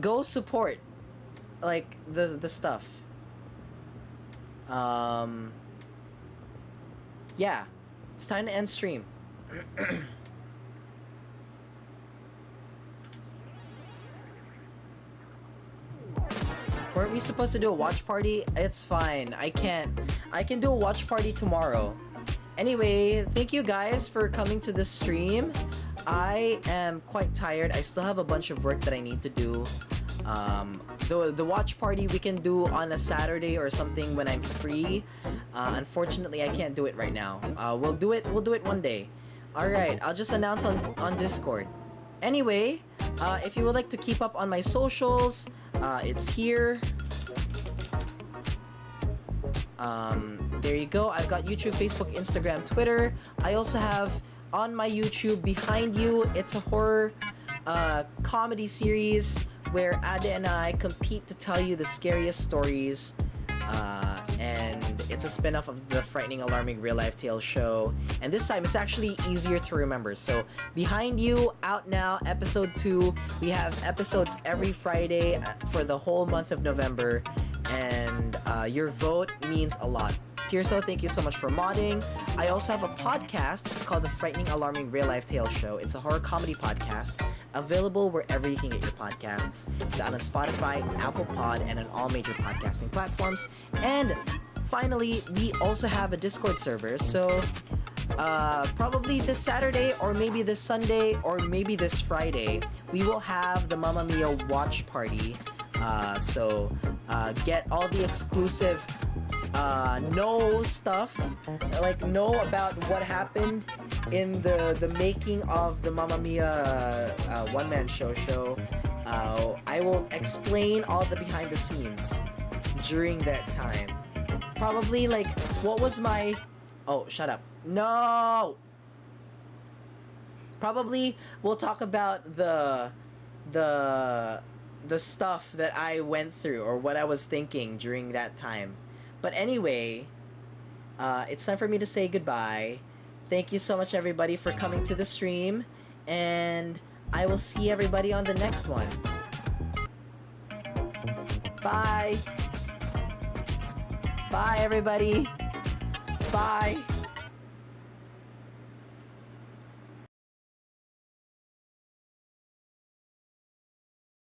go support like the stuff. Yeah. It's time to end stream. Weren't we supposed to do a watch party? It's fine. I can do a watch party tomorrow. Anyway, thank you guys for coming to this stream. I am quite tired. I still have a bunch of work that I need to do. The watch party we can do on a Saturday or something when I'm free. Unfortunately, I can't do it right now. We'll do it one day. All right, I'll just announce on Discord. Anyway, if you would like to keep up on my socials, it's here. There you go. I've got YouTube, Facebook, Instagram, Twitter. I also have on my YouTube Behind You. It's a horror comedy series where Ade and I compete to tell you the scariest stories. And it's a spin-off of the frightening, alarming real-life tale show. And this time, it's actually easier to remember. So, Behind You, out now, episode 2. We have episodes every Friday for the whole month of November. And your vote means a lot. Tirso, thank you so much for modding. I also have a podcast. It's called The Frightening, Alarming Real-Life Tale Show. It's a horror comedy podcast, available wherever you can get your podcasts. It's out on Spotify, Apple Pod, and on all major podcasting platforms. And finally, we also have a Discord server. So probably this Saturday, or maybe this Sunday, or maybe this Friday, we will have the Mamma Mia watch party. So get all the exclusive know stuff, like know about what happened in the making of the Mamma Mia one-man show. I will explain all the behind the scenes during that time. Probably like what was my... Oh, shut up. No! Probably we'll talk about the stuff that I went through or what I was thinking during that time. But anyway, it's time for me to say goodbye. Thank you so much, everybody, for coming to the stream. And I will see everybody on the next one. Bye. Bye, everybody. Bye.